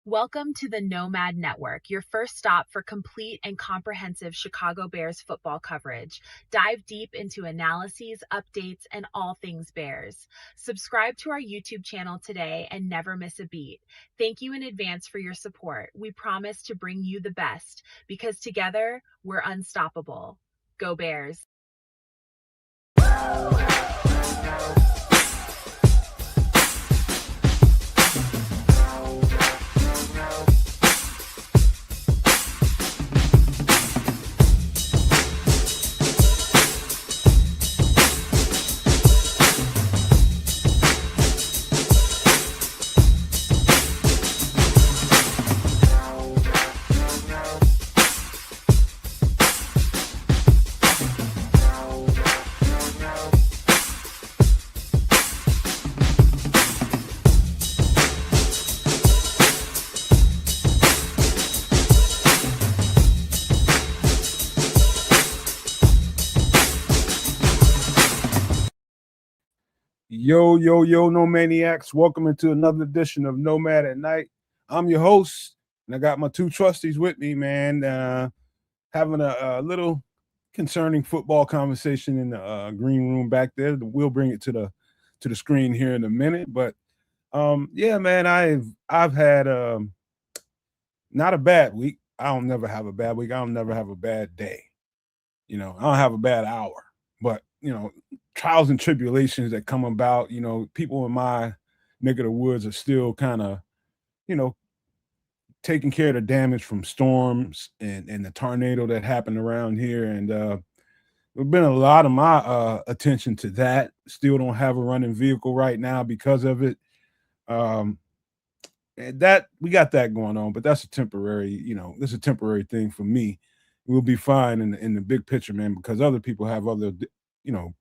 Welcome to the Nomad Network, your first stop for complete and comprehensive Chicago Bears football coverage. Dive deep into analyses, updates, and all things Bears. Subscribe to our YouTube channel today and never miss a beat. Thank you in advance for your support. We promise to bring you the best because together we're unstoppable. Go Bears! Yo, Nomaniacs. Welcome into another edition of Nomad at Night. I'm your host, and I got my two trustees with me, man, having a little concerning football conversation in the green room back there. We'll bring it to the screen here in a minute. But, yeah, man, I've had not a bad week. I don't never have a bad week. I don't never have a bad day. I don't have a bad hour. But, trials and tribulations that come about, people in my neck of the woods are still kind of, taking care of the damage from storms and the tornado that happened around here. And there's been a lot of my attention to that. Still don't have a running vehicle right now because of it. And that we got that going on, but that's a temporary, this is a temporary thing for me. We'll be fine in the big picture, man, because other people have other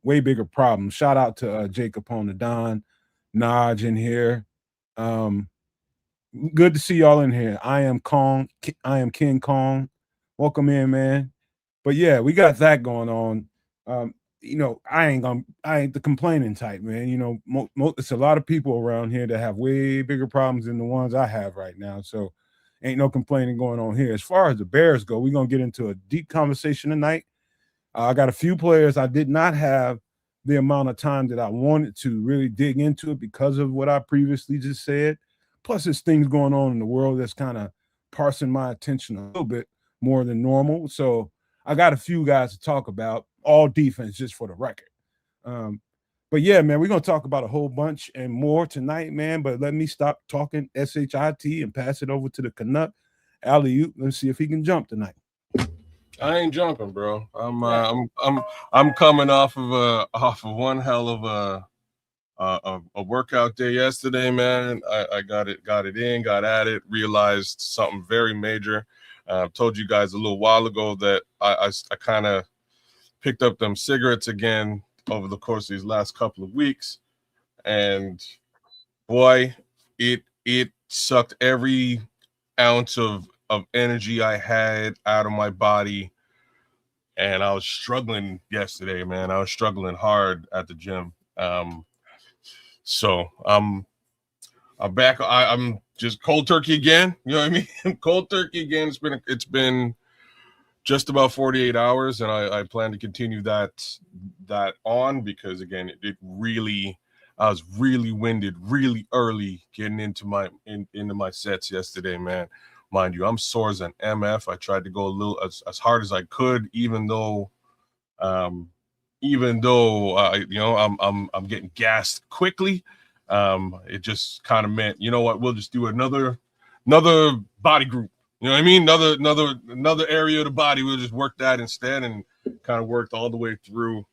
way bigger problems. Shout out to Jacob on the Don, Naj in here. Good to see y'all in here. I am King Kong. Welcome in, man. But yeah, we got that going on. I ain't the complaining type, man. It's a lot of people around here that have way bigger problems than the ones I have right now. So ain't no complaining going on here. As far as the Bears go, we're gonna get into a deep conversation tonight. I got a few players I did not have the amount of time that I wanted to really dig into it because of what I previously just said. Plus, there's things going on in the world that's kind of parsing my attention a little bit more than normal. So I got a few guys to talk about, all defense, just for the record. But yeah, man, we're going to talk about a whole bunch and more tonight, man. But let me stop talking SHIT and pass it over to the Canuck. Alley-oop. Let's see if he can jump tonight. I ain't jumping, bro. I'm coming off of one hell of a workout day yesterday, man. I got it in, got at it, realized something very major. Told you guys a little while ago that I kind of picked up them cigarettes again over the course of these last couple of weeks, and boy, it sucked every ounce of energy I had out of my body. And I was struggling yesterday, man. I was struggling hard at the gym. So I'm back. I'm just cold turkey again. You know what I mean? Cold turkey again. It's been just about 48 hours, and I plan to continue that on because again, it really, I was really winded, really early getting into my sets yesterday, man. Mind you, I'm sore as an MF. I tried to go a little as hard as I could, even though I'm getting gassed quickly. It just kind of meant, you know what, we'll just do another body group. You know what I mean? Another area of the body. We'll just work that instead, and kind of worked all the way through.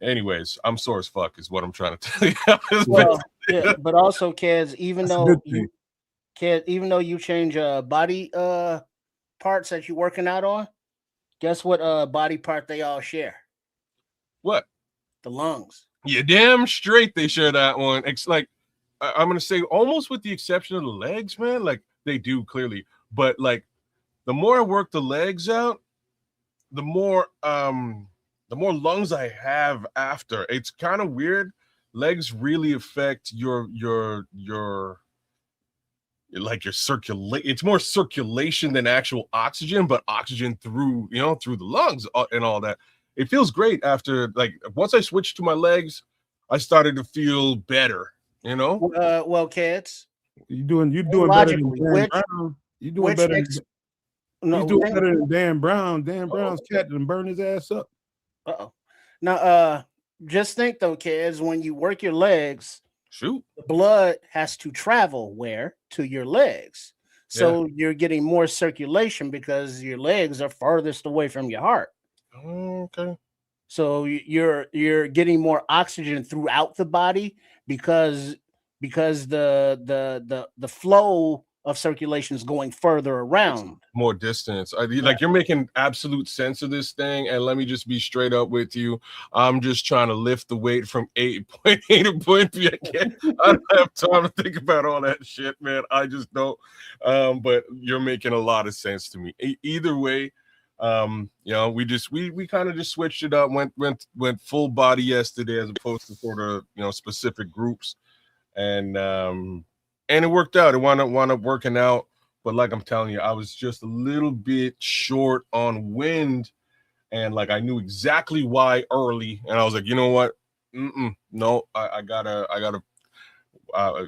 Anyways, I'm sore as fuck is what I'm trying to tell you. Well, yeah, but also, kids, even though you change body parts that you're working out on, guess what body part they all share? What? The lungs. Yeah, damn straight they share that one. It's like, I'm gonna say almost with the exception of the legs, man. Like they do clearly, but like the more I work the legs out, the more lungs I have after. It's kind of weird. Legs really affect your like your circulate. It's more circulation than actual oxygen, but oxygen through through the lungs and all that. It feels great after, like, once I switched to my legs, I started to feel better. Well, kids, you're doing better than logically, Dan Brown. You're doing better. He's doing better than Dan Brown. Dan Brown's cat done burned his ass up. Now, just think though, kids, when you work your legs, shoot, the blood has to travel where? To your legs. So you're getting more circulation because your legs are farthest away from your heart. Okay. So you're getting more oxygen throughout the body because the flow of circulation is going further around. More distance. Like, you're making absolute sense of this thing. And let me just be straight up with you. I'm just trying to lift the weight from point A to point B. I don't have time to think about all that shit, man. I just don't. But you're making a lot of sense to me. Either way, we kind of just switched it up, went full body yesterday as opposed to sort of specific groups. And it worked out. It wound up working out. But like I'm telling you, I was just a little bit short on wind, and like I knew exactly why early, and I was like, you know what? No, I gotta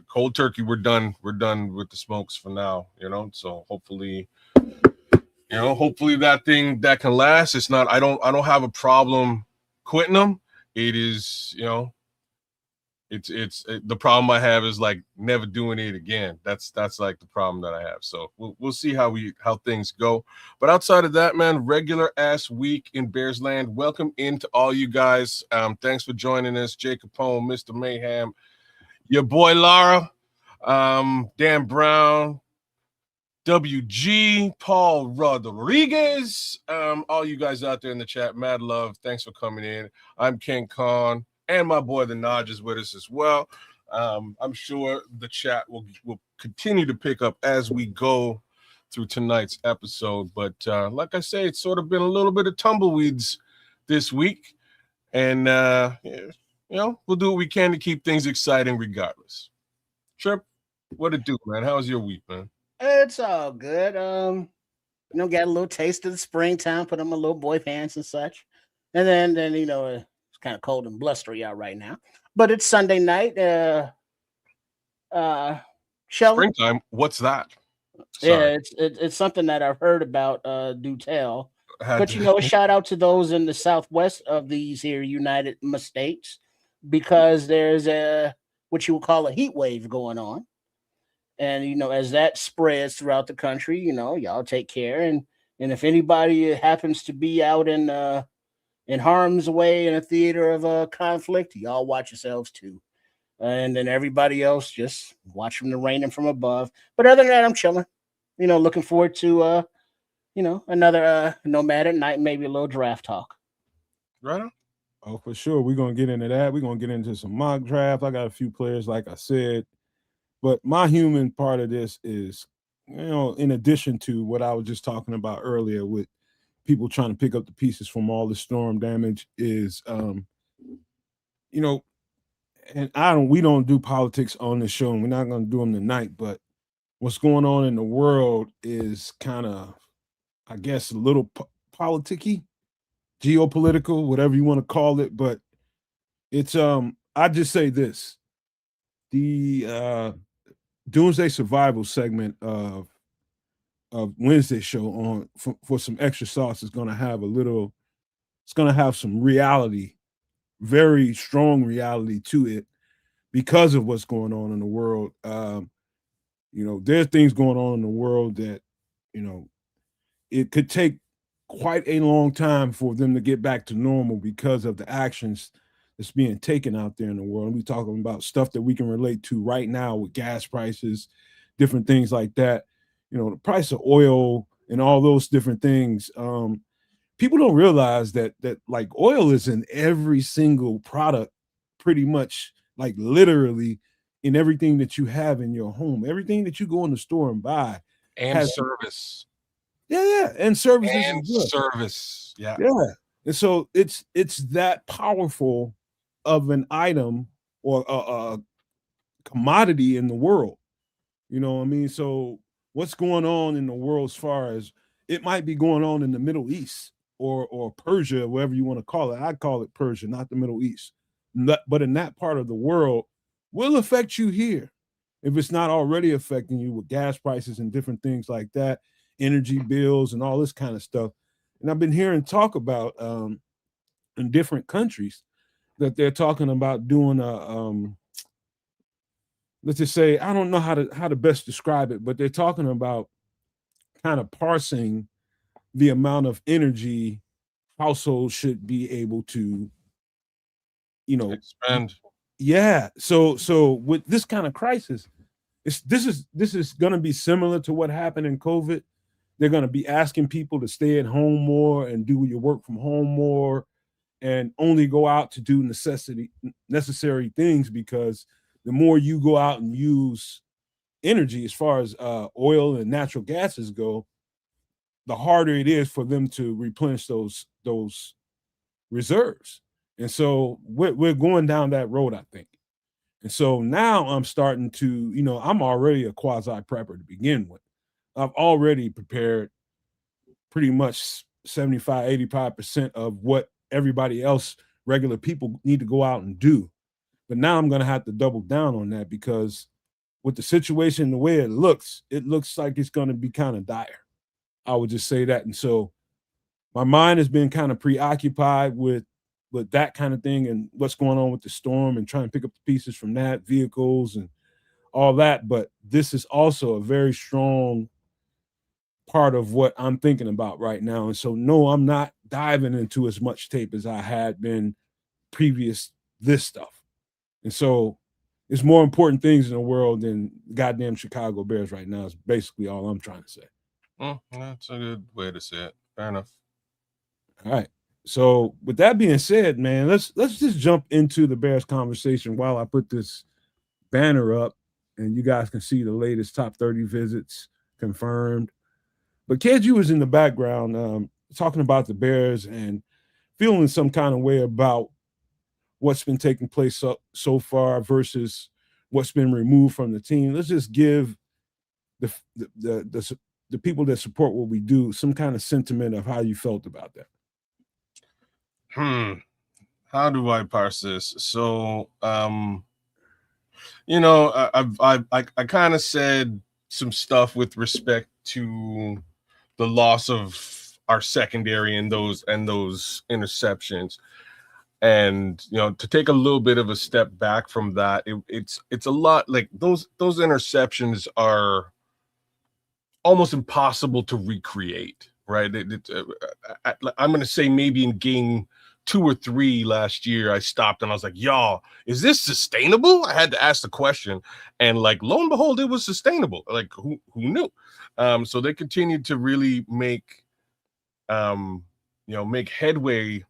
cold turkey. We're done with the smokes for now. So hopefully that thing that can last. It's not. I don't have a problem quitting them. It is It's the problem I have is like never doing it again. That's like the problem that I have. So we'll see how things go. But outside of that, man, regular ass week in Bears land. Welcome into all you guys. Thanks for joining us, Jacob Capone, Mr. Mayhem, your boy Lara, Dan Brown, WG, Paul Rodriguez, all you guys out there in the chat. Mad love. Thanks for coming in. I'm King Khan. And my boy the Naj is with us as well. I'm sure the chat will continue to pick up as we go through tonight's episode. But like I say, it's sort of been a little bit of tumbleweeds this week. And, we'll do what we can to keep things exciting regardless. Trip, what it do, man? How's your week, man? It's all good. Got a little taste of the springtime, put on my little boy pants and such. And then kind of cold and blustery out right now, but it's Sunday night. Springtime. What's that? Sorry. Yeah, it's something that I've heard about. Do tell, but a shout out to those in the southwest of these here United States, because there's what you would call a heat wave going on, and as that spreads throughout the country, y'all take care, and if anybody happens to be out in harm's way in a theater of conflict, y'all watch yourselves too. And then everybody else, just watch from the raining from above. But other than that, I'm chilling. Looking forward to, another Nomad at night, maybe a little draft talk. Right on. Oh, for sure. We're going to get into that. We're going to get into some mock draft. I got a few players, like I said. But my human part of this is, in addition to what I was just talking about earlier with people trying to pick up the pieces from all the storm damage, is and we don't do politics on the show, and we're not going to do them tonight, but what's going on in the world is kind of, I guess, a little politicky, geopolitical, whatever you want to call it. But it's I just say this: the Doomsday Survival segment of Wednesday show on for some extra sauce is going to have some reality, very strong reality to it, because of what's going on in the world. There's things going on in the world that, it could take quite a long time for them to get back to normal because of the actions that's being taken out there in the world. And we're talking about stuff that we can relate to right now with gas prices, different things like that. The price of oil and all those different things. People don't realize that like oil is in every single product, pretty much, like literally in everything that you have in your home. Everything that you go in the store and buy has service. Yeah, and services and service. Yeah. And so it's that powerful of an item or a commodity in the world. You know what I mean? So what's going on in the world as far as it might be going on in the Middle East or Persia, whatever you want to call it. I call it Persia, not the Middle East. But in that part of the world will affect you here if it's not already affecting you with gas prices and different things like that, energy bills and all this kind of stuff. And I've been hearing talk about in different countries that they're talking about doing let's just say, I don't know how to best describe it, but they're talking about kind of parsing the amount of energy households should be able to, expand. Yeah. So with this kind of crisis, this is going to be similar to what happened in COVID. They're going to be asking people to stay at home more and do your work from home more, and only go out to do necessary things, because the more you go out and use energy as far as oil and natural gases go, the harder it is for them to replenish those reserves. And so we're going down that road, I think. And so now I'm starting to, I'm already a quasi prepper to begin with. I've already prepared pretty much 75, 85% of what everybody else, regular people, need to go out and do. But now I'm going to have to double down on that, because with the situation, the way it looks like it's going to be kind of dire. I would just say that. And so my mind has been kind of preoccupied with that kind of thing and what's going on with the storm, and trying to pick up the pieces from that, vehicles and all that. But this is also a very strong part of what I'm thinking about right now. And so, no, I'm not diving into as much tape as I had been previous this stuff. And so it's more important things in the world than goddamn Chicago Bears right now is basically all I'm trying to say. That's a good way to say it. Fair enough. All right. So with that being said, man, let's just jump into the Bears conversation while I put this banner up and you guys can see the latest top 30 visits confirmed. But KG was in the background talking about the Bears and feeling some kind of way about what's been taking place so far versus what's been removed from the team. Let's just give the people that support what we do some kind of sentiment of how you felt about that. How do I parse this? So, I kind of said some stuff with respect to the loss of our secondary and those interceptions. And to take a little bit of a step back from that, it's a lot like those interceptions are almost impossible to recreate, right? I'm going to say maybe in game 2 or 3 last year, I stopped and I was like, y'all, is this sustainable? I had to ask the question, and like, lo and behold, it was sustainable. Like, who knew? So they continued to really make headway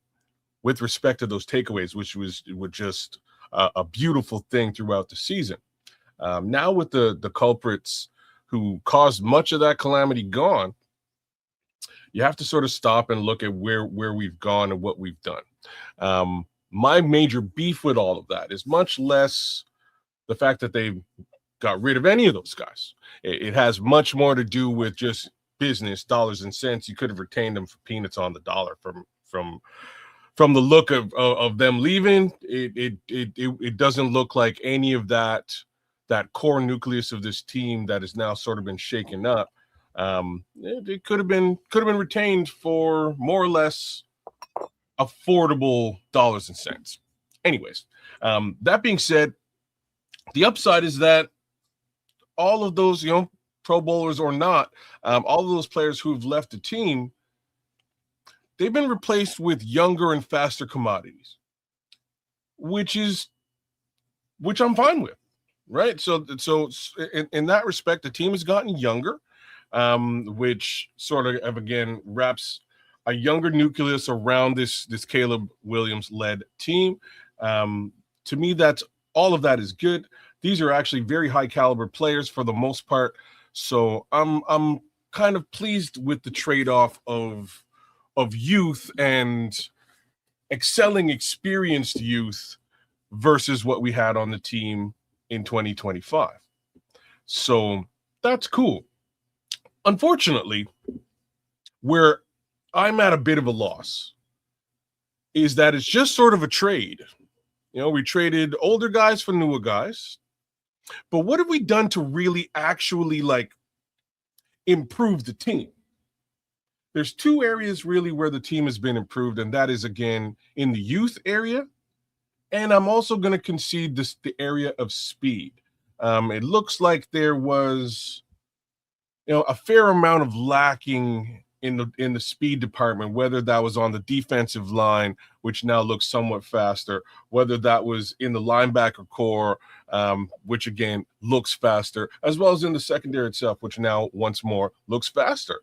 with respect to those takeaways, which were just a beautiful thing throughout the season. Now with the culprits who caused much of that calamity gone, you have to sort of stop and look at where we've gone and what we've done. My major beef with all of that is much less the fact that they got rid of any of those guys. It has much more to do with just business, dollars and cents. You could have retained them for peanuts on the dollar from the look of them leaving. It doesn't look like any of that core nucleus of this team that has now sort of been shaken up. It could have been retained for more or less affordable dollars and cents. Anyways, that being said, the upside is that all of those, Pro Bowlers or not, all of those players who've left the team, they've been replaced with younger and faster commodities, which I'm fine with, right? So in that respect, the team has gotten younger, which sort of again wraps a younger nucleus around this Caleb Williams-led team. To me, that's all of that is good. These are actually very high caliber players for the most part. So I'm kind of pleased with the trade-off of youth and excelling experienced youth versus what we had on the team in 2025. So that's cool. Unfortunately, where I'm at a bit of a loss is that it's just sort of a trade. You know, we traded older guys for newer guys. But what have we done to really actually like improve the team? There's two areas really where the team has been improved, and that is, again, in the youth area. And I'm also going to concede this the area of speed. It looks like there was, a fair amount of lacking in the speed department, whether that was on the defensive line, which now looks somewhat faster, whether that was in the linebacker core, which again looks faster, as well as in the secondary itself, which now once more looks faster.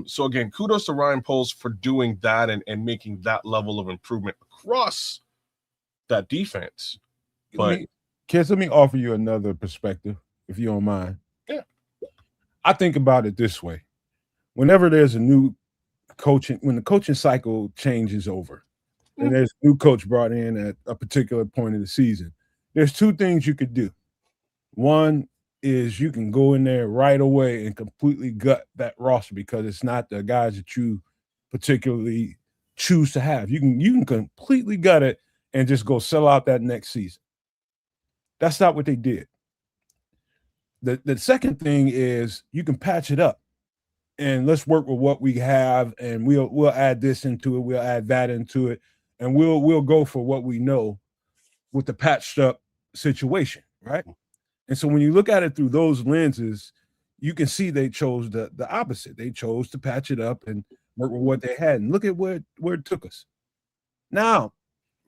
So again, kudos to Ryan Poles for doing that and making that level of improvement across that defense. But Kids, let me offer you another perspective, if you don't mind. Yeah. I think about it this way. Whenever there's a new coaching, when the coaching cycle changes over, and there's a new coach brought in at a particular point of the season, there's two things you could do. One is you can go in there right away and completely gut that roster because it's not the guys that you particularly choose to have. You can completely gut it and just go sell out that next season. That's not what they did. The second thing is you can patch it up and let's work with what we have, and we'll add this into it, we'll add that into it, and we'll go for what we know with the patched up situation, right? And so when you look at it through those lenses, you can see they chose the opposite. They chose to patch it up and work with what they had, and look at where it took us. Now,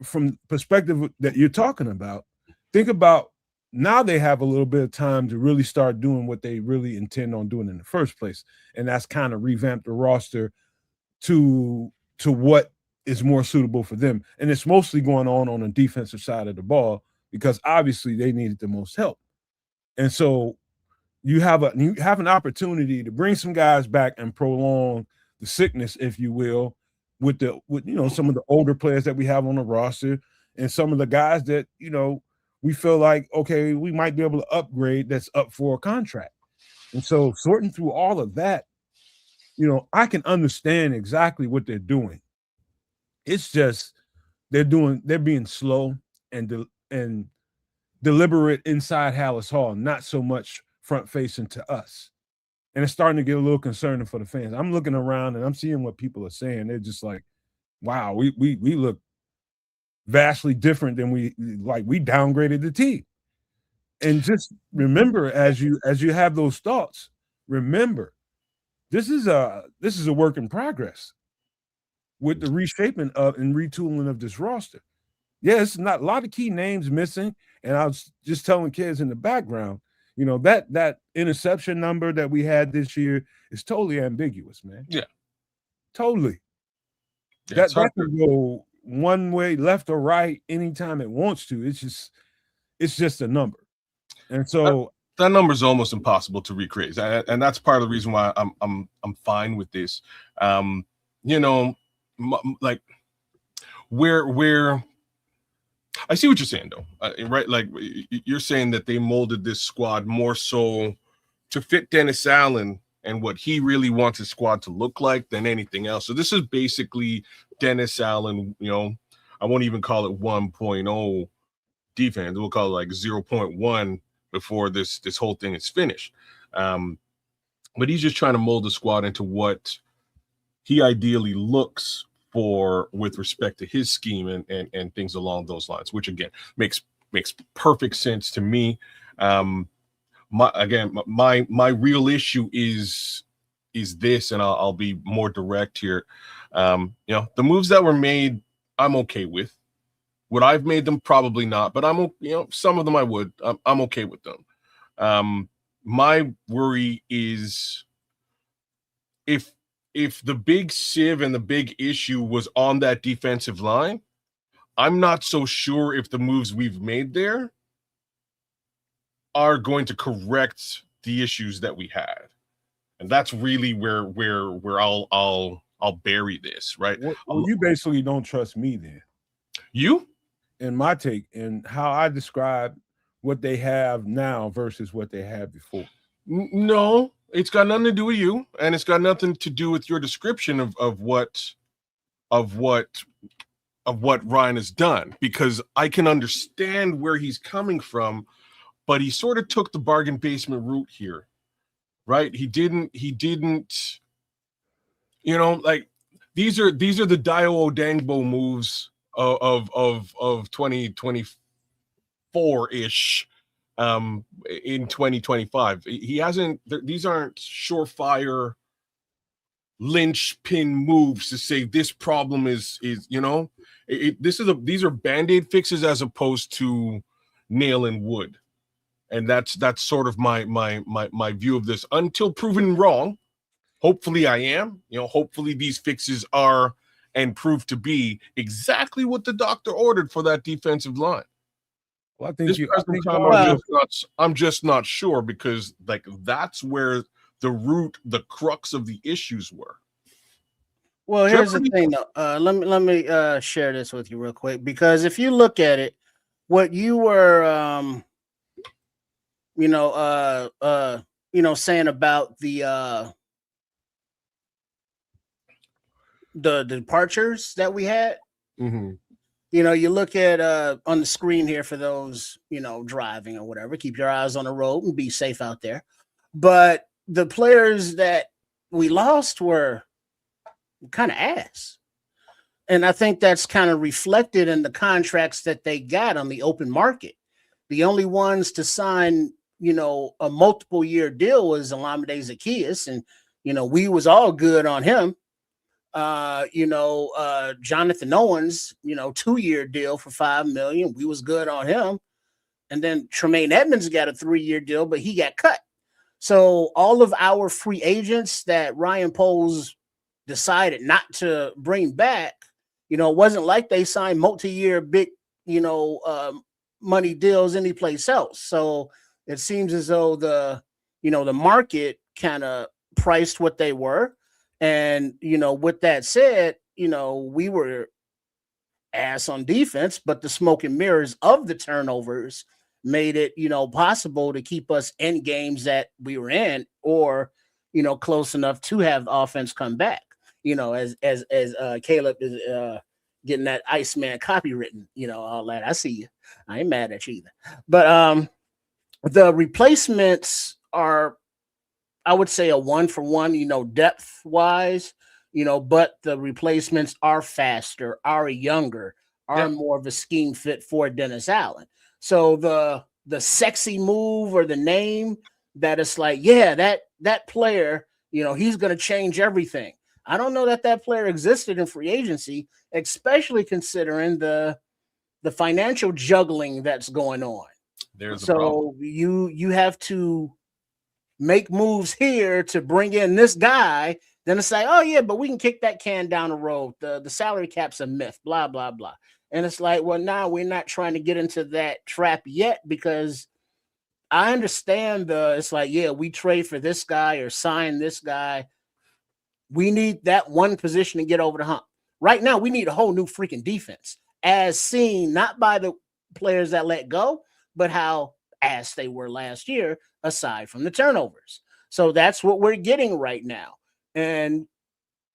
from the perspective that you're talking about, think about now they have a little bit of time to really start doing what they really intend on doing in the first place. And that's kind of revamp the roster to what is more suitable for them. And it's mostly going on the defensive side of the ball because obviously they needed the most help. And so you have an opportunity to bring some guys back and prolong the sickness, if you will, with some of the older players that we have on the roster and some of the guys that, we feel like, okay, we might be able to upgrade that's up for a contract. And so sorting through all of that, I can understand exactly what they're doing. It's just they're being slow and deliberate inside Hallis Hall, not so much front facing to us. And it's starting to get a little concerning for the fans. I'm looking around and I'm seeing what people are saying. They're just like, wow, we look vastly different than we downgraded the team. And just remember, as you have those thoughts, remember this is a work in progress with the reshaping of and retooling of this roster. Yeah, it's not a lot of key names missing. And I was just telling kids in the background, that interception number that we had this year is totally ambiguous, man. Yeah. Totally. Yeah, that can go one way, left or right, anytime it wants to. It's just a number. And so that number is almost impossible to recreate. And that's part of the reason why I'm fine with this. Like where I see what you're saying though, right? Like you're saying that they molded this squad more so to fit Dennis Allen and what he really wants his squad to look like than anything else. So this is basically Dennis Allen, I won't even call it 1.0 defense. We'll call it like 0.1 before this whole thing is finished. But he's just trying to mold the squad into what he ideally looks for with respect to his scheme and things along those lines, which again makes perfect sense to me. My real issue is this, and I'll be more direct here. The moves that were made, I'm okay with. Would I've made them? Probably not, but some of them I would. I'm okay with them. My worry is if the big sieve and the big issue was on that defensive line, I'm not so sure if the moves we've made there are going to correct the issues that we had. And that's really where I'll bury this, right? Well, you basically don't trust me then. You? In my take and how I describe what they have now versus what they had before? No, it's got nothing to do with you, and it's got nothing to do with your description of what Ryan has done, because I can understand where he's coming from, but he sort of took the bargain basement route here, right? He didn't, you know, like these are the Dio Odangbo moves of 2024-ish in 2025. He hasn't, these aren't surefire linchpin moves to say this problem is you know, these are band-aid fixes as opposed to nail in wood. And that's sort of my view of this until proven wrong. Hopefully I am, you know, hopefully these fixes are and prove to be exactly what the doctor ordered for that defensive line. Well, I think I'm just not sure, because like that's where the crux of the issues were. Well, here's the thing though. Let me share this with you real quick, because if you look at it, what you were saying about the departures that we had. Mm-hmm. You know, you look at on the screen here for those, you know, driving or whatever, keep your eyes on the road and be safe out there. But the players that we lost were kind of ass. And I think that's kind of reflected in the contracts that they got on the open market. The only ones to sign, you know, a multiple year deal was Olamide Zaccheaus, and, you know, we was all good on him. Jonathan Owens, you know, 2-year deal for $5 million. We was good on him. And then Tremaine Edmonds got a 3-year deal, but he got cut. So all of our free agents that Ryan Poles decided not to bring back, you know, it wasn't like they signed multi-year big, you know, money deals anyplace else. So it seems as though the market kind of priced what they were. And, you know, with that said, you know, we were ass on defense, but the smoke and mirrors of the turnovers made it, you know, possible to keep us in games that we were in, or, you know, close enough to have the offense come back, you know, as Caleb is getting that Iceman copywritten, you know, all that. I see you. I ain't mad at you either. But the replacements are, I would say, a 1-for-1, you know, depth wise, you know, but the replacements are faster, are younger, are more of a scheme fit for Dennis Allen. So the sexy move or the name that it's like, yeah, that player, you know, he's going to change everything. I don't know that player existed in free agency, especially considering the financial juggling that's going on. There's a problem. You have to make moves here to bring in this guy, then it's like, oh yeah, but we can kick that can down the road. The salary cap's a myth, blah, blah, blah. And it's like, well, now we're not trying to get into that trap yet, because I understand it's like, yeah, we trade for this guy or sign this guy. We need that one position to get over the hump. Right now, we need a whole new freaking defense, as seen not by the players that let go, but how ass they were last year, aside from the turnovers. So that's what we're getting right now. And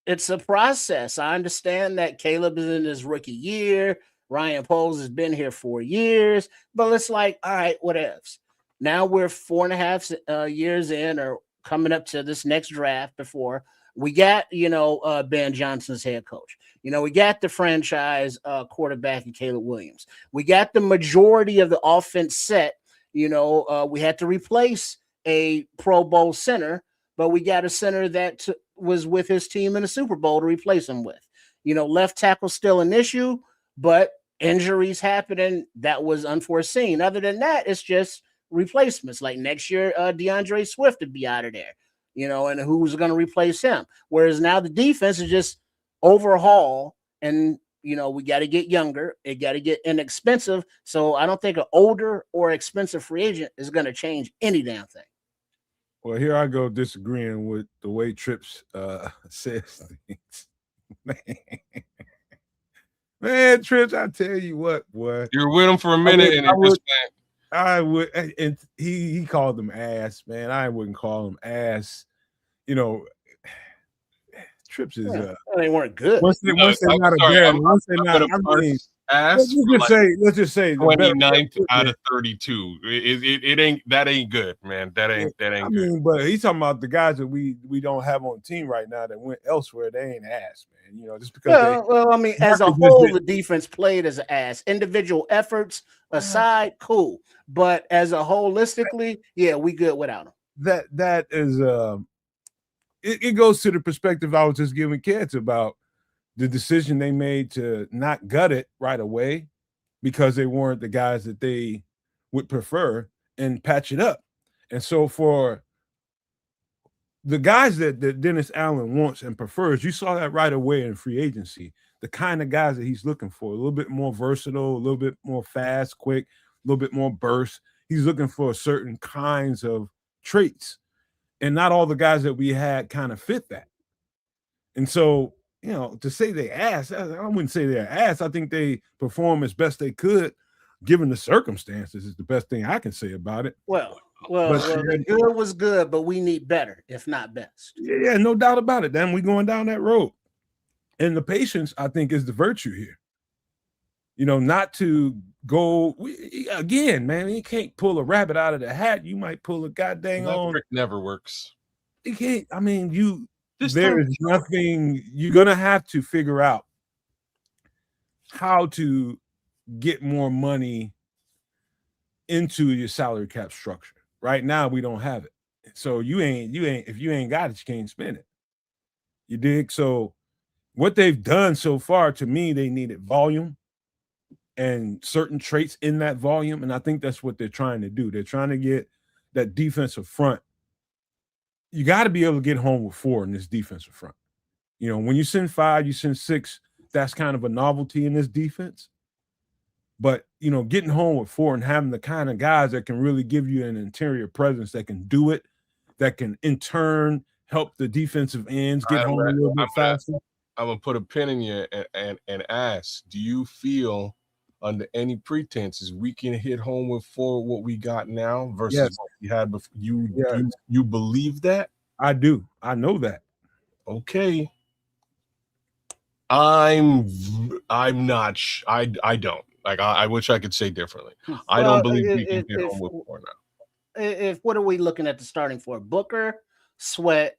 it's a process. I understand that Caleb is in his rookie year. Ryan Poles has been here 4 years, but it's like, all right, what else? Now we're 4.5 years in, or coming up to this next draft before we got, you know, Ben Johnson's head coach. You know, we got the franchise quarterback in Caleb Williams. We got the majority of the offense set. You know, we had to replace a Pro Bowl center, but we got a center that was with his team in the Super Bowl to replace him with. You know, left tackle still an issue, but injuries happening, that was unforeseen. Other than that, it's just replacements. Like next year, DeAndre Swift would be out of there, you know, and who's going to replace him? Whereas now the defense is just overhaul, and, you know, we got to get younger. It got to get inexpensive. So I don't think an older or expensive free agent is going to change any damn thing. Well, here I go disagreeing with the way Trips says things. Man, Trips, I tell you what, boy. You're with him for a minute, and I would, and he called them ass, man. I wouldn't call them ass. You know, Trips is they weren't good. once they're not a bad, once they're not. I mean, ass. Let's just say the 29th out of 32. It ain't that ain't good, man. That ain't good. I mean, but he's talking about the guys that we don't have on the team right now that went elsewhere. They ain't ass, man. You know, just because. Well, I mean, as a whole, the defense played as an ass. Individual efforts aside, cool. But as a holistically, yeah, we good without him. That is it goes to the perspective I was just giving kids about the decision they made to not gut it right away because they weren't the guys that they would prefer and patch it up. And so for the guys that Dennis Allen wants and prefers, you saw that right away in free agency, the kind of guys that he's looking for, a little bit more versatile, a little bit more fast, quick, a little bit more burst. He's looking for certain kinds of traits. And not all the guys that we had kind of fit that. And so, you know, to say they ass, I wouldn't say they're ass. I think they perform as best they could, given the circumstances, is the best thing I can say about it. Well, the good was good, but we need better, if not best. Yeah, no doubt about it. Then we're going down that road. And the patience, I think, is the virtue here. You know, not to go again, man. You can't pull a rabbit out of the hat. You might pull a goddamn on. Trick never works. You can't. I mean, there is nothing. You're gonna have to figure out how to get more money into your salary cap structure. Right now, we don't have it. So you ain't. If you ain't got it, you can't spend it. You dig? So what they've done so far, to me, they needed volume and certain traits in that volume. And I think that's what they're trying to do. They're trying to get that defensive front. You got to be able to get home with 4 in this defensive front. You know, when you send 5, you send 6, that's kind of a novelty in this defense. But, you know, getting home with 4 and having the kind of guys that can really give you an interior presence that can do it, that can in turn help the defensive ends get home a little bit faster. I'm going to put a pin in you and ask, do you feel under any pretenses we can hit home with 4 what we got now versus what we had before? You believe that? I do. I know that. Okay. I'm not. I don't. Like, I wish I could say differently. I don't believe we can hit home with 4 now. If what are we looking at the starting for? Booker, Sweat,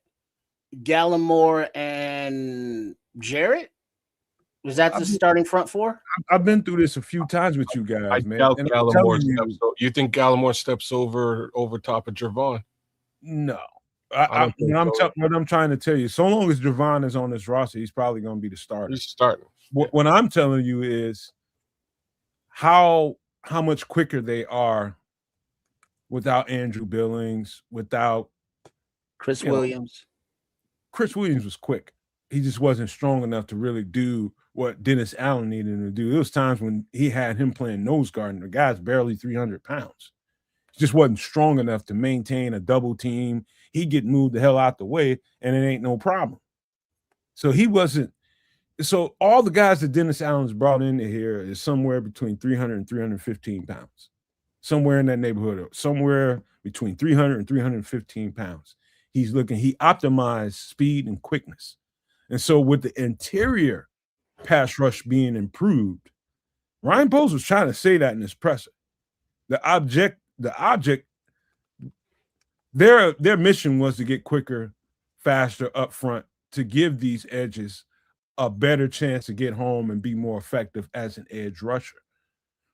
Gallimore, and Jarrett? Was that the starting front 4? I've been through this a few times with you guys, man. You think Gallimore steps over top of Javon? No. What I'm trying to tell you, so long as Javon is on this roster, he's probably going to be the starter. He's starting. What I'm telling you is how much quicker they are without Andrew Billings, without Chris Williams. Chris Williams was quick. He just wasn't strong enough to really do what Dennis Allen needed him to do. There was times when he had him playing nose guard, and the guy's barely 300 pounds. He just wasn't strong enough to maintain a double team. He'd get moved the hell out the way, and it ain't no problem. So he wasn't. So all the guys that Dennis Allen's brought into here is somewhere between 300 and 315 pounds, somewhere in that neighborhood, somewhere between 300 and 315 pounds. He optimized speed and quickness. And so with the interior pass rush being improved, Ryan Post was trying to say that in his presser. The object, their mission was to get quicker, faster up front, to give these edges a better chance to get home and be more effective as an edge rusher,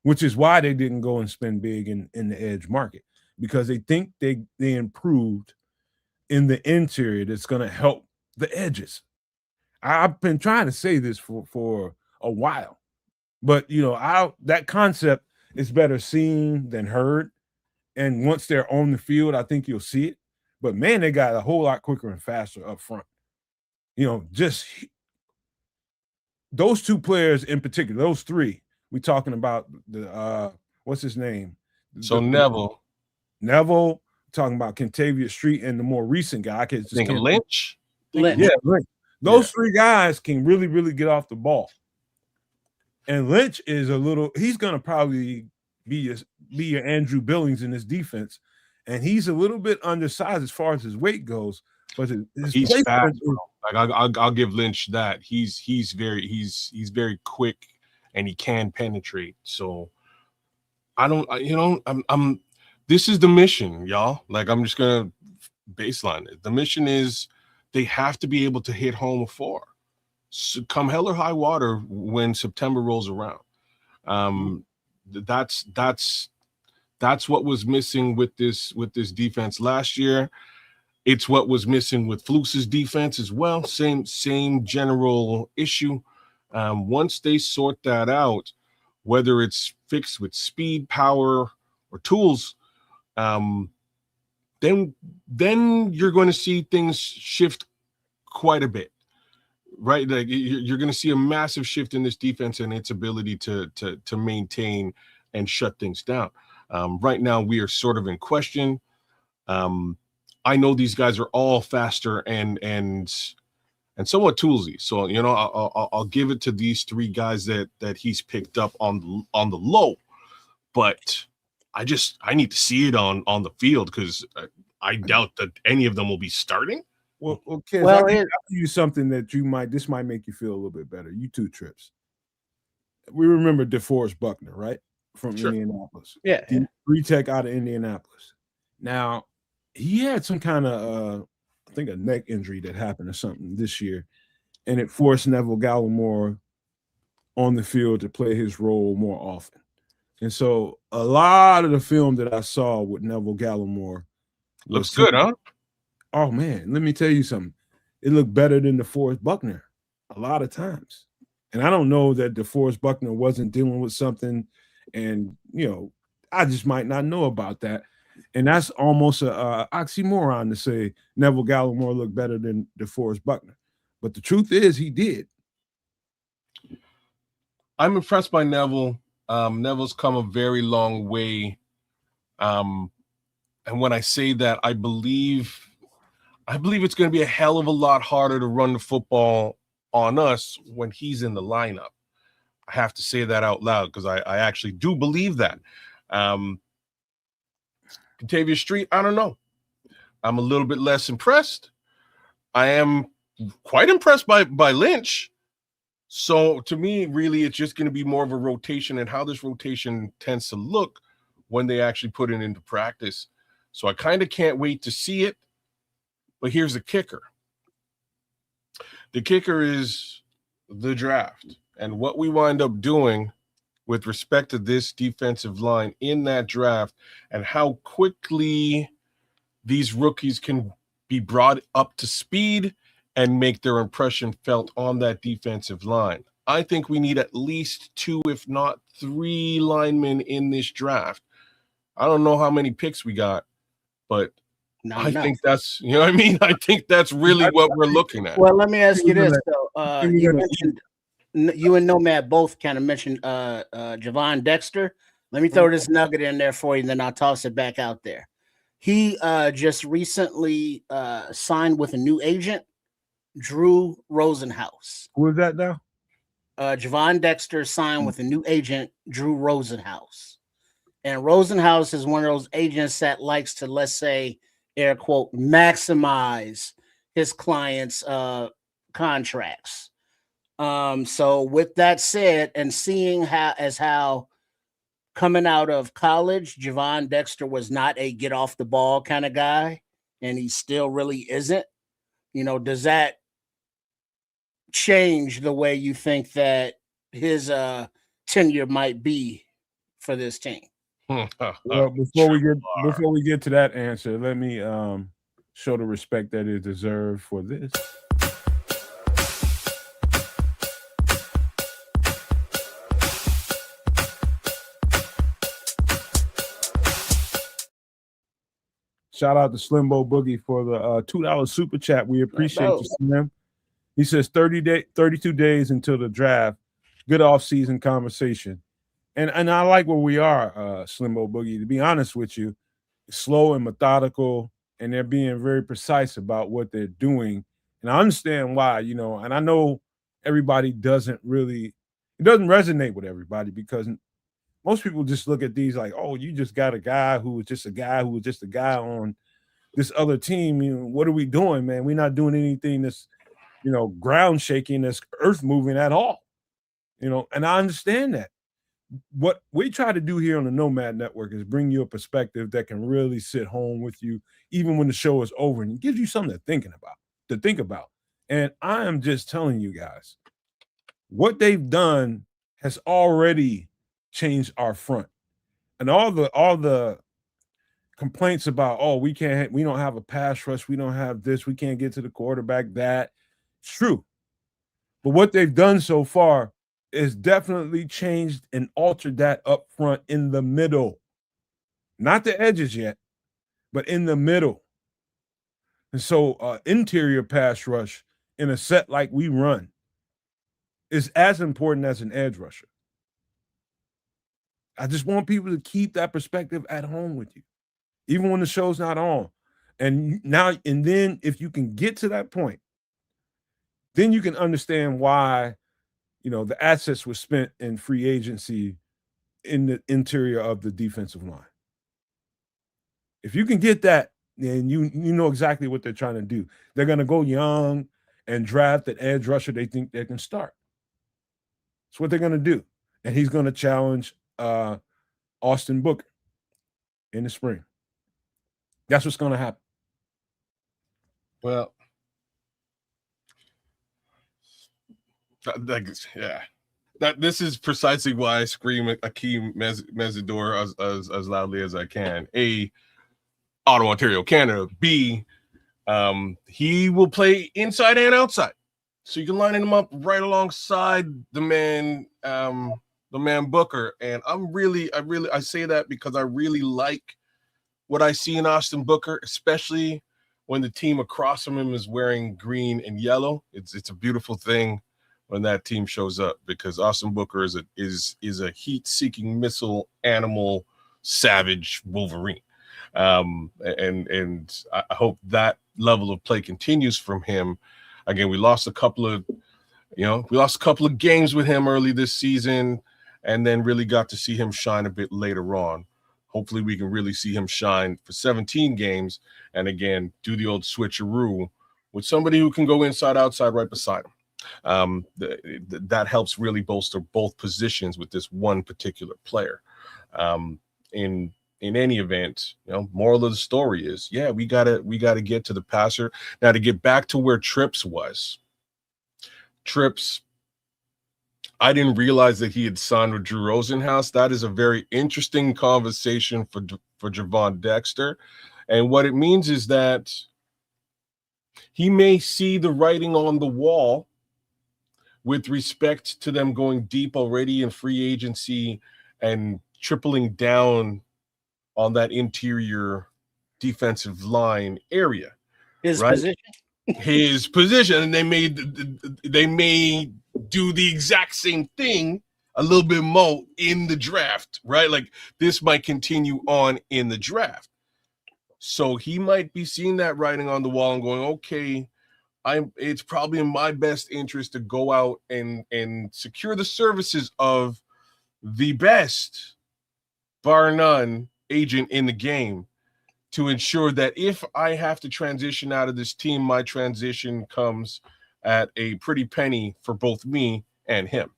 which is why they didn't go and spend big in the edge market, because they think they improved in the interior that's going to help the edges. I've been trying to say this for a while, but that concept is better seen than heard. And once they're on the field, I think you'll see it. But man, they got a whole lot quicker and faster up front. Just those 2 players in particular, those 3. We're talking about the what's his name? So Neville, talking about Kentavious Street, and the more recent guy, I can just Lynch. Yeah, Lynch. Those 3 guys can really, really get off the ball. And Lynch is he's going to probably be your Andrew Billings in this defense, and he's a little bit undersized as far as his weight goes. But he's fast, bro. Like I'll give Lynch that. He's very quick and he can penetrate. So I don't, I'm this is the mission, y'all. Like I'm just gonna baseline it. The mission is they have to be able to hit home a 4. So come hell or high water when September rolls around. That's what was missing with this defense last year. It's what was missing with Fluke's defense as well. Same general issue. Once they sort that out, whether it's fixed with speed, power, or tools, then you're going to see things shift quite a bit, right? Like you're going to see a massive shift in this defense and its ability to maintain and shut things down. Right now, we are sort of in question. I know these guys are all faster and somewhat toolsy. So, I'll give it to these 3 guys that he's picked up on the low. But I need to see it on the field because I doubt that any of them will be starting. Well, Kiz, I'll give you something that this might make you feel a little bit better. You 2 trips. We remember DeForest Buckner, right? From Indianapolis. Yeah. 3 tech out of Indianapolis. Now, he had some kind of I think a neck injury that happened or something this year, and it forced Neville Gallimore on the field to play his role more often. And so a lot of the film that I saw with Neville Gallimore looks good, huh? Oh man, let me tell you something. It looked better than DeForest Buckner a lot of times. And I don't know that DeForest Buckner wasn't dealing with something, and I just might not know about that. And that's almost a oxymoron to say Neville Gallimore looked better than DeForest Buckner. But the truth is he did. I'm impressed by Neville. Neville's come a very long way. And when I say that, I believe it's going to be a hell of a lot harder to run the football on us when he's in the lineup. I have to say that out loud because I actually do believe that. Contavious Street, I don't know. I'm a little bit less impressed. I am quite impressed by Lynch. So to me, really, it's just going to be more of a rotation and how this rotation tends to look when they actually put it into practice. So I kind of can't wait to see it. But here's the kicker. The kicker is the draft and what we wind up doing with respect to this defensive line in that draft and how quickly these rookies can be brought up to speed and make their impression felt on that defensive line. I think we need at least 2, if not 3 linemen in this draft. I don't know how many picks we got, but I think that's, I think that's really what we're looking at. Well, let me ask you this, though. You and Nomad both kind of mentioned Javon Dexter. Let me throw this nugget in there for you, and then I'll toss it back out there. He just recently signed with a new agent, Drew Rosenhaus. Who is that now? Javon Dexter signed with a new agent, Drew Rosenhaus. And Rosenhaus is one of those agents that likes to, let's say, air quote, maximize his clients' contracts. So with that said, and seeing how coming out of college, Javon Dexter was not a get off the ball kind of guy, and he still really isn't. Does that change the way you think that his tenure might be for this team? Well, before we get to that answer, let me show the respect that is deserved for this. Shout out to Slimbo Boogie for the $2 super chat. We appreciate you, Slim. He says 32 days until the draft. Good off-season conversation. And I like where we are, Slimbo Boogie. To be honest with you, slow and methodical, and they're being very precise about what they're doing. And I understand why, and I know everybody doesn't resonate with everybody because Most people just look at these like, oh, you just got a guy who was just a guy who was just a guy on this other team. You know, what are we doing, man? We're not doing anything that's, you know, ground shaking, that's earth moving at all. You know, and I understand that. What we try to do here on the Nomad Network is bring you a perspective that can really sit home with you, even when the show is over, and it gives you something to think about. And I am just telling you guys, what they've done has already changed our front. And all the complaints about, oh, we don't have a pass rush, we don't have this, we can't get to the quarterback, that it's true. But what they've done so far is definitely changed and altered that up front in the middle. Not the edges yet, but in the middle. And so interior pass rush in a set like we run is as important as an edge rusher. I just want people to keep that perspective at home with you, even when the show's not on. And then if you can get to that point, then you can understand why, you know, the assets were spent in free agency in the interior of the defensive line. If you can get that, then you know exactly what they're trying to do. They're going to go young and draft an edge rusher they think they can start. That's what they're going to do. And he's going to challenge Austin Booker in the spring. That's what's going to happen. Well, yeah. This is precisely why I scream Akeem Mesidor as loudly as I can. A, Ottawa, Ontario, Canada. B, he will play inside and outside, so you can line him up right alongside the man Booker. And I say that because I really like what I see in Austin Booker, especially when the team across from him is wearing green and yellow. It's a beautiful thing when that team shows up, because Austin Booker is a heat-seeking missile animal, savage Wolverine. And I hope that level of play continues from him. Again, we lost a couple of games with him early this season, and then really got to see him shine a bit later on. Hopefully we can really see him shine for 17 games, and again, do the old switcheroo with somebody who can go inside, outside, right beside him. That helps really bolster both positions with this one particular player. In any event, you know, moral of the story is, yeah, we gotta get to the passer. Now, to get back to where Trips was. Trips, I didn't realize that he had signed with Drew Rosenhaus. That is a very interesting conversation for Javon Dexter. And what it means is that he may see the writing on the wall with respect to them going deep already in free agency and tripling down on that interior defensive line area. His position. And they may do the exact same thing a little bit more in the draft, right? Like, this might continue on in the draft. So he might be seeing that writing on the wall and going, okay, it's probably in my best interest to go out and secure the services of the best, bar none, agent in the game, to ensure that if I have to transition out of this team, my transition comes at a pretty penny for both me and him.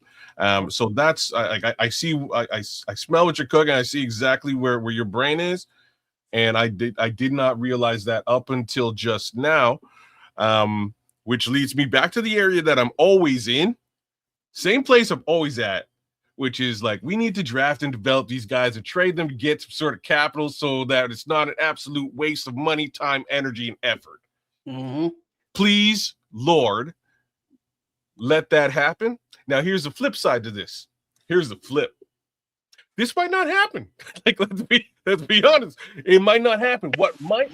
So that's I smell what you're cooking. I see exactly where your brain is, and I did not realize that up until just now, which leads me back to the area that I'm always in, same place I'm always at, which is like, we need to draft and develop these guys and trade them to get some sort of capital so that it's not an absolute waste of money, time, energy, and effort. Mm-hmm. Please, Lord, let that happen. Now, here's the flip side to this. Here's the flip. This might not happen. Like, let's be honest. It might not happen. What might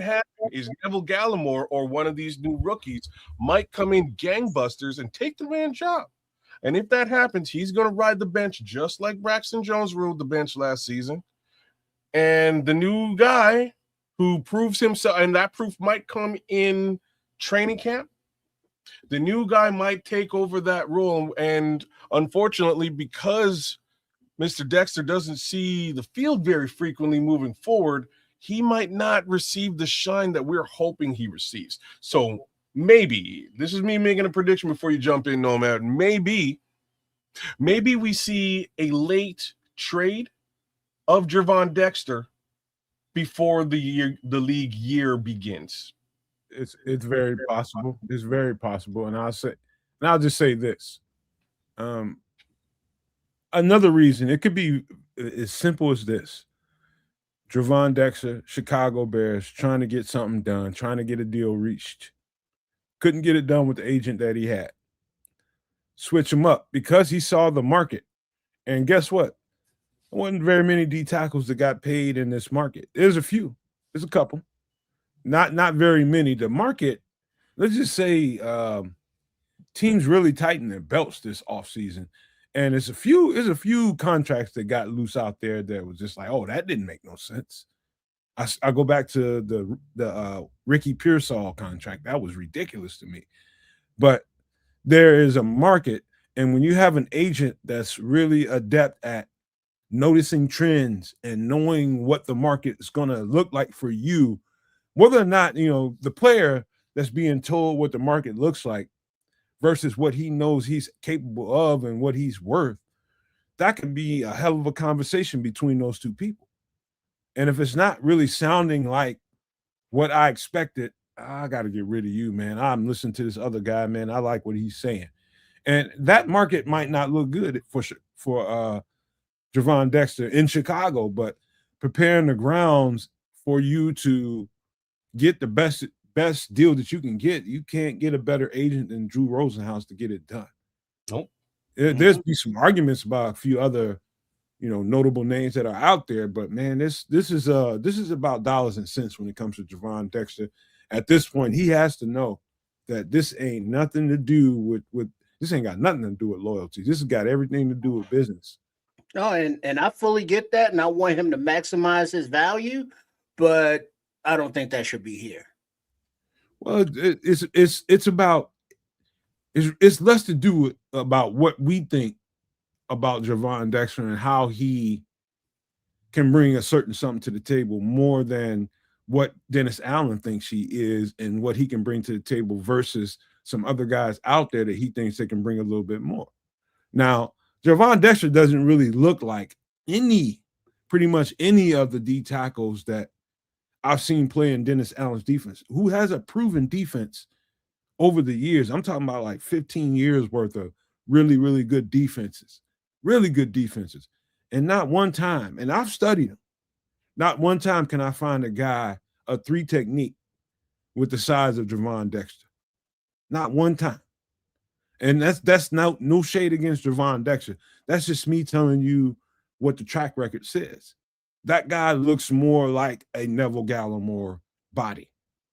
happen is Neville Gallimore or one of these new rookies might come in gangbusters and take the man's job. And if that happens, he's going to ride the bench just like Braxton Jones ruled the bench last season. And the new guy who proves himself, and that proof might come in training camp, the new guy might take over that role. And unfortunately, because Mr. Dexter doesn't see the field very frequently moving forward, he might not receive the shine that we're hoping he receives. So maybe, this is me making a prediction before you jump in, Nomad. Maybe we see a late trade of Gervon Dexter before the league year begins. It's very possible. It's very possible. And I'll just say this. Another reason, it could be as simple as this. Gervon Dexter, Chicago Bears, trying to get something done, trying to get a deal reached. Couldn't get it done with the agent that he had. Switch him up because he saw the market. And guess what? There wasn't very many D tackles that got paid in this market. There's a few. There's a couple. Not very many. The market, let's just say teams really tightened their belts this offseason. And there's a few contracts that got loose out there that was just like, oh, that didn't make no sense. I go back to the Ricky Pearsall contract. That was ridiculous to me. But there is a market, and when you have an agent that's really adept at noticing trends and knowing what the market is going to look like for you, whether or not, the player that's being told what the market looks like versus what he knows he's capable of and what he's worth, that could be a hell of a conversation between those two people. And if it's not really sounding like what I expected, I got to get rid of you, man. I'm listening to this other guy, man. I like what he's saying. And that market might not look good for Gervon Dexter in Chicago, but preparing the grounds for you to get the best deal that you can get. You can't get a better agent than Drew Rosenhaus to get it done. Nope. There's be some arguments about a few other, notable names that are out there, but man, this is about dollars and cents when it comes to Gervon Dexter. At this point, he has to know that this ain't nothing to do with this ain't got nothing to do with loyalty. This has got everything to do with business. No, and I fully get that, and I want him to maximize his value, but I don't think that should be here. Well, it's about it's less to do about what we think about Gervon Dexter and how he can bring a certain something to the table more than what Dennis Allen thinks he is and what he can bring to the table versus some other guys out there that he thinks they can bring a little bit more. Now, Gervon Dexter doesn't really look like pretty much any of the D tackles that I've seen play in Dennis Allen's defense, who has a proven defense over the years. I'm talking about like 15 years worth of really, really good defenses. And not one time, and I've studied them, not one time can I find a guy, a 3 technique with the size of Gervon Dexter. Not one time. And that's no shade against Gervon Dexter. That's just me telling you what the track record says. That guy looks more like a Neville Gallimore body.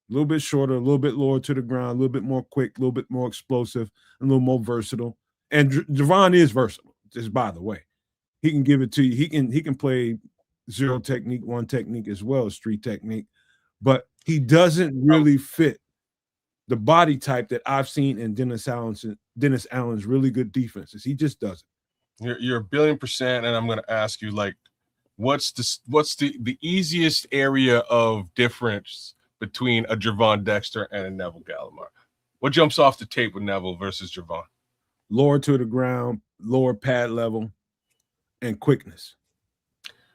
A little bit shorter, a little bit lower to the ground, a little bit more quick, a little bit more explosive, a little more versatile. And Gervon is versatile, just by the way. He can give it to you. He can play 0 technique, 1 technique, as well as 3 technique. But he doesn't really fit the body type that I've seen in Dennis Allen's really good defenses. He just doesn't. You're 1,000,000,000%, and I'm going to ask you, like, what's the easiest area of difference between a Gervon Dexter and a Neville Gallimore? What jumps off the tape with Neville versus Gervon? Lower to the ground, lower pad level, and quickness.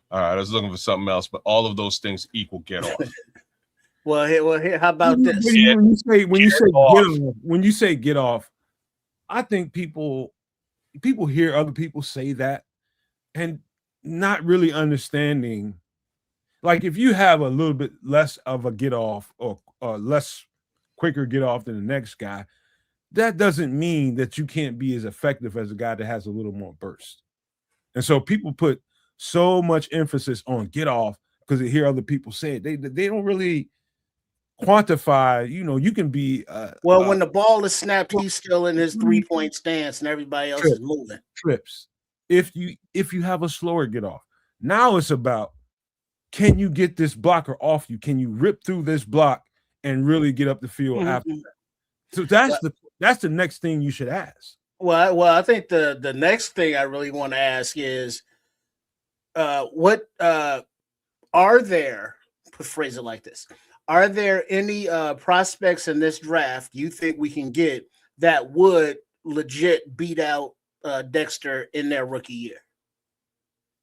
All right, I was looking for something else, but all of those things equal get off. Well, here, how about this? When you say get off, I think people hear other people say that and not really understanding. Like, if you have a little bit less of a get off or less quicker get off than the next guy, that doesn't mean that you can't be as effective as a guy that has a little more burst. And so people put so much emphasis on get off because they hear other people say it. They don't really quantify, you can be when the ball is snapped, he's still in his 3-point stance and everybody else is moving. Trips. If you have a slower get off. Now it's about, can you get this blocker off you? Can you rip through this block and really get up the field after that? So that's the next thing you should ask. Well, I think the next thing I really want to ask is, what are there? Phrase it like this: are there any prospects in this draft you think we can get that would legit beat out Dexter in their rookie year?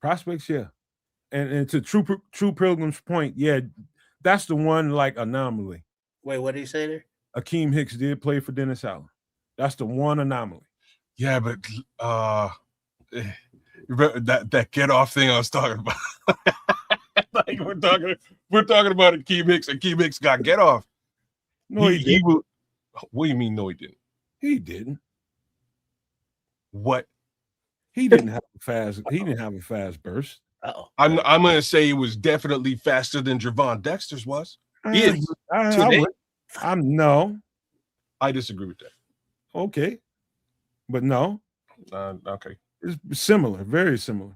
Prospects, yeah. And to True Pilgrim's point, yeah, that's the one like anomaly. Wait, what did he say there? Akeem Hicks did play for Dennis Allen. That's the one anomaly. Yeah, but that get off thing I was talking about. Like we're talking about Akeem Hicks. Akeem Hicks got get off. No, he didn't. What do you mean? No, he didn't. He didn't. What? He didn't have a fast. He didn't have a fast burst. Uh-oh. I'm gonna say it was definitely faster than Javon Dexter's was. No. I disagree with that. Okay, but no. Okay. It's similar, very similar.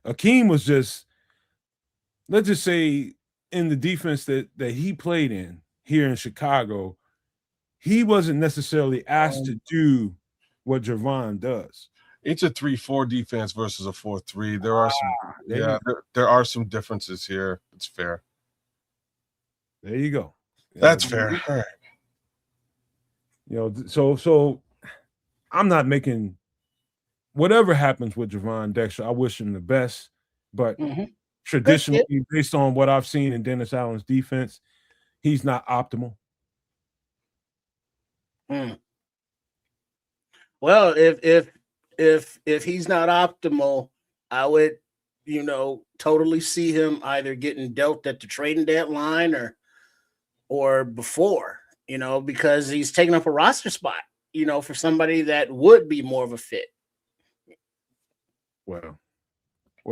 Akeem was just, let's just say, in the defense that he played in here in Chicago, he wasn't necessarily asked to do what Javon does. It's a 3-4 defense versus a 4-3. There are there are some differences here. It's fair. There you go. That's fair. All right. You know, so I'm not making whatever happens with Javon Dexter. I wish him the best, but traditionally, based on what I've seen in Dennis Allen's defense, he's not optimal. Well, if he's not optimal, I would, totally see him either getting dealt at the trading deadline or before, because he's taking up a roster spot, for somebody that would be more of a fit. Well,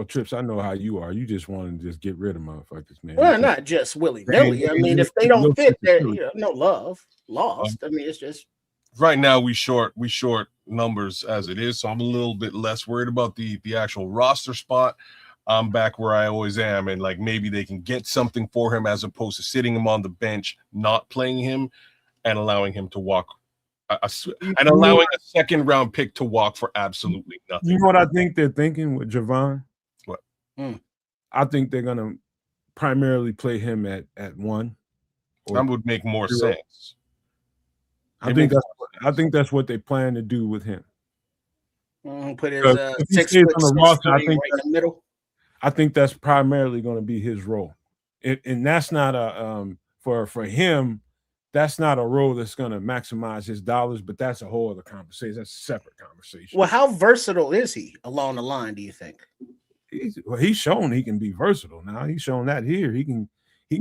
Trips, I know how you are. You just want to just get rid of motherfuckers, man. Well, not just willy-nilly. I mean, if they don't fit, there, no love lost. I mean, it's just right now we short numbers as it is, so I'm a little bit less worried about the actual roster spot. I'm back where I always am, and like maybe they can get something for him as opposed to sitting him on the bench, not playing him, and allowing him to walk. And allowing a second-round pick to walk for absolutely nothing. You know what I think they're thinking with Javon? What? I think they're going to primarily play him at 1. That would make more sense. I think that's what they plan to do with him. Put his 6 foot on the roster, right in the middle. I think that's primarily going to be his role, and that's not a for him. That's not a role that's going to maximize his dollars, but that's a whole other conversation. That's a separate conversation. Well, how versatile is he along the line, do you think? He's shown he can be versatile now. He's shown that here. He can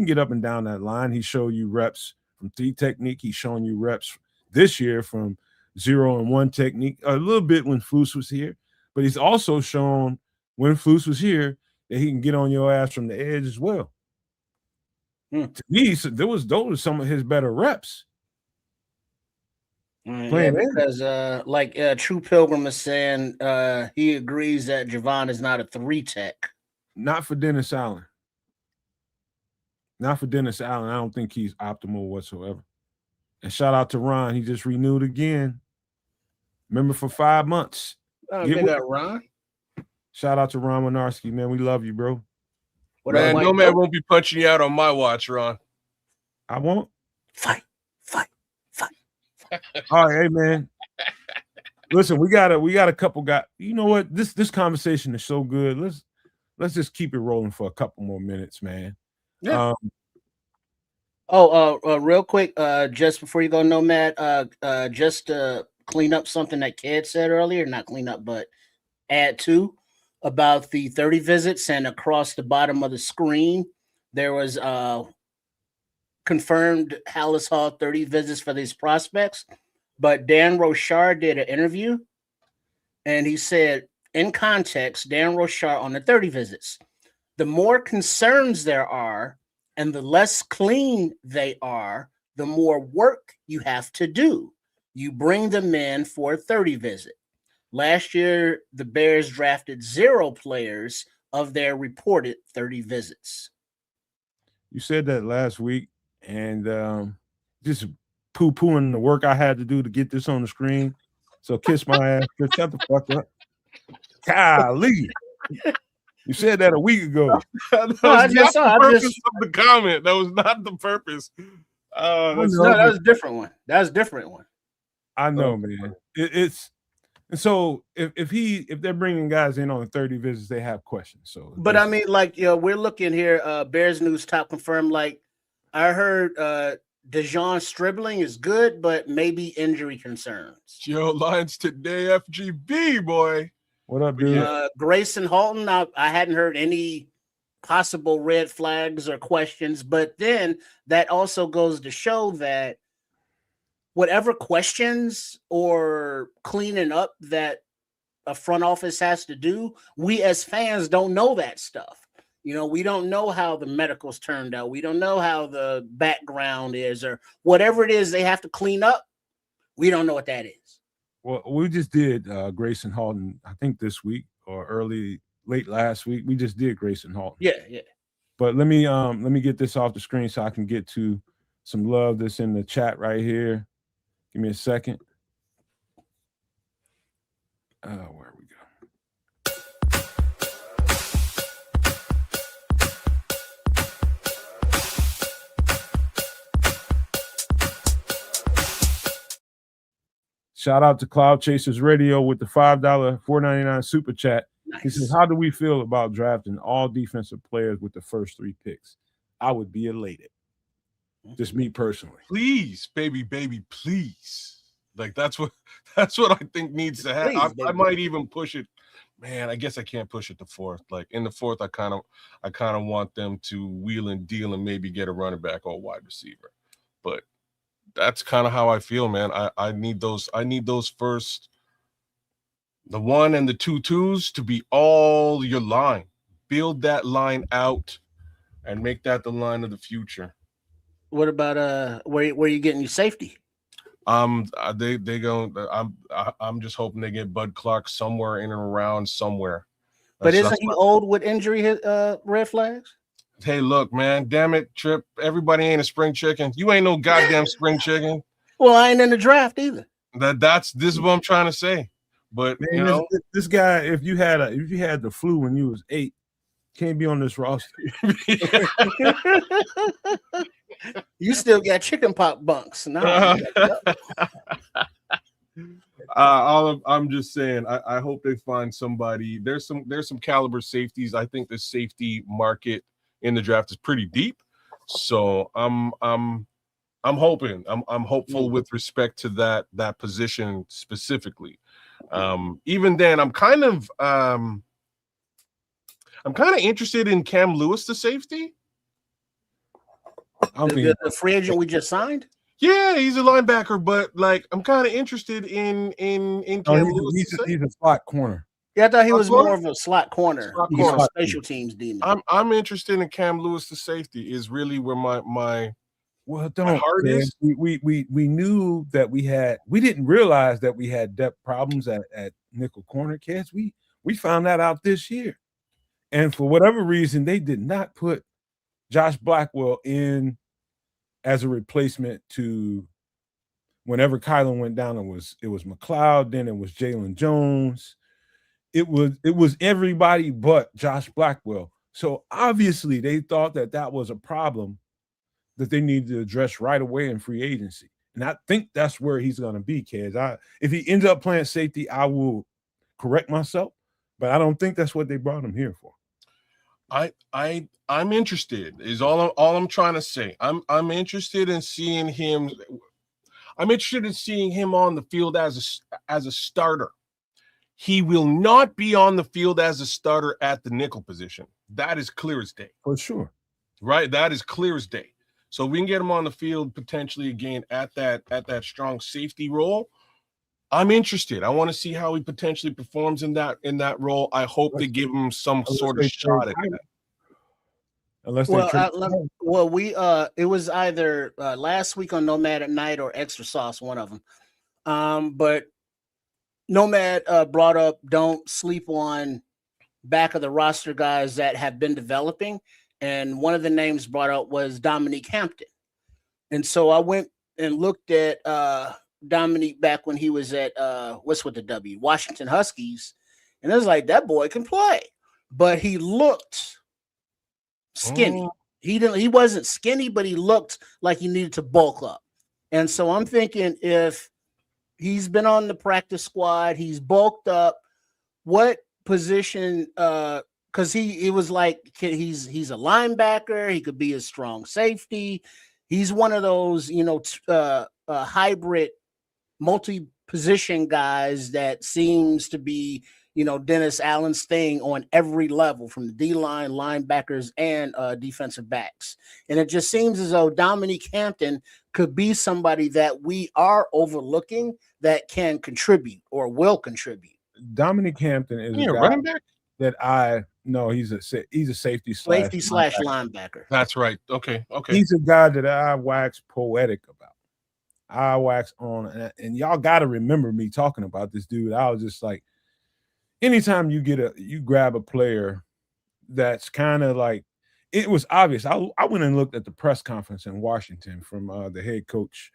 get up and down that line. He showed you reps from 3 technique. He's shown you reps this year from 0 and 1 technique, a little bit when Flus was here, but he's also shown when Flus was here that he can get on your ass from the edge as well. To me, so those were some of his better reps. Yeah, because True Pilgrim is saying he agrees that Javon is not a 3 tech. Not for Dennis Allen. Not for Dennis Allen. I don't think he's optimal whatsoever. And shout out to Ron. He just renewed again. Remember, for 5 months. Ron. Shout out to Ron Winarski, man. We love you, bro. Man, Nomad won't be punching you out on my watch, Ron. I won't. Fight. All right, hey man. Listen, we got a couple guys. You know what? This conversation is so good. Let's just keep it rolling for a couple more minutes, man. Yeah. Real quick, just before you go, Nomad, just to clean up something that Ked said earlier, not clean up, but add to about the 30 visits, and across the bottom of the screen, there was confirmed Hallis Hall 30 visits for these prospects. But Dan Rochard did an interview, and he said, in context, Dan Rochard on the 30 visits, the more concerns there are and the less clean they are, the more work you have to do. You bring them in for a 30 visit. Last year, the Bears drafted 0 players of their reported 30 visits. You said that last week, and just poo-pooing the work I had to do to get this on the screen. So kiss my ass. Shut the fuck up. Golly. You said that a week ago. That was not the purpose of the comment. That was not the purpose. That was a different one. That was a different one. I know, man. It's and so if they're bringing guys in on 30 visits, they have questions. So, but I mean, like, we're looking here. Bears News top confirmed. Like, I heard Dejon Stribling is good, but maybe injury concerns. Joe Lions today, FGB boy. What up, dude? Grayson Halton. I hadn't heard any possible red flags or questions, but then that also goes to show that whatever questions or cleaning up that a front office has to do, we as fans don't know that stuff. We don't know how the medicals turned out. We don't know how the background is or whatever it is they have to clean up. We don't know what that is. Well, we just did Grayson Halton, I think this week or late last week. We just did Grayson Halton. Yeah. But let me get this off the screen so I can get to some love that's in the chat right here. Give me a second. Where we go? Shout out to Cloud Chasers Radio with the $5 $4.99 super chat. Nice. He says, how do we feel about drafting all defensive players with the first 3 picks? I would be elated. Just me personally. Please, baby, please. Like that's what I think needs to happen. I might even push it. Man, I guess I can't push it to 4th. Like in the 4th, I kind of want them to wheel and deal and maybe get a running back or a wide receiver. But that's kind of how I feel, man. I need those first, the 1 and the 2-2s to be all your line. Build that line out and make that the line of the future. What about where you getting your safety? They go. I'm just hoping they get Bud Clark somewhere in and around somewhere. But isn't he old with injury red flags? Hey, look, man, damn it, Trip. Everybody ain't a spring chicken. You ain't no goddamn spring chicken. Well, I ain't in the draft either. This is what I'm trying to say. But man, this guy, if you had the flu when you was 8, can't be on this roster. You still got chicken pox bunks. No. I'm just saying. I hope they find somebody. There's some caliber safeties. I think the safety market in the draft is pretty deep. So I'm hoping. I'm hopeful with respect to that position specifically. Even then, I'm kind of interested in Cam Lewis, the safety. The free agent we just signed? Yeah, he's a linebacker, but like I'm kind of interested in Cam Lewis. He's a slot corner. Yeah, I thought he was more of a slot corner. He's a special teams demon. I'm interested in Cam Lewis, the safety, is really where my heart is. We knew that we didn't realize that we had depth problems at nickel corner, kids. We found that out this year. And for whatever reason, they did not put Josh Blackwell in as a replacement to whenever Kylan went down. It was McLeod, then it was Jalen Jones. It was everybody but Josh Blackwell. So obviously they thought that was a problem that they needed to address right away in free agency. And I think that's where he's going to be, kids. If he ends up playing safety, I will correct myself, but I don't think that's what they brought him here for. I'm interested is all I'm trying to say. I'm interested in seeing him. I'm interested in seeing him on the field as a starter. He will not be on the field as a starter at the nickel position. That is clear as day. For sure. Right? That is clear as day. So we can get him on the field potentially again at that strong safety role. I'm interested. I want to see how he potentially performs in that role. I hope they give him some sort of shot at that. It was either last week on Nomad at Night or Extra Sauce, one of them. But Nomad brought up don't sleep on back of the roster guys that have been developing. And one of the names brought up was Dominique Hampton. And so I went and looked at Dominique back when he was at Washington Huskies. And it was like, that boy can play. but he looked skinny. He wasn't skinny, but he looked like he needed to bulk up. And so I'm thinking, if he's been on the practice squad, he's bulked up, what position? Because it was like he's a linebacker. He could be a strong safety. He's one of those, hybrid multi-position guys that seems to be, Dennis Allen's thing on every level, from the D-line, linebackers, and defensive backs. And it just seems as though Dominique Hampton could be somebody that we are overlooking that can contribute or will contribute. Dominique Hampton is a guy running back that I know he's a safety slash linebacker. That's right. Okay. He's a guy that I wax poetic about. I wax on, and y'all got to remember me talking about this dude. I was just like, anytime you grab a player that's kind of like, it was obvious. I went and looked at the press conference in Washington from the head coach,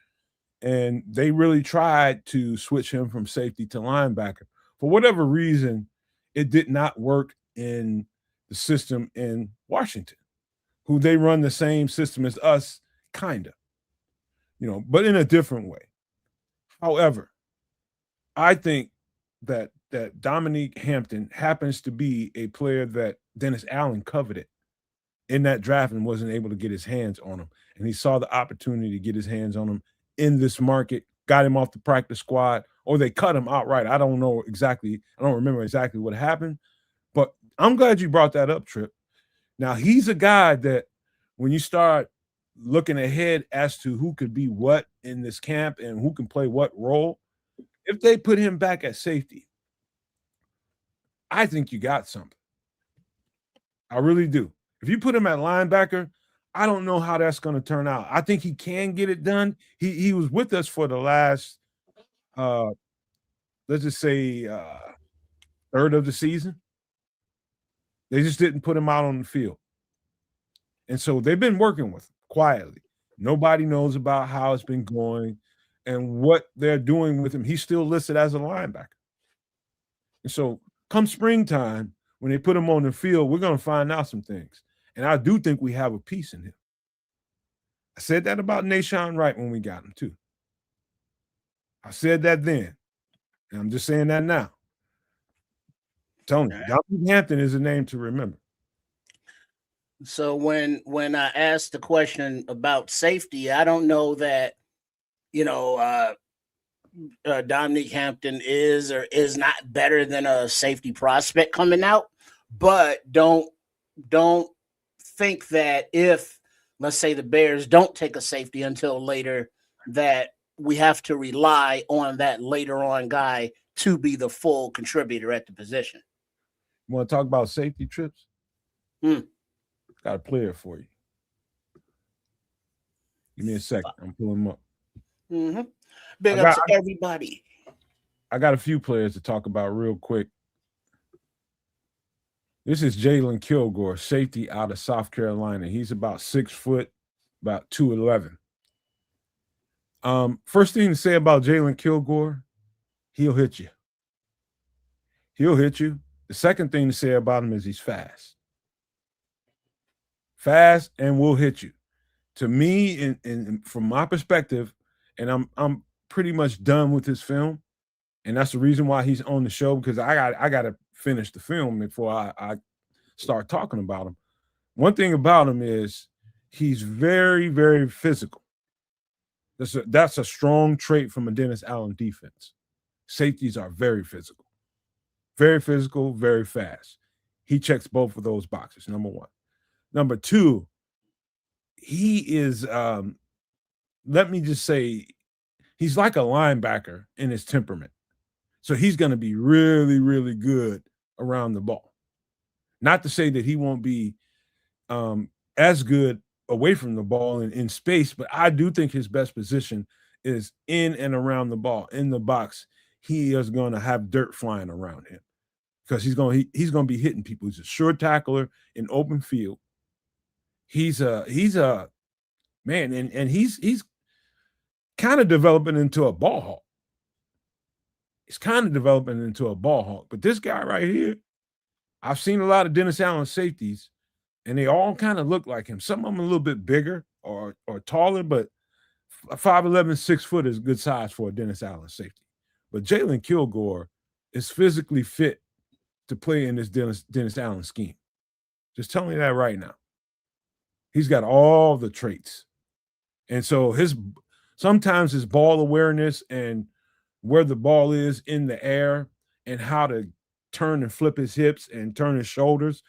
and they really tried to switch him from safety to linebacker. For whatever reason, it did not work in the system in Washington, who they run the same system as us, kind of, but in a different way. However, I think that Dominique Hampton happens to be a player that Dennis Allen coveted in that draft and wasn't able to get his hands on him. And he saw the opportunity to get his hands on him in this market, got him off the practice squad, or they cut him outright. I don't know exactly. I don't remember exactly what happened, but I'm glad you brought that up, Trip. Now, he's a guy that when you start looking ahead as to who could be what in this camp and who can play what role, if they put him back at safety, I think you got something. I really do. If you put him at linebacker, I don't know how that's going to turn out. I think he can get it done. He was with us for the last, let's just say, third of the season. They just didn't put him out on the field. And so they've been working with him quietly. Nobody knows about how it's been going and what they're doing with him. He's still listed as a linebacker. And so come springtime, when they put him on the field, we're going to find out some things. And I do think we have a piece in him. I said that about Nashawn Wright when we got him too. I said that then. And I'm just saying that now. Tony, Dominique Hampton is a name to remember. So when I asked the question about safety, I don't know that, Dominique Hampton is or is not better than a safety prospect coming out, but don't think that if, let's say, the Bears don't take a safety until later, that we have to rely on that later on guy to be the full contributor at the position. You want to talk about safety, Trips? Got a player for you. Give me a second. I'm pulling him up. Mm-hmm. Big up to everybody. I got a few players to talk about real quick. This is Jalen Kilgore, safety out of South Carolina. He's about 6 foot, about 211. First thing to say about Jalen Kilgore, he'll hit you. He'll hit you. The second thing to say about him is he's fast. Fast and will hit you. To me, and from my perspective, and I'm pretty much done with his film, and that's the reason why he's on the show, because I got to finish the film before I start talking about him. One thing about him is he's very, very physical. That's a strong trait from a Dennis Allen defense. Safeties are very physical, very fast. He checks both of those boxes, number one. Number two, he is, let me just say, he's like a linebacker in his temperament. So he's going to be really, really good around the ball. Not to say that he won't be as good away from the ball in space, but I do think his best position is in and around the ball, in the box. He is going to have dirt flying around him because he's going to be hitting people. He's a sure tackler in open field. He's a man, and he's kind of developing into a ball hawk. He's kind of developing into a ball hawk. But this guy right here, I've seen a lot of Dennis Allen safeties, and they all kind of look like him. Some of them a little bit bigger or taller, but 5'11", 6 foot is good size for a Dennis Allen safety. But Jalen Kilgore is physically fit to play in this Dennis Allen scheme. Just tell me that right now. He's got all the traits. And so sometimes his ball awareness and where the ball is in the air and how to turn and flip his hips and turn his shoulders,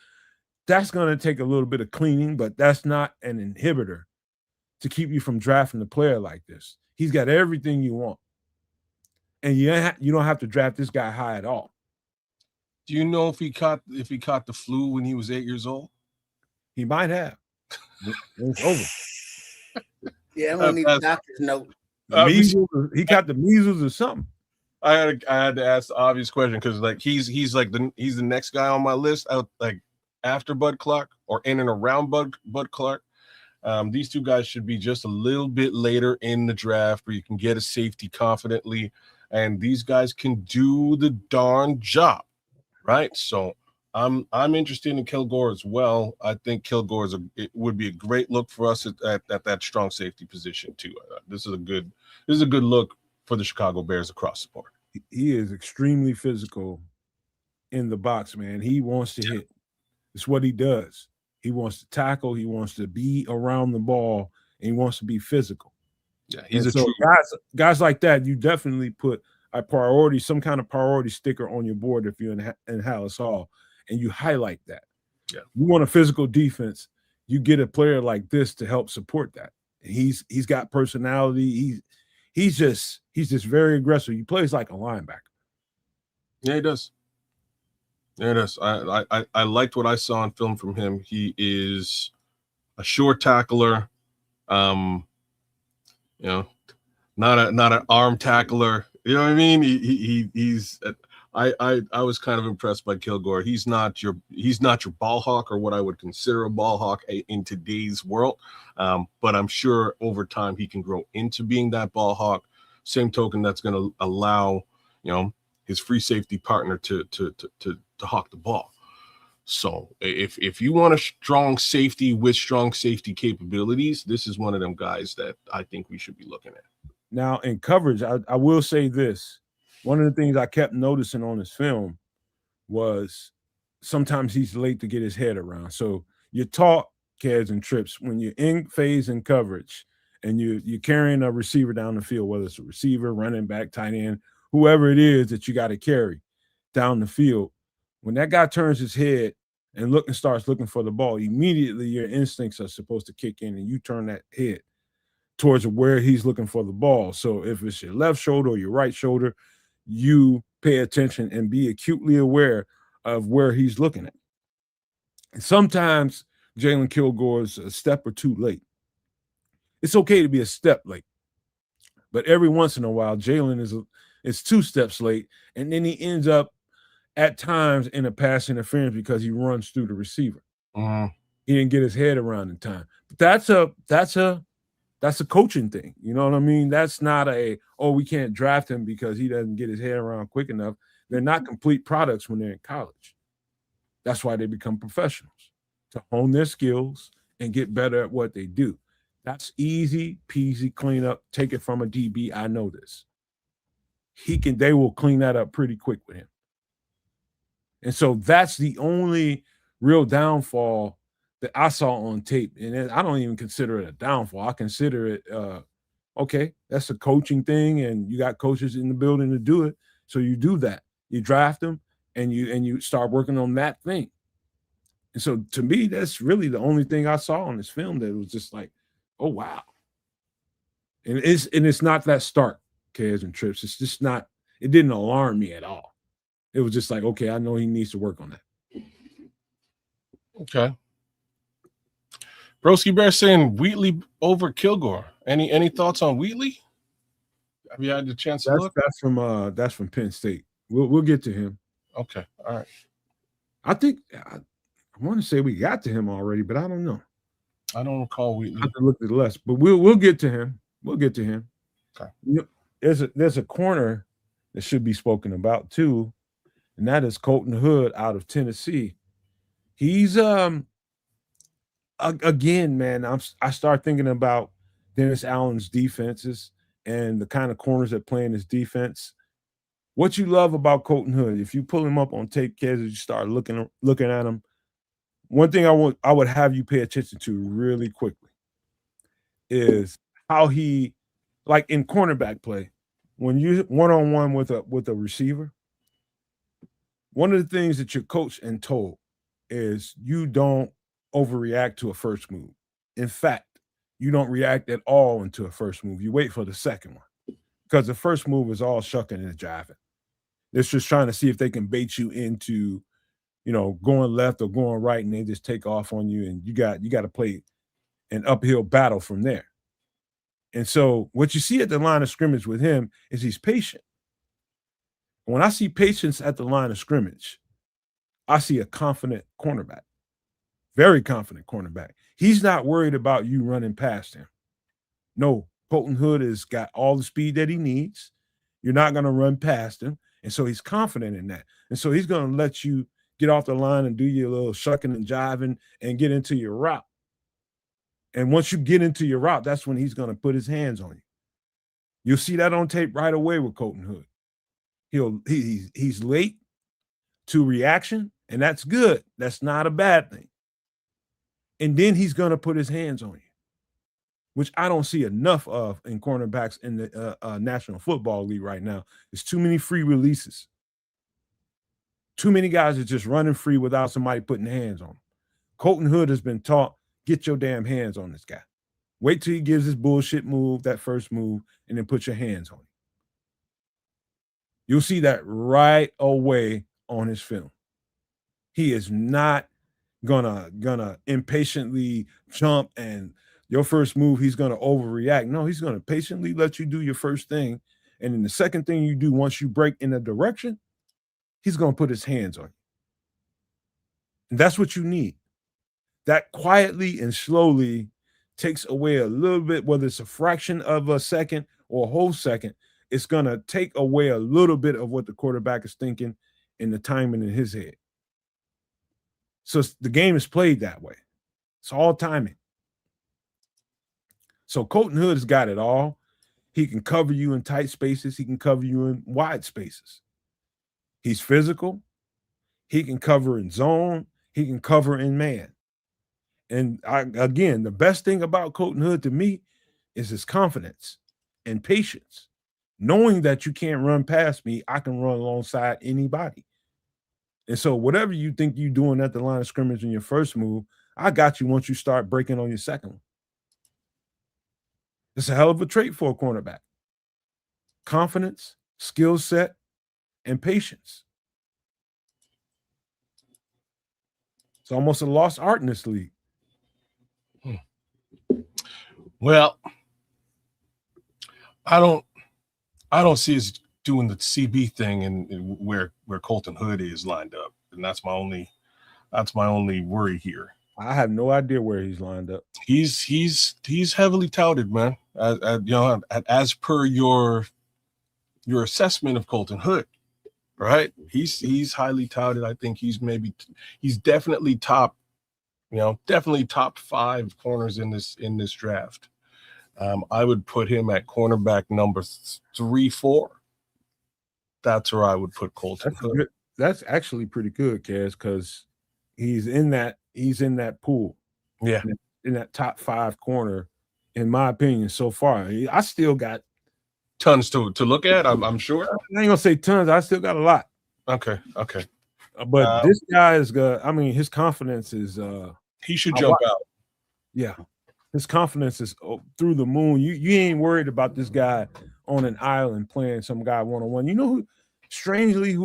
that's going to take a little bit of cleaning, but that's not an inhibitor to keep you from drafting a player like this. He's got everything you want. And you don't have to draft this guy high at all. Do you know if he caught the flu when he was 8 years old? He might have. It's over. Yeah, I'm gonna need a doctor's note. He got the measles or something. I had to ask the obvious question because like he's the next guy on my list out like after Bud Clark or in and around Bud Clark. These two guys should be just a little bit later in the draft where you can get a safety confidently, and these guys can do the darn job, right? So I'm interested in Kilgore as well. I think Kilgore it would be a great look for us at that strong safety position too. This is a good look for the Chicago Bears across the board. He is extremely physical in the box, man. He wants to hit. It's what he does. He wants to tackle. He wants to be around the ball, and he wants to be physical. Yeah, he's guys like that. You definitely put some kind of priority sticker on your board if you're in Hallis Hall, and you highlight that. Yeah, you want a physical defense. You get a player like this to help support that. He's got personality. He's just very aggressive. He plays like a linebacker. Yeah, he does. Yeah, it is. I liked what I saw on film from him. He is a sure tackler. Not an arm tackler. You know what I mean? He's. I was kind of impressed by Kilgore. He's not your ball hawk or what I would consider a ball hawk in today's world. But I'm sure over time he can grow into being that ball hawk. Same token, that's going to allow his free safety partner to hawk the ball. So if you want a strong safety with strong safety capabilities, this is one of them guys that I think we should be looking at. Now in coverage, I will say this. One of the things I kept noticing on this film was sometimes he's late to get his head around. So you're taught, Keds and Trips, when you're in phase and coverage and you're carrying a receiver down the field, whether it's a receiver, running back, tight end, whoever it is that you got to carry down the field, when that guy turns his head and starts looking for the ball, immediately your instincts are supposed to kick in and you turn that head towards where he's looking for the ball. So if it's your left shoulder or your right shoulder, you pay attention and be acutely aware of where he's looking at. And sometimes Jalen Kilgore's a step or two late. It's okay to be a step late, but every once in a while, Jalen is 2 steps late, and then he ends up at times in a pass interference because he runs through the receiver. He didn't get his head around in time. But that's a coaching thing. You know what I mean? That's not we can't draft him because he doesn't get his head around quick enough. They're not complete products when they're in college. That's why they become professionals, to hone their skills and get better at what they do. That's easy peasy cleanup. Take it from a DB. I know this. They will clean that up pretty quick with him. And so that's the only real downfall that I saw on tape. And I don't even consider it a downfall. I consider it, okay, that's a coaching thing, and you got coaches in the building to do it. So you do that. You draft them, and you start working on that thing. And so to me, that's really the only thing I saw on this film that was just like, oh, wow. And it's not that stark, Keds and Trips. It's just not, it didn't alarm me at all. It was just like, okay, I know he needs to work on that. Okay. Broski Bear saying Wheatley over Kilgore. Any thoughts on Wheatley? Have you had the chance to look? That's from Penn State. We'll get to him. Okay. All right. I think I want to say we got to him already, but I don't know. I don't recall Wheatley. I have to look at the list, but we'll get to him. We'll get to him. Okay. There's a corner that should be spoken about too, and that is Colton Hood out of Tennessee. He's again, man. I start thinking about Dennis Allen's defenses and the kind of corners that play in his defense. What you love about Colton Hood, if you pull him up on tape, kids, you start looking at him. One thing I would have you pay attention to really quickly is how he, like in cornerback play, when you one-on-one with a receiver, one of the things that you're coached and told is you don't overreact to a first move. In fact, you don't react at all into a first move. You wait for the second one because the first move is all shucking and jiving. It's just trying to see if they can bait you into, going left or going right, and they just take off on you, and you got to play an uphill battle from there. And so what you see at the line of scrimmage with him is he's patient. When I see patience at the line of scrimmage, I see a confident cornerback, very confident cornerback. He's not worried about you running past him. No, Colton Hood has got all the speed that he needs. You're not going to run past him. And so he's confident in that. And so he's going to let you get off the line and do your little shucking and jiving and get into your route. And once you get into your route, that's when he's going to put his hands on you. You'll see that on tape right away with Colton Hood. He's late to reaction, and that's good. That's not a bad thing. And then he's going to put his hands on you, which I don't see enough of in cornerbacks in the National Football League right now. There's too many free releases. Too many guys are just running free without somebody putting hands on them. Colton Hood has been taught, get your damn hands on this guy. Wait till he gives his bullshit move, that first move, and then put your hands on him. You'll see that right away on his film. He is not gonna impatiently jump and your first move, he's gonna overreact. No, he's gonna patiently let you do your first thing. And then the second thing you do, once you break in a direction, he's gonna put his hands on you. And that's what you need. That quietly and slowly takes away a little bit, whether it's a fraction of a second or a whole second, it's going to take away a little bit of what the quarterback is thinking and the timing in his head. So the game is played that way. It's all timing. So Colton Hood has got it all. He can cover you in tight spaces. He can cover you in wide spaces. He's physical. He can cover in zone. He can cover in man. And again, the best thing about Colton Hood to me is his confidence and patience. Knowing that you can't run past me, I can run alongside anybody. And so whatever you think you're doing at the line of scrimmage in your first move, I got you once you start breaking on your second one. It's a hell of a trait for a cornerback. Confidence, skill set, and patience. It's almost a lost art in this league. Well, I don't see us doing the CB thing and where Colton Hood is lined up, and that's my only worry here. I have no idea where he's lined up. He's heavily touted, man. As per your assessment of Colton Hood, right? He's highly touted. I think he's definitely top 5 corners in this draft. I would put him at cornerback number 3-4. That's where I would put Colton Hood. That's actually pretty good, Kaz, because he's in that pool. Yeah. In that top 5 corner, in my opinion, so far. I still got tons to look at, I'm sure. I ain't gonna say tons, I still got a lot. Okay. But this guy is good. I mean, his confidence is he should jump out. Yeah. His confidence is through the moon. You ain't worried about this guy on an island playing some guy one-on-one. You know who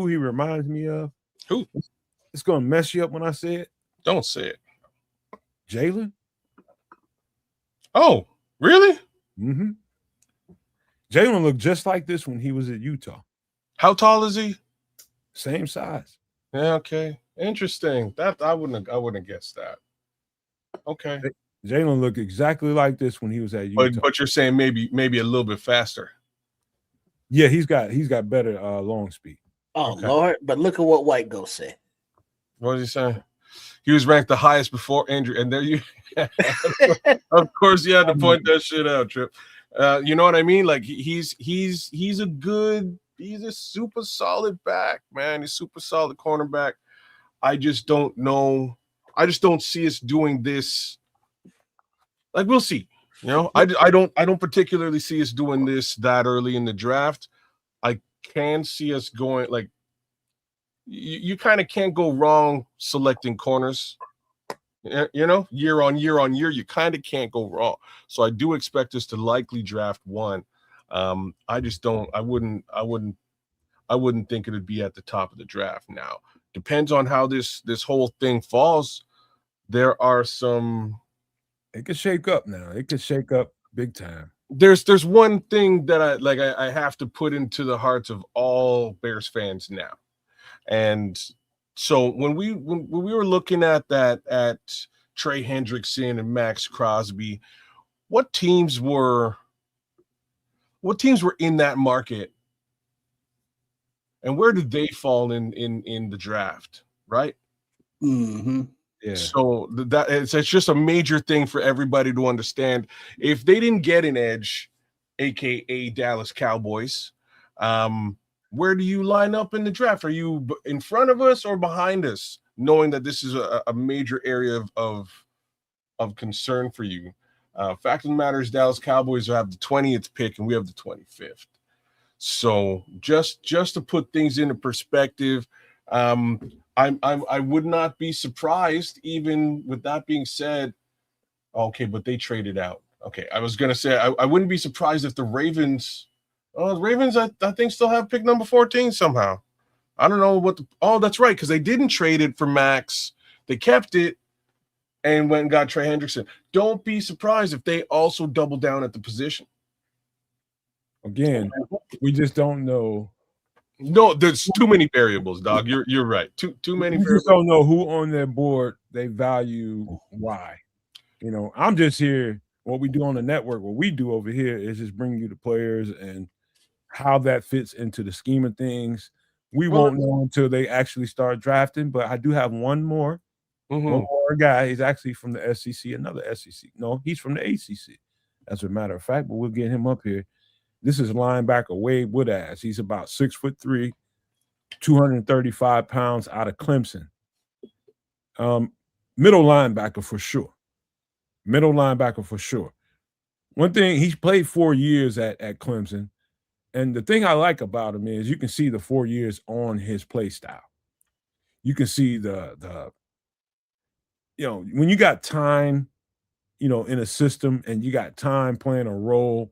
he reminds me of? Who? It's gonna mess you up when I say it. Don't say it. Jalen. Oh, really? Mm-hmm. Jalen looked just like this when he was at Utah. How tall is he? Same size. Yeah, okay. Interesting. That I wouldn't have guessed that. Okay. Jalen looked exactly like this when he was at Utah. But you're saying maybe a little bit faster. Yeah, he's got better long speed. Oh, okay. Lord, but look at what White Ghost said. What is he saying? He was ranked the highest before injury, and there you, of course, you had to point that shit out, Trip. You know what I mean? Like he's a super solid back, man. He's super solid cornerback. I just don't know. I just don't see us doing this. Like we'll see. You know, I don't particularly see us doing this that early in the draft. I can see us going like you kind of can't go wrong selecting corners. You know, year on year, you kind of can't go wrong. So I do expect us to likely draft one. I just don't. I wouldn't think it'd be at the top of the draft. Now depends on how this whole thing falls. There are some. It could shake up now. It could shake up big time. There's one thing that I have to put into the hearts of all Bears fans now, and so when we were looking at Trey Hendrickson and Max Crosby, what teams were in that market, and where did they fall in the draft, right? Mm-hmm. Yeah. So that it's just a major thing for everybody to understand. If they didn't get an edge, aka Dallas Cowboys, where do you line up in the draft? Are you in front of us or behind us? Knowing that this is a major area of concern for you. Fact of the matter is, Dallas Cowboys have the 20th pick and we have the 25th. So just to put things into perspective, I would not be surprised, even with that being said. Okay, but they traded out. Okay, I was gonna say I wouldn't be surprised if the Ravens. Oh, the Ravens, I think still have pick number 14 somehow. I don't know what. That's right, because they didn't trade it for Max. They kept it and went and got Trey Hendrickson. Don't be surprised if they also double down at the position. Again, we just don't know. No, there's too many variables, dog. You're right. Too many variables. We just don't know who on their board they value why. You know, I'm just here. What we do on the network, what we do over here is just bring you the players and how that fits into the scheme of things. We won't know until they actually start drafting, but I do have one more guy. He's actually from the SEC, another SEC. No, he's from the ACC, as a matter of fact, but we'll get him up here. This is linebacker Wade Woodaz. He's about 6'3", 235 pounds, out of Clemson. Middle linebacker for sure. Middle linebacker for sure. One thing, he played 4 years at Clemson. And the thing I like about him is you can see the 4 years on his play style. You can see the when you got time, in a system and you got time playing a role,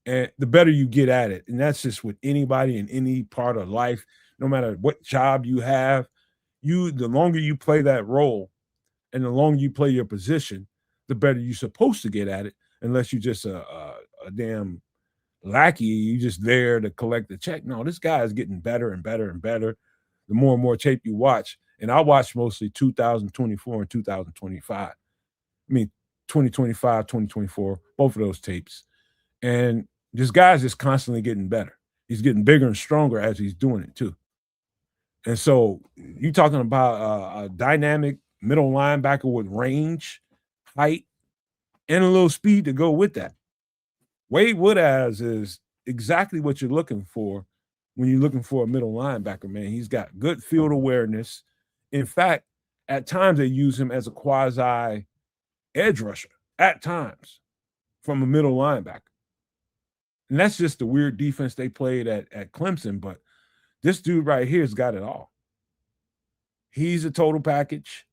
and the better you get at it. And that's just with anybody in any part of life, no matter what job you have, the longer you play that role and the longer you play your position, the better you're supposed to get at it, unless you're just a damn lackey, you just there to collect the check. No, this guy is getting better and better and better the more and more tape you watch. And I watch mostly 2024 and 2025. I mean, 2025, 2024, both of those tapes. And this guy's just constantly getting better. He's getting bigger and stronger as he's doing it too. And so you're talking about a dynamic middle linebacker with range, height, and a little speed to go with that. Wade Woodaz is exactly what you're looking for when you're looking for a middle linebacker, man. He's got good field awareness. In fact, at times they use him as a quasi edge rusher, at times, from a middle linebacker. And that's just the weird defense they played at Clemson. But this dude right here has got it all. He's a total package.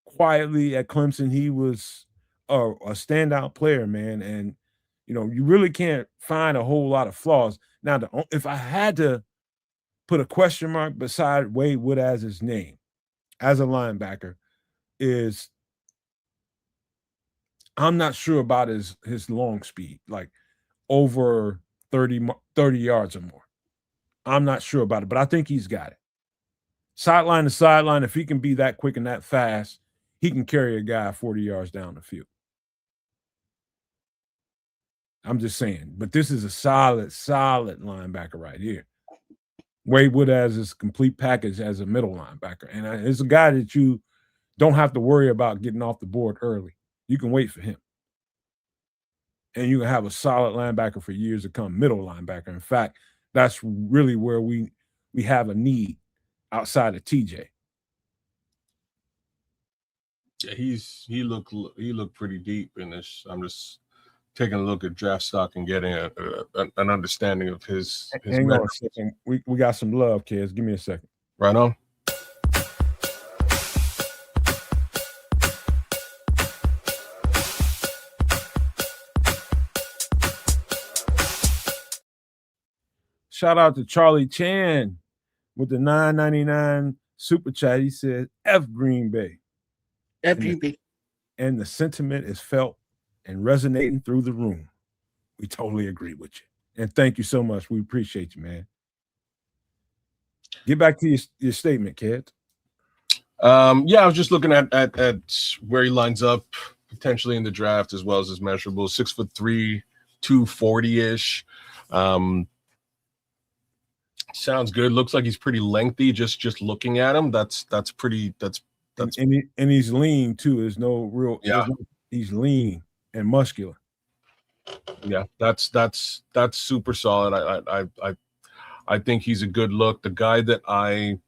Quietly at Clemson, he was a standout player, man. And, you really can't find a whole lot of flaws. Now, if I had to put a question mark beside Wade Woodaz's name as a linebacker, is I'm not sure about his long speed, like over 30 yards or more. I'm not sure about it, but I think he's got it. Sideline to sideline, if he can be that quick and that fast, he can carry a guy 40 yards down the field. I'm just saying. But this is a solid linebacker right here. Wade Woodaz is complete package as a middle linebacker. And it's a guy that you don't have to worry about getting off the board early. You can wait for him. And you can have a solid linebacker for years to come, middle linebacker. In fact, that's really where we have a need outside of TJ. Yeah, he looked pretty deep in this. I'm just taking a look at draft stock and getting an understanding of his Hang on a second. We got some love, kids. Give me a second. Right on. Shout out to Charlie Chan with the $9.99 super chat. He said, F Green Bay. FGB. And the sentiment is felt and resonating through the room. We totally agree with you. And thank you so much. We appreciate you, man. Get back to your statement, kid. Yeah, I was just looking at where he lines up potentially in the draft as well as his measurables. 6'3", 240-ish. Sounds good. Looks like he's pretty lengthy. Just looking at him, that's pretty. That's and he's lean too. There's no real. Yeah, he's lean and muscular. Yeah, that's super solid. I think he's a good look. The guy that I'd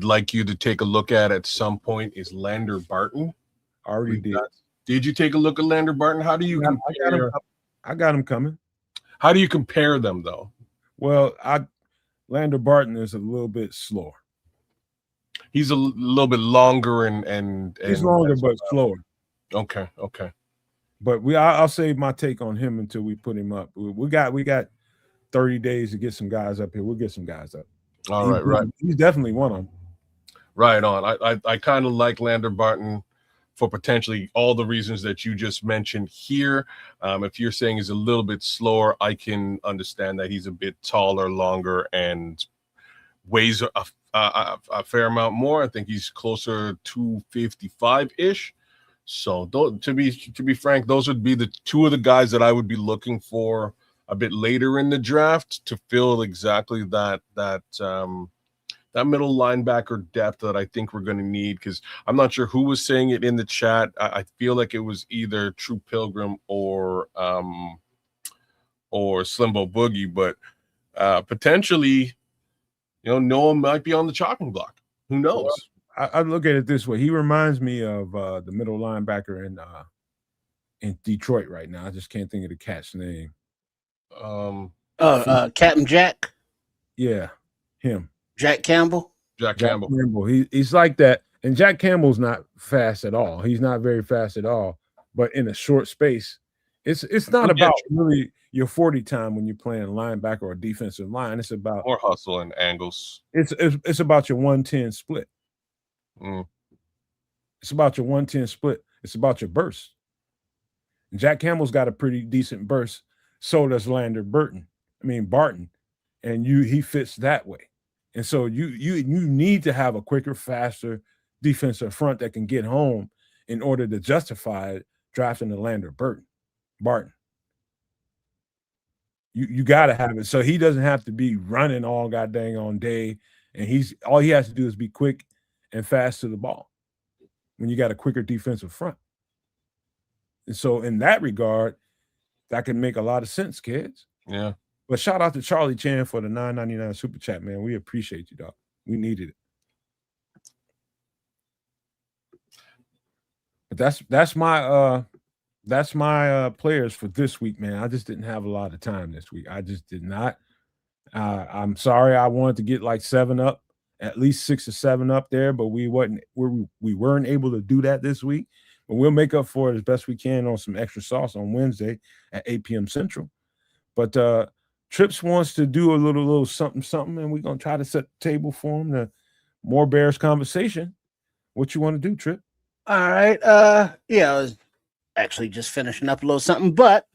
like you to take a look at some point is Lander Barton. Already did. Did you take a look at Lander Barton? How do you compare? I got him coming. How do you compare them though? Well, Lander Barton is a little bit slower. He's a little bit longer and he's longer but slower. Okay. But I'll save my take on him until we put him up. We got 30 days to get some guys up here. We'll get some guys up. All right. He's definitely one of them. Right on. I kind of like Lander Barton for potentially all the reasons that you just mentioned here. If you're saying he's a little bit slower, I can understand that he's a bit taller, longer, and weighs a fair amount more. I think he's closer to 255-ish. So to be frank, those would be the two of the guys that I would be looking for a bit later in the draft to fill exactly that middle linebacker depth that I think we're going to need, because I'm not sure who was saying it in the chat. I feel like it was either True Pilgrim or Slimbo Boogie, but potentially, Noah might be on the chopping block. Who knows? Well, I look at it this way. He reminds me of the middle linebacker in Detroit right now. I just can't think of the cat's name. Captain Jack. Yeah, him. Jack Campbell. Jack Campbell. He's like that. And Jack Campbell's not fast at all. He's not very fast at all. But in a short space, it's not about really your 40 time when you're playing linebacker or defensive line. It's about more hustle and angles. It's about your 110 split. It's about your 110 split. It's about your burst. And Jack Campbell's got a pretty decent burst. So does Lander Barton. And he fits that way. And so you need to have a quicker, faster defensive front that can get home in order to justify drafting the Lander Barton. You got to have it. So he doesn't have to be running all goddamn on day. And all he has to do is be quick and fast to the ball when you got a quicker defensive front. And so in that regard, that can make a lot of sense, kids. Yeah. But shout out to Charlie Chan for the $9.99 super chat, man. We appreciate you, dog. We needed it. But that's my players for this week, man. I just didn't have a lot of time this week. I just did not. I'm sorry. I wanted to get like 7 up, at least 6 or 7 up there, but we weren't able to do that this week. But we'll make up for it as best we can on some extra sauce on Wednesday at 8 p.m. Central. But Trips wants to do a little something, and we're gonna try to set the table for him. The more Bears conversation. What you want to do, Trip? All right. Yeah, I was actually just finishing up a little something, but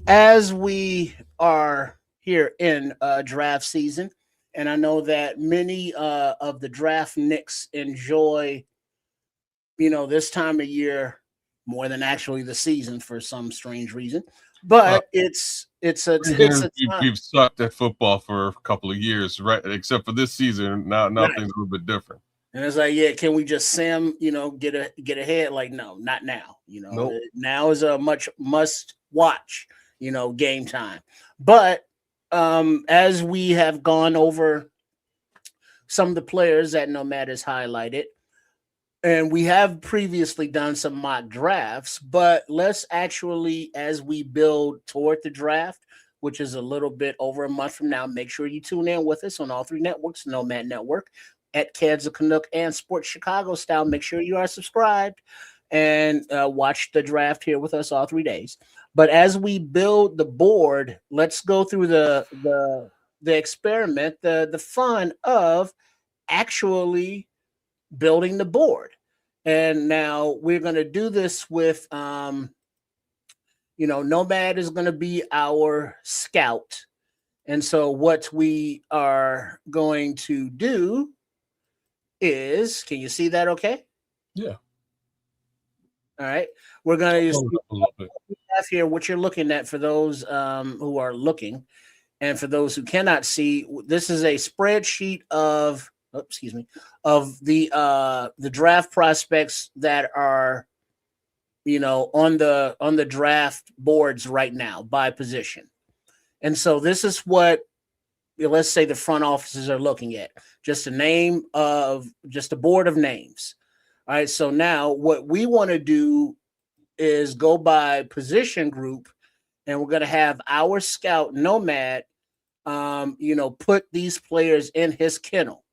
as we are here in draft season, and I know that many of the draft nicks enjoy, this time of year more than actually the season for some strange reason. But it's a time. You've sucked at football for a couple of years, right? Except for this season. Now things are a little bit different. And it's like, yeah, can we just sim, get ahead? Like, no, not now. Nope. Now is a much must watch, game time. But as we have gone over some of the players that Nomad has highlighted, and we have previously done some mock drafts, but let's actually, as we build toward the draft, which is a little bit over a month from now, make sure you tune in with us on all three networks, Nomad Network, at Cans of Canuck, and Sports Chicago Style. Make sure you are subscribed and watch the draft here with us all 3 days. But as we build the board, let's go through the experiment, the fun of actually building the board. And now we're going to do this with Nomad is going to be our scout. And so what we are going to do is, can you see that okay? Yeah. All right. We're going to have here what you're looking at for those who are looking. And for those who cannot see, this is a spreadsheet of the draft prospects that are on the draft boards right now by position. And so this is what, let's say, the front offices are looking at, just a board of names. All right, so now what we want to do is go by position group, and we're going to have our scout Nomad put these players in his kennel.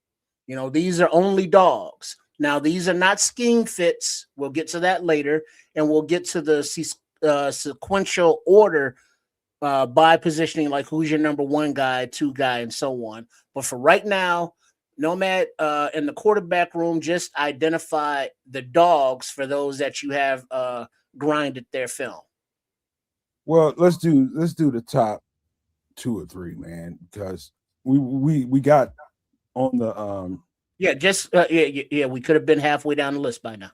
These are only dogs. Now, these are not scheme fits. We'll get to that later, and we'll get to the sequential order by positioning, like who's your number one guy, two guy, and so on. But for right now, Nomad in the quarterback room, just identify the dogs for those that you have grinded their film. Well, let's do the top 2 or 3, man, because we got on the we could have been halfway down the list by now.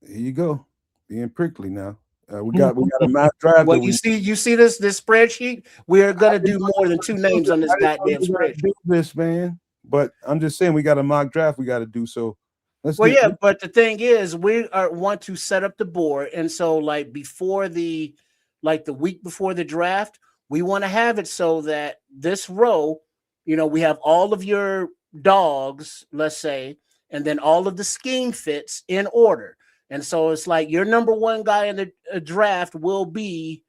Here you go, being prickly now. We got a mock draft. Well, you see this spreadsheet. We are gonna do more than 2 names on this goddamn spreadsheet. This, man, but I'm just saying we got a mock draft we got to do. So but the thing is, we want to set up the board, and so like the week before the draft, we want to have it so that this row, we have all of your dogs, let's say, and then all of the scheme fits in order. And so it's like your number one guy in the draft will be,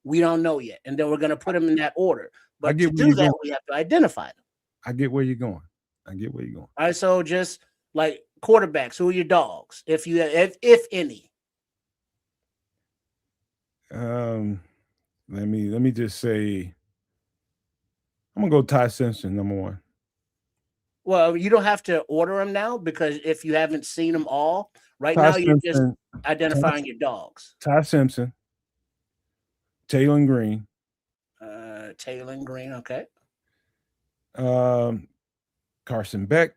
we don't know yet. And then we're going to put them in that order. But to do that, we have to identify them. I get where you're going. All right. So just like quarterbacks, who are your dogs? If any. Let me just say, I'm going to go Ty Simpson, number 1. Well, you don't have to order them now, because if you haven't seen them all, now you're just identifying your dogs. Ty Simpson, Taylor Green. Taylor Green, okay. Carson Beck.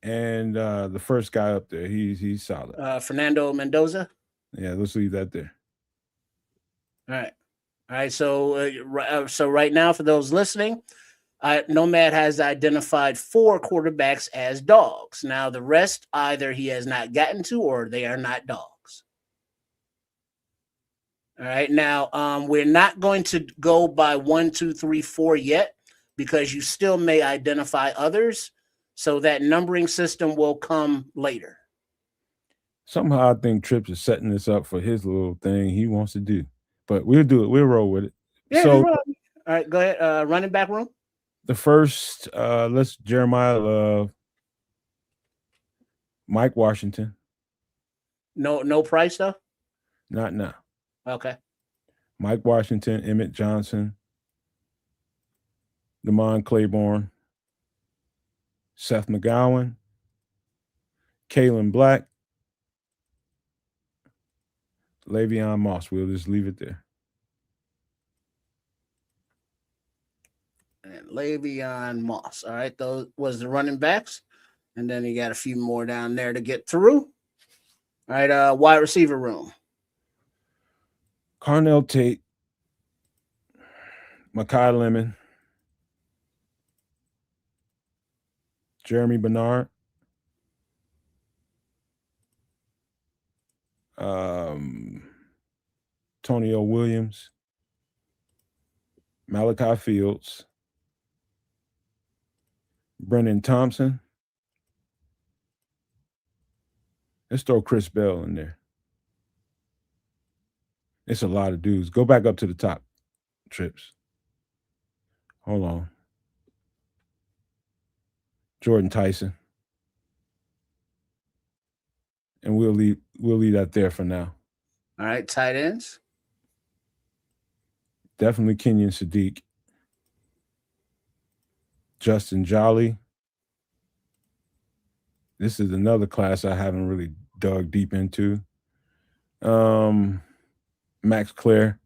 And the first guy up there, he's solid. Fernando Mendoza. Yeah, let's leave that there. All right. So right now, for those listening, Nomad has identified 4 quarterbacks as dogs. Now, the rest, either he has not gotten to or they are not dogs. All right. Now, we're not going to go by 1, 2, 3, 4 yet, because you still may identify others. So that numbering system will come later. Somehow I think Trips is setting this up for his little thing he wants to do. But we'll do it. We'll roll with it. Yeah, so, all right, go ahead. Running back room. The first, let's Jeremiah Love, Mike Washington. No price though. Not now. Okay. Mike Washington, Emmett Johnson, Damon Claiborne, Seth McGowan, Kalen Black, Le'Veon Moss. We'll just leave it there. And Le'Veon Moss. All right, those was the running backs. And then you got a few more down there to get through. All right, wide receiver room. Carnell Tate, Makai Lemon, Jeremy Bernard. Tonio Williams. Malachi Fields. Brennan Thompson. Let's throw Chris Bell in there. It's a lot of dudes. Go back up to the top, Trips. Hold on. Jordan Tyson. And we'll leave that there for now. All right, tight ends. Definitely Kenyon Sadiq. Justin Jolly. This is another class I haven't really dug deep into. Max Clare.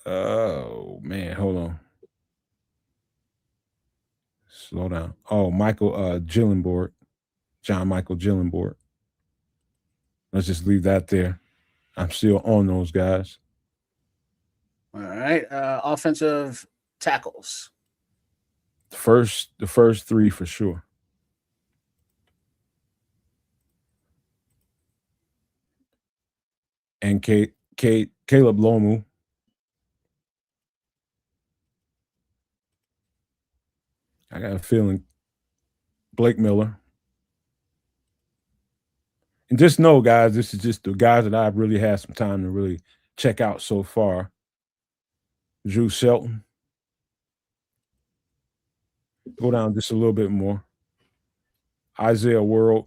Oh man, hold on. Slow down. Oh, Michael Gillenborg. John Michael Gillenborg. Let's just leave that there. I'm still on those guys. All right. Offensive tackles. The first three for sure. And Caleb Lomu. I got a feeling Blake Miller. And just know, guys, this is just the guys that I've really had some time to really check out so far. Drew Shelton. Go down just a little bit more. Isaiah World.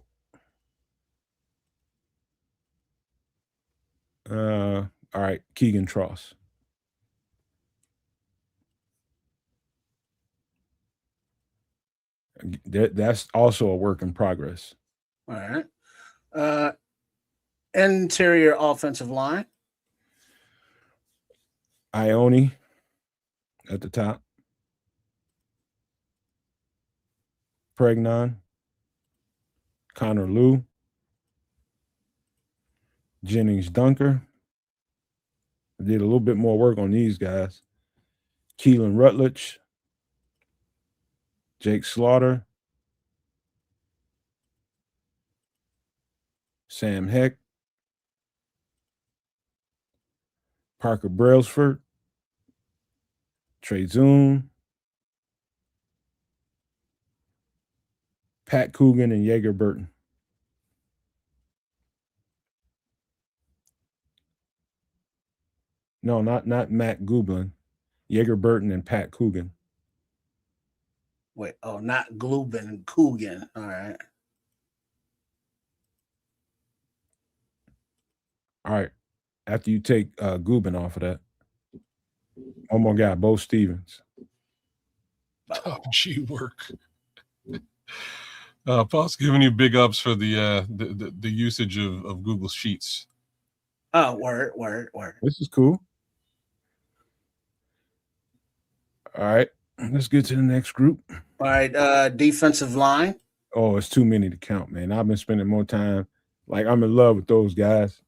All right, Keegan Tross. That's also a work in progress. All right. Interior offensive line. Ione at the top. Pregnon. Connor Liu. Jennings Dunker. I did a little bit more work on these guys. Keelan Rutledge. Jake Slaughter. Sam Heck. Parker Brailsford. Trey Zoom. Pat Coogan and Yeager Burton. No, not Matt Gublin. Yeager Burton and Pat Coogan. Wait, not Glubin and Coogan. All right. All right. After you take Gubin off of that. One more guy, Bo Stevens. Oh, gee, work. Paul's giving you big ups for the usage of Google Sheets. Oh, word. This is cool. All right, let's get to the next group. All right, defensive line. Oh, it's too many to count, man. I've been spending more time. Like, I'm in love with those guys.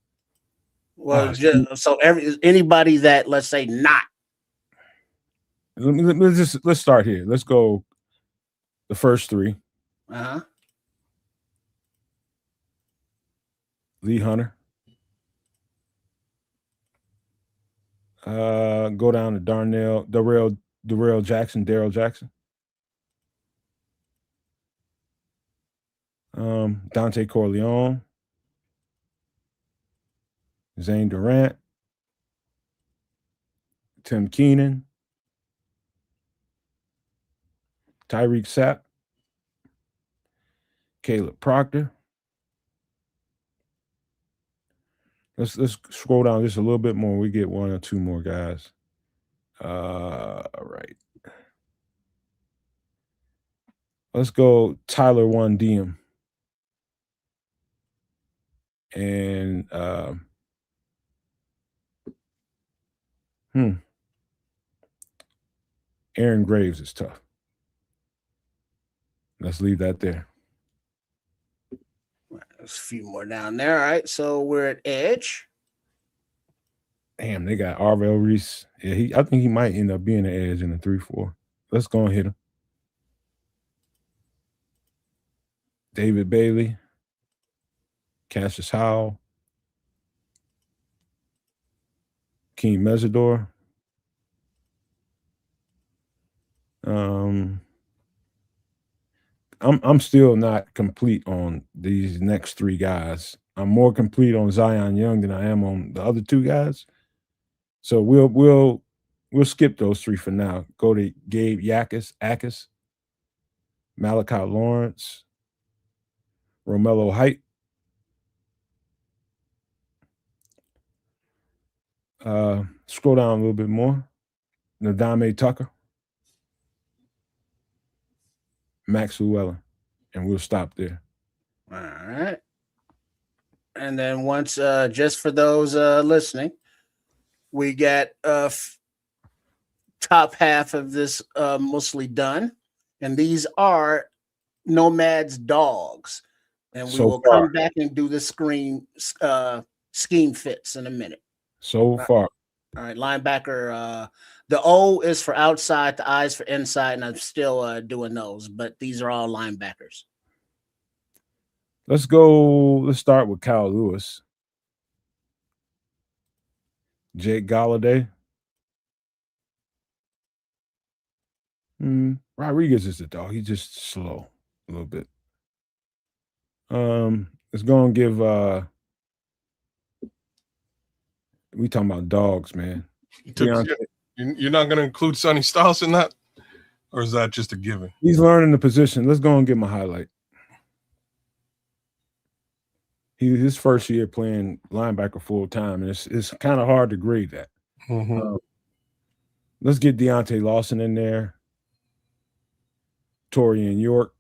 Well, so anybody that, let's say, not. Let's start here. Let's go the first three. Lee Hunter. Go down to Daryl Jackson. Dante Corleone. Zane Durant. Tim Keenan. Tyreek Sapp. Caleb Proctor. Let's scroll down just a little bit more. We get one or two more guys. All right. Let's go Tyler One Diem. And Aaron Graves is tough. Let's leave that there. There's a few more down there. All right, so we're at edge. Damn, they got Arvell Reese. Yeah, I think he might end up being an edge in the 3-4. Let's go and hit him. David Bailey, Cassius Howell, Keem Mesidor. I'm still not complete on these next 3 guys. I'm more complete on Zion Young than I am on the other 2 guys. So we'll skip those 3 for now. Go to Gabe Akis, Malachi Lawrence, Romello Height. Scroll down a little bit more. Nadame Tucker, Max Llewellyn, and we'll stop there. All right. And then once, just for those listening, we got top half of this mostly done, and these are Nomad's dogs, and we will come back and do the scheme fits in a minute. So far. All right, linebacker. The O is for outside, the I is for inside, and I'm still doing those, but these are all linebackers. Let's start with Kyle Lewis. Jake Galladay. Rodriguez is the dog. He's just slow a little bit. Let's go and give we talking about dogs, man. You're not going to include Sonny Styles in that? Or is that just a given? He's learning the position. Let's go and give him a highlight. His first year playing linebacker full time, and it's kind of hard to grade that. Mm-hmm. Let's get Deontay Lawson in there. Torian York.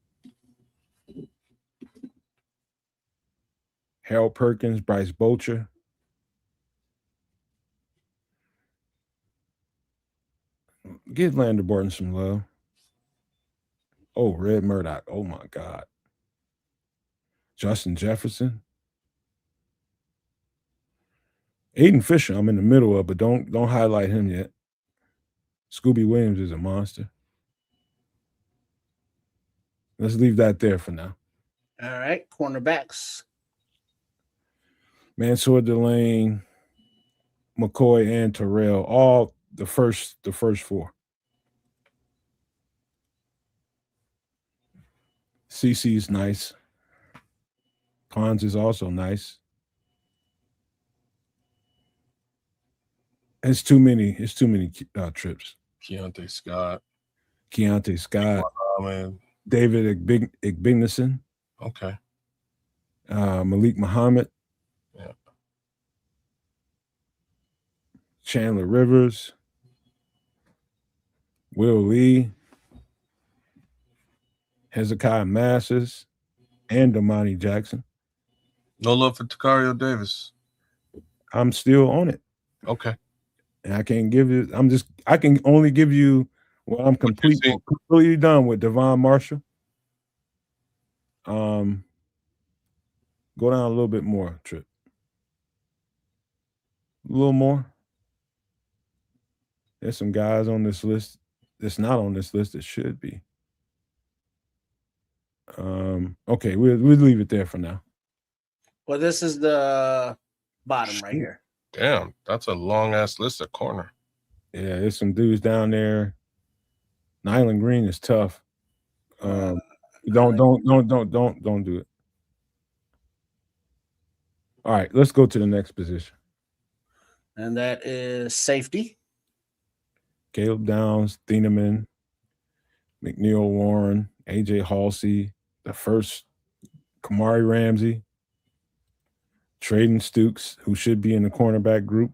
Harold Perkins, Bryce Boucher. Give Lander Barton some love. Oh, Red Murdoch. Oh, my God. Justin Jefferson. Aiden Fisher, I'm in the middle of, but don't highlight him yet. Scooby Williams is a monster. Let's leave that there for now. All right, cornerbacks. Mansour Delane, McCoy, and Terrell, all the first 4. CC's nice. Pons is also nice. It's too many trips. Keontae Scott. David Igbignason. Okay. Malik Muhammad. Yeah. Chandler Rivers. Will Lee. Hezekiah Masters. And Damani Jackson. No love for Takario Davis. I'm still on it. Okay. And I can't give you. I can only give you what I'm completely done with. Devon Marshall. Go down a little bit more, Trip. A little more. There's some guys on this list that's not on this list that should be. Okay, we'll leave it there for now. Well, this is the bottom right here. Damn, that's a long ass list at corner. Yeah, there's some dudes down there. Nyland Green is tough. Don't do it. All right, let's go to the next position. And that is safety. Caleb Downs, Thieneman, McNeil Warren, AJ Halsey, the first Kamari Ramsey, Traden Stukes, who should be in the cornerback group,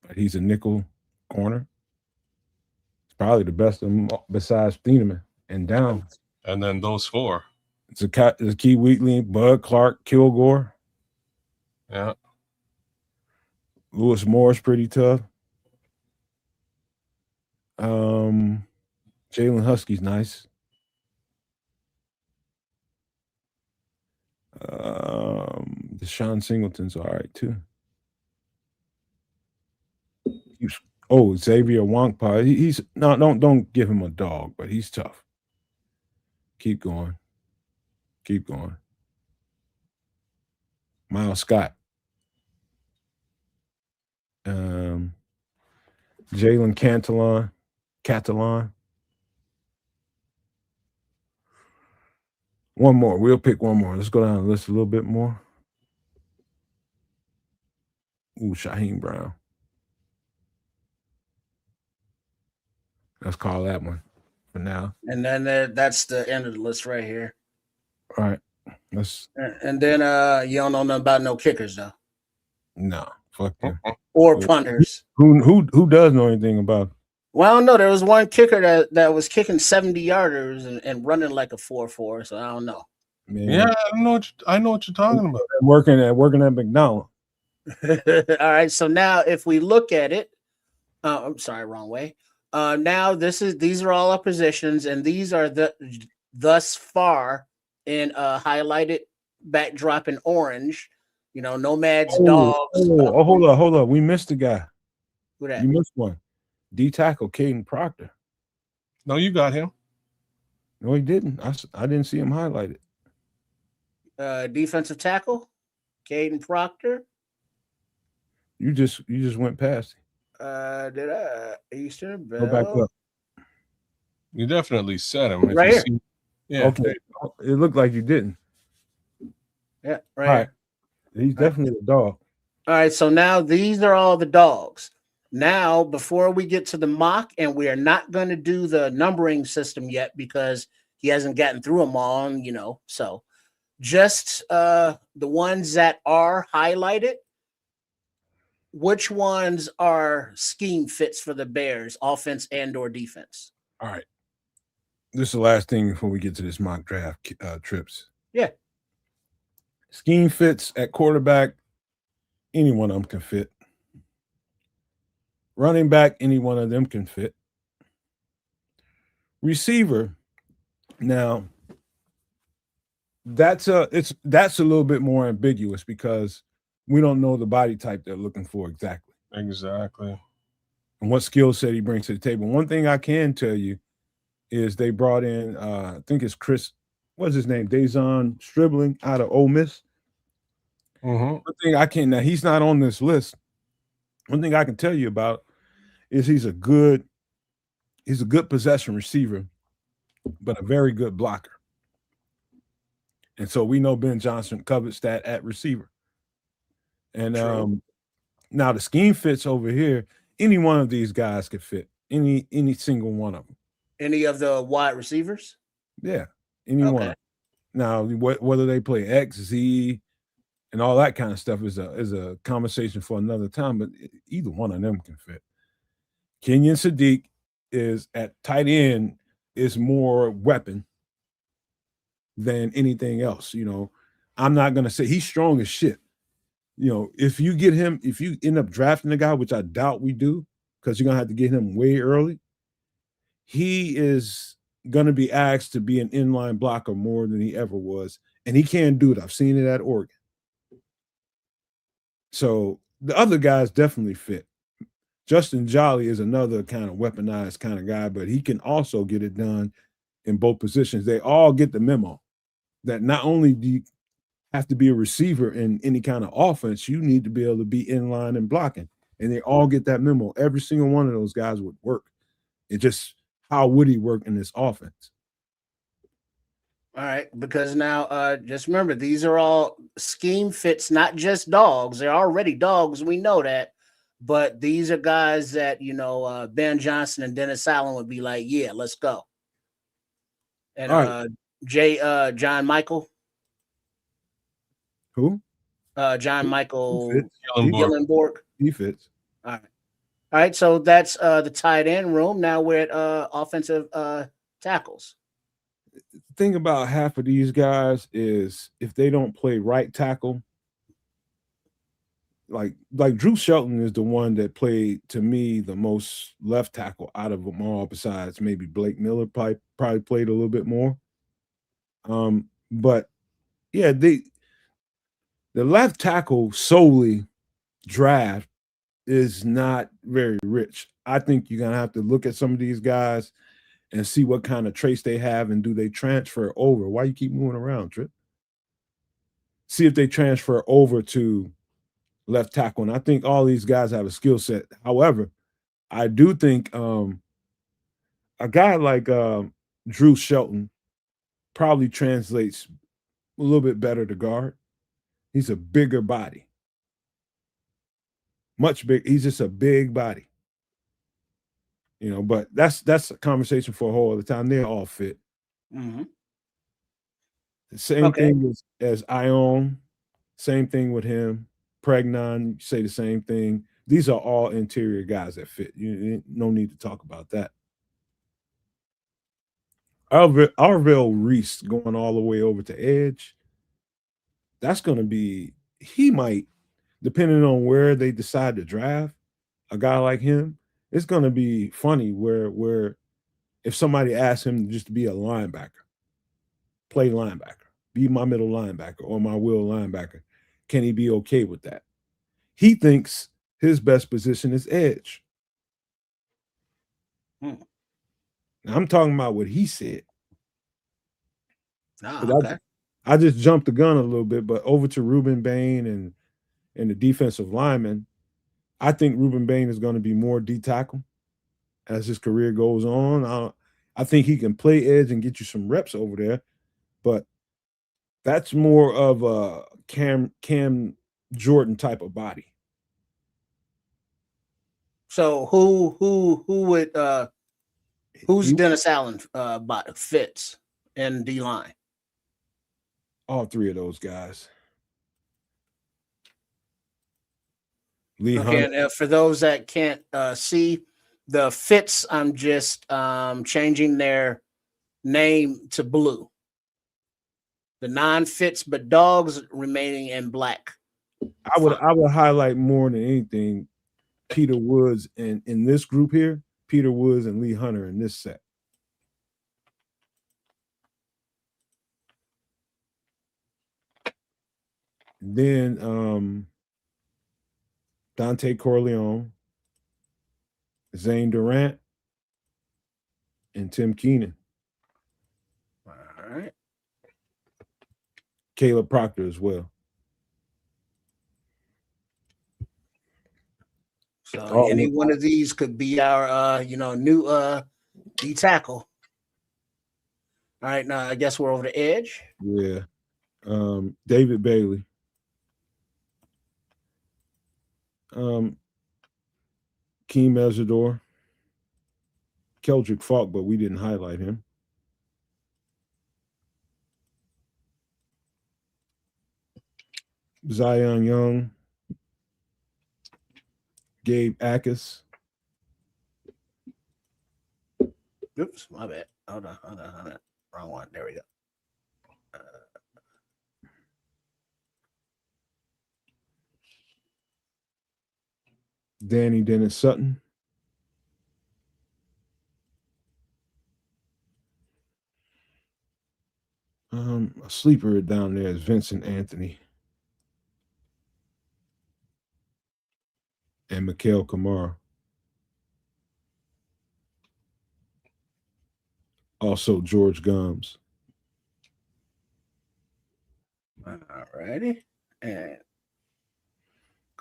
but he's a nickel corner. It's probably the best of them besides Thieneman and Downs. And then those 4. It's Key Wheatley, Bud Clark, Kilgore. Yeah. Lewis Moore's pretty tough. Jalen Husky's nice. Deshaun Singleton's all right too. Oh, Xavier Wongpa. He's no, don't give him a dog, but he's tough. Keep going. Keep going. Miles Scott. Jalen Catalan. One more. We'll pick one more. Let's go down the list a little bit more. Ooh, Shaheem Brown. Let's call that one for now. And then that's the end of the list right here. All right. Let's. And then you don't know nothing about no kickers though. No, fuck them. Or punters. Who does know anything about? Well, I don't know. There was one kicker that was kicking 70-yarders and running like a 4.4. So I don't know. Man, Yeah, I know what you're talking about. Working at McDonald's. All right. So now if we look at it, I'm sorry, wrong way. Now these are all our positions, and these are thus far in highlighted backdrop in orange. You know, Nomad's dogs. Hold up. We missed a guy. Who that? You missed one. D tackle Caden Proctor. No, you got him. No, he didn't. I didn't see him highlighted. Defensive tackle, Caden Proctor. You just went past him. Did I? Eastern Bell. Go back up. You definitely said him. Right here. Yeah. Okay. It looked like you didn't. Yeah, right. All right. He's definitely a dog. All right. So now these are all the dogs. Now, before we get to the mock, and we are not going to do the numbering system yet because he hasn't gotten through them all, so just the ones that are highlighted. Which ones are scheme fits for the Bears, offense and or defense? All right. This is the last thing before we get to this mock draft trips. Yeah. Scheme fits at quarterback. Any one of them can fit. Running back, any one of them can fit. Receiver, now that's a little bit more ambiguous because we don't know the body type they're looking for exactly. Exactly. And what skill set he brings to the table. One thing I can tell you is they brought in, I think it's Chris, what's his name? Dazon Stribling out of Ole Miss. Mm-hmm. One thing now he's not on this list. One thing I can tell you about is he's a good possession receiver, but a very good blocker. And so we know Ben Johnson covets that at receiver. And now the scheme fits over here. Any one of these guys could fit. Any single one of them. Any of the wide receivers? Yeah, any one. Now, whether they play X, Z, and all that kind of stuff is a conversation for another time. But either one of them can fit. Kenyon Sadiq is at tight end is more weapon than anything else. I'm not gonna say he's strong as shit. If you end up drafting a guy, which I doubt we do, because you're gonna have to get him way early, he is gonna be asked to be an inline blocker more than he ever was, and he can do it. I've seen it at Oregon. So the other guys definitely fit. Justin Jolly is another kind of weaponized kind of guy, but he can also get it done in both positions. They all get the memo that not only do you have to be a receiver in any kind of offense, you need to be able to be in line and blocking. And they all get that memo. Every single one of those guys would work. It just, how would he work in this offense? All right, because now just remember, these are all scheme fits, not just dogs. They're already dogs. We know that. But these are guys that, Ben Johnson and Dennis Allen would be like, yeah, let's go. And John Michael. Who? John Michael Gillenborg. He fits. All right. So that's the tight end room. Now we're at offensive tackles. The thing about half of these guys is if they don't play right tackle, like Drew Shelton is the one that played, to me, the most left tackle out of them all, besides maybe Blake Miller probably played a little bit more. But yeah, the left tackle solely draft is not very rich. I think you're gonna have to look at some of these guys and see what kind of traits they have and do they transfer over. Why you keep moving around, Trip? See if they transfer over to left tackle. And I think all these guys have a skill set. However, I do think a guy like Drew Shelton probably translates a little bit better to guard. He's a bigger body, much big. He's just a big body, But that's a conversation for a whole other time. They're all fit. Mm-hmm. The same thing as Ion. Same thing with him. Pregnon, say the same thing. These are all interior guys that fit. No need to talk about that. Arvell Reese going all the way over to edge. That's going to be, he might, depending on where they decide to draft a guy like him, it's going to be funny where if somebody asks him just to be a linebacker, play linebacker, be my middle linebacker or my will linebacker, can he be okay with that? He thinks his best position is edge. Now, I'm talking about what he said. Okay. I just jumped the gun a little bit, but over to Ruben Bain and the defensive lineman, I think Ruben Bain is going to be more D tackle as his career goes on. I think he can play edge and get you some reps over there, but that's more of a Cam Jordan type of body. So who would who's Dennis Allen fits in D line? All three of those guys. Lee Hunt. And for those that can't see the Fits, I'm just changing their name to blue. The non-Fits but dogs remaining in black. I would highlight more than anything Peter Woods and in this group here, Peter Woods and Lee Hunter in this set. Then Dante Corleone, Zane Durant, and Tim Keenan. All right. Caleb Proctor as well. So any one of these could be our new D tackle. All right, now I guess we're over the edge. Yeah. David Bailey. Keem Mesidor. Keldrick Falk, but we didn't highlight him. Zion Young. Gabe Akis. Oops, my bad. Hold on. Wrong one. There we go. Danny Dennis Sutton. A sleeper down there is Vincent Anthony. And Mikael Kamara. Also George Gums. All righty. And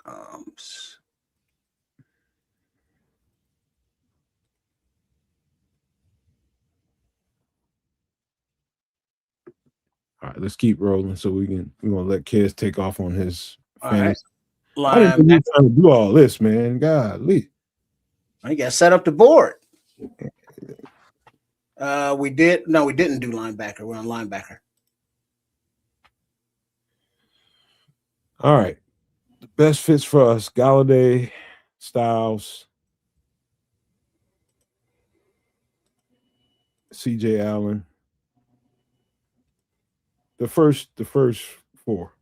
Gums. All right, let's keep rolling so we're gonna let Kez take off on his fantasy. Right. I didn't think trying to do all this, man. Golly. I got to set up the board. We didn't do linebacker. We're on linebacker. All right. The best fits for us: Galladay, Styles, CJ Allen. The first four.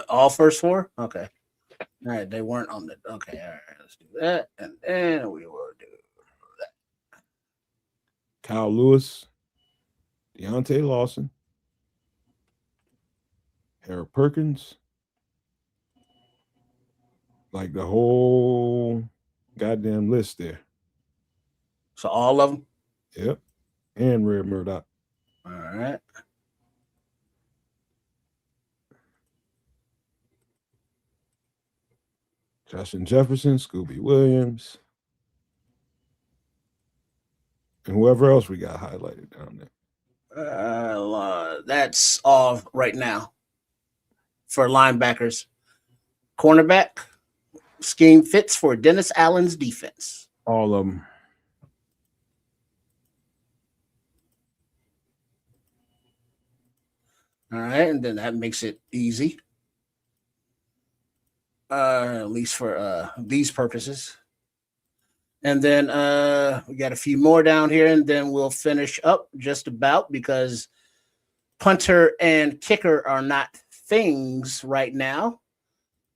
All first four? Okay. All right. They weren't on the okay. All right, let's do that. And then we will do that. Kyle Lewis, Deontay Lawson, Harold Perkins, Like the whole goddamn list there. So all of them? Yep. And Red Murdoch. All right. Justin Jefferson, Scooby Williams, and whoever else we got highlighted down there. That's all right now for linebackers. Cornerback, scheme fits for Dennis Allen's defense. All of them. All right, and then that makes it easy. At least for these purposes. And then we got a few more down here, and then we'll finish up just about, because punter and kicker are not things right now.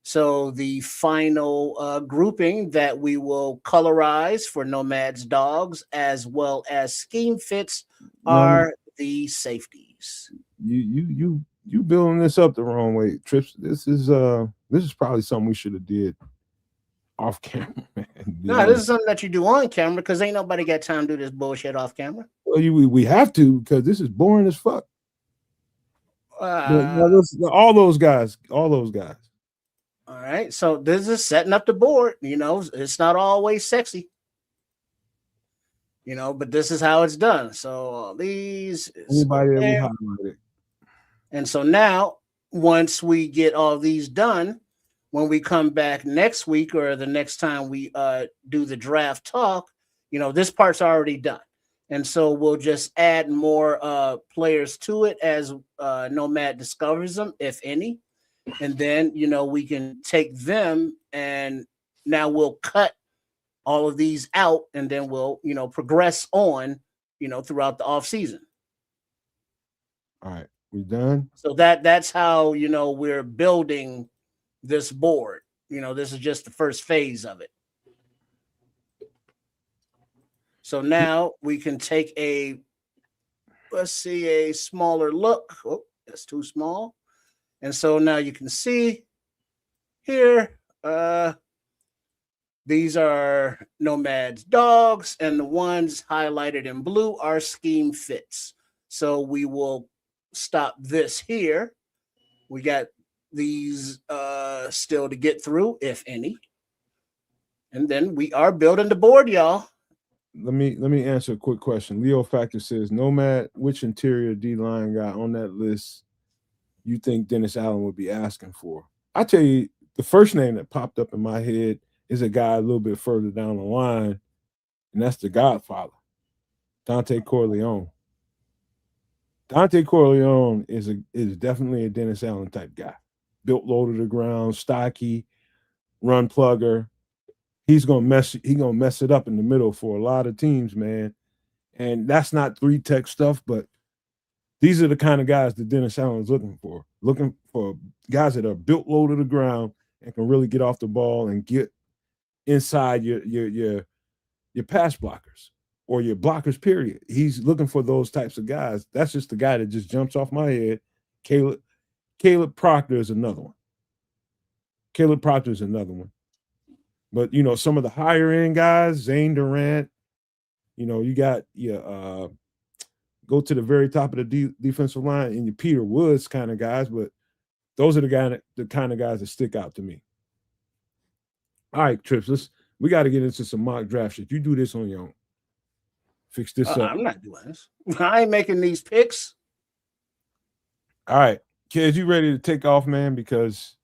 So the final grouping that we will colorize for Nomad's dogs as well as scheme fits are the safeties. You building this up the wrong way, Trips. This is probably something we should have did off camera, man. No, this is something that you do on camera, because ain't nobody got time to do this bullshit off camera. Well, we have to, because this is boring as fuck. All those guys. All right, so this is setting up the board. You know, it's not always sexy. You know, but this is how it's done. So these anybody that we highlighted. And so now, once we get all these done, when we come back next week or the next time we do the draft talk, you know, this part's already done. And so we'll just add more players to it as Nomad discovers them, if any. And then, you know, we can take them, and now we'll cut all of these out, and then we'll, you know, progress on, you know, throughout the off season. All right. We done? So that's how, you know, we're building this board. You know, this is just the first phase of it. So now we can take let's see, a smaller look. Oh, that's too small. And so now you can see here, these are Nomad's dogs, and the ones highlighted in blue are scheme fits. So we will stop this here. We got these still to get through, if any. And then we are building the board, y'all. Let me answer a quick question. Leo Factor says, Nomad, which interior D-line guy on that list you think Dennis Allen would be asking for? I tell you, the first name that popped up in my head is a guy a little bit further down the line, and that's the Godfather, Dante Corleone. Dante Corleone is definitely a Dennis Allen type guy. Built low to the ground, stocky, run plugger. He's gonna mess it up in the middle for a lot of teams, man. And that's not 3-tech stuff, but these are the kind of guys that Dennis Allen is looking for guys that are built low to the ground and can really get off the ball and get inside your pass blockers or your blockers, period. He's looking for those types of guys. That's just the guy that just jumps off my head. Caleb Proctor is another one. But, you know, some of the higher end guys, Zane Durant, you know, you got your go to the very top of the defensive line and your Peter Woods kind of guys, but those are the kind of guys that stick out to me. All right, Trips, we got to get into some mock draft shit. You do this on your own. Fix this up. I'm not doing this. I ain't making these picks. All right, kids, you ready to take off, man? Because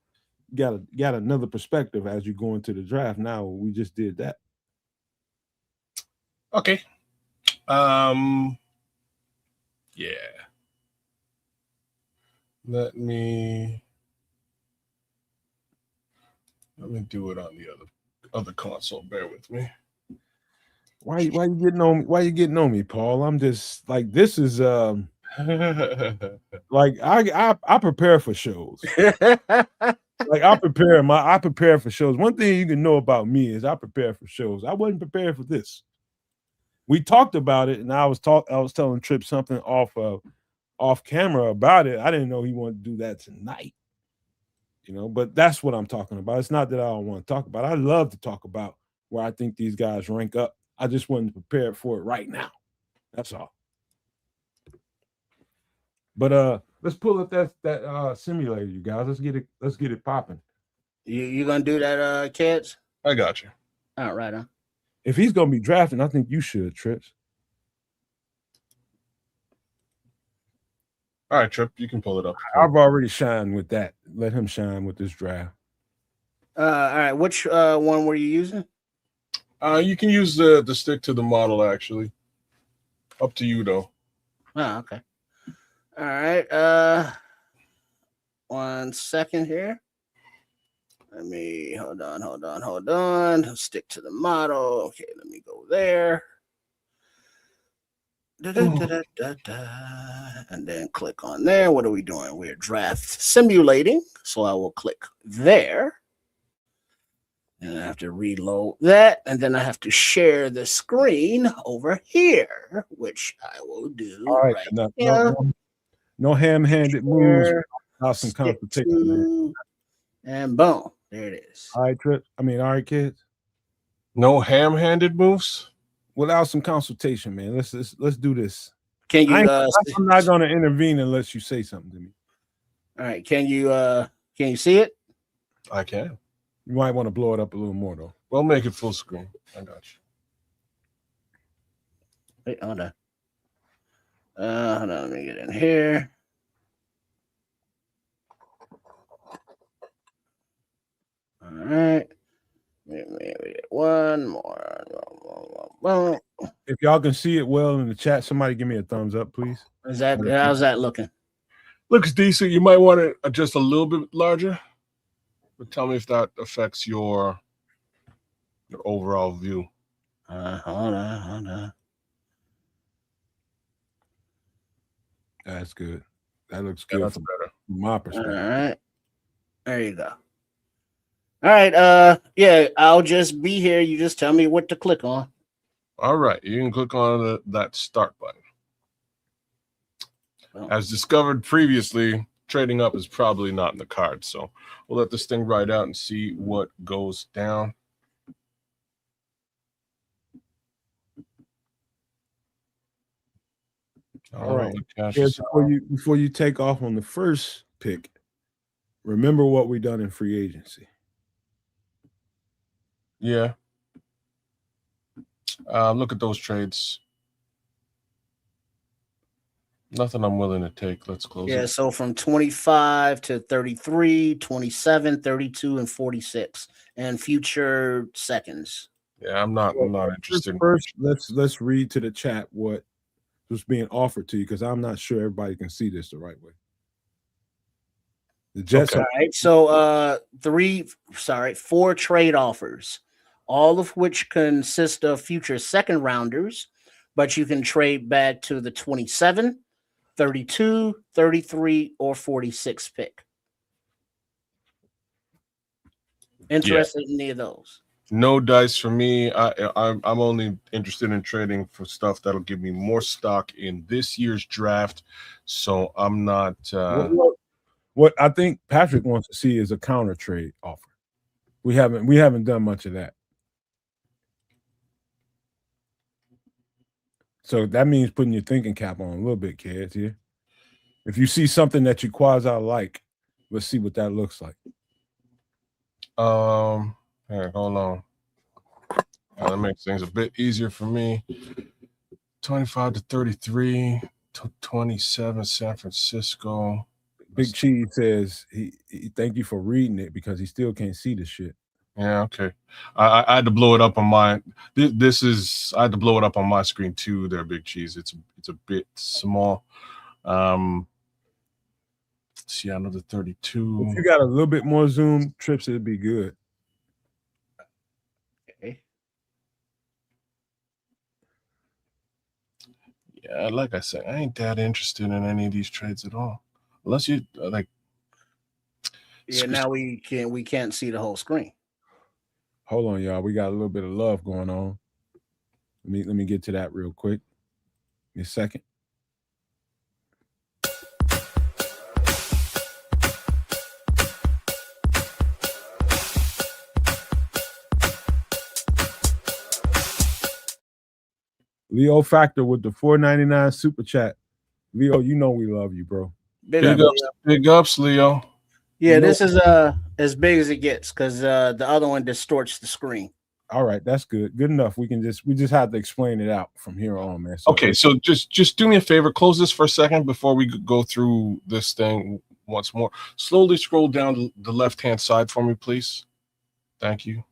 you got another perspective as you go into the draft now. We just did that. Okay. Yeah. Let me do it on the other console. Bear with me. Why you getting on me? Why you getting on me, Paul? I'm just like, this is like I prepare for shows. Like I prepare for shows. One thing you can know about me is I prepare for shows. I wasn't prepared for this. We talked about it, and I was telling Tripp something off camera about it. I didn't know he wanted to do that tonight. you know, but that's what I'm talking about. It's not that I don't want to talk about it. I love to talk about where I think these guys rank up. I just wasn't prepared for it right now. That's all. But let's pull up that simulator, you guys. Let's get it popping. You gonna do that, kids? I got you. All right, huh? If he's gonna be drafting, I think you should, Trips. All right, Trip, you can pull it up. I've already shined with that. Let him shine with this draft. All right, which one were you using? You can use the stick to the model, actually. Up to you, though. Oh, okay. All right. 1 second here. Let me hold on. Stick to the model. Okay, let me go there. And then click on there. What are we doing? We're draft simulating. So I will click there. And I have to reload that. And then I have to share the screen over here, which I will do. All right. No ham-handed moves. Awesome competition. And boom. There it is. All right, Trip. All right, kids. No ham-handed moves? Without some consultation, man. Let's do this. Can you? I'm not going to intervene unless you say something to me. All right. Can you see it? I can. You might want to blow it up a little more, though. We'll make it full screen. I got you. Wait, hold on. Hold on. Let me get in here. All right. Maybe one more. If y'all can see it well in the chat, somebody give me a thumbs up, please. How's that looking? Looks decent. You might want to adjust a little bit larger. But tell me if that affects your overall view. Hold on. That's good. That looks good. That's better. From my perspective. All right. There you go. All right. Yeah, I'll just be here. You just tell me what to click on. All right. You can click on that start button. Oh. As discovered previously, trading up is probably not in the cards. So we'll let this thing ride out and see what goes down. All right. Before you take off on the first pick, remember what we done in free agency. Yeah. Look at those trades. Nothing I'm willing to take. Let's close it. Yeah, so from 25 to 33, 27, 32, and 46, and future seconds. Yeah, I'm not interested. First, let's read to the chat what was being offered to you, because I'm not sure everybody can see this the right way. The Jets. Okay. All right, so 4 trade offers, all of which consist of future second rounders, but you can trade back to the 27, 32, 33, or 46 pick. Interested in any of those? No dice for me. I'm only interested in trading for stuff that'll give me more stock in this year's draft. So I'm not. What I think Patrick wants to see is a counter trade offer. We haven't done much of that. So that means putting your thinking cap on a little bit, kids. Here, if you see something that you quasi like, let's see what that looks like. Here, hold on. That makes things a bit easier for me. 25 to 33, 27, San Francisco. Big Cheese says he thank you for reading it because he still can't see the shit. Yeah, okay. I had to blow it up on my. I had to blow it up on my screen too. There, Big Cheese. It's a bit small. See, another 32. If you got a little bit more zoom, Trips, it'd be good. Okay. Yeah, like I said, I ain't that interested in any of these trades at all, unless you like. Yeah, now we can't see the whole screen. Hold on, y'all. We got a little bit of love going on. Let me get to that real quick. Give me a second. Leo Factor with the $4.99 super chat. Leo, you know we love you, bro. Big ups, big ups, Leo. Yeah, You know- this is as big as it gets because the other one distorts the screen. All right, that's good. Good enough. We just have to explain it out from here on, man. So, Okay, so just do me a favor, close this for a second before we go through this thing once more. Slowly scroll down the left-hand side for me, please. Thank you.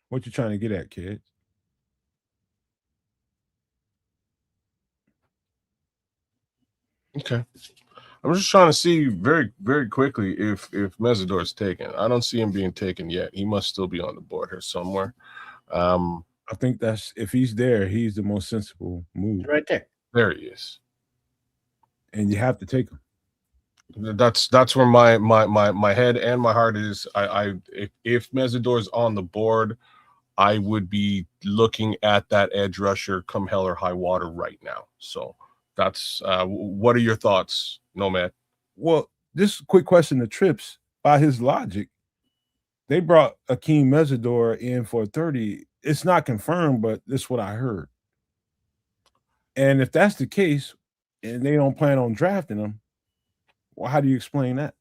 what you trying to get at, kid? Okay. I'm just trying to see very, very quickly if Mesidor is taken. I don't see him being taken yet. He must still be on the board here somewhere. I think that's if he's there, he's the most sensible move. Right there. There he is. And you have to take him. That's where my head and my heart is. If Mesidor is on the board, I would be looking at that edge rusher come hell or high water right now. So that's what are your thoughts, Nomad? Well, this quick question to Trips. By his logic, they brought Akeem Mesidor in for 30. It's not confirmed, but this is what I heard. And if that's the case, and they don't plan on drafting him, well, how do you explain that?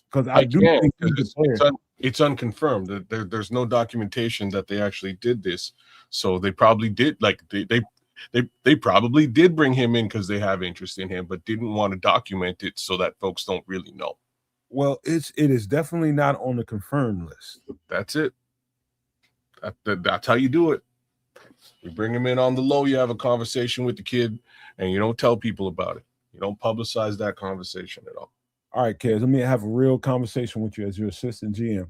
Because I do think it's unconfirmed. There's no documentation that they actually did this. So they probably did, like they probably did bring him in because they have interest in him, but didn't want to document it so that folks don't really know. Well, it is definitely not on the confirmed list. That's it. That's how you do it. You bring him in on the low, you have a conversation with the kid, and you don't tell people about it. You don't publicize that conversation at all. All right, kids, let me have a real conversation with you as your assistant GM.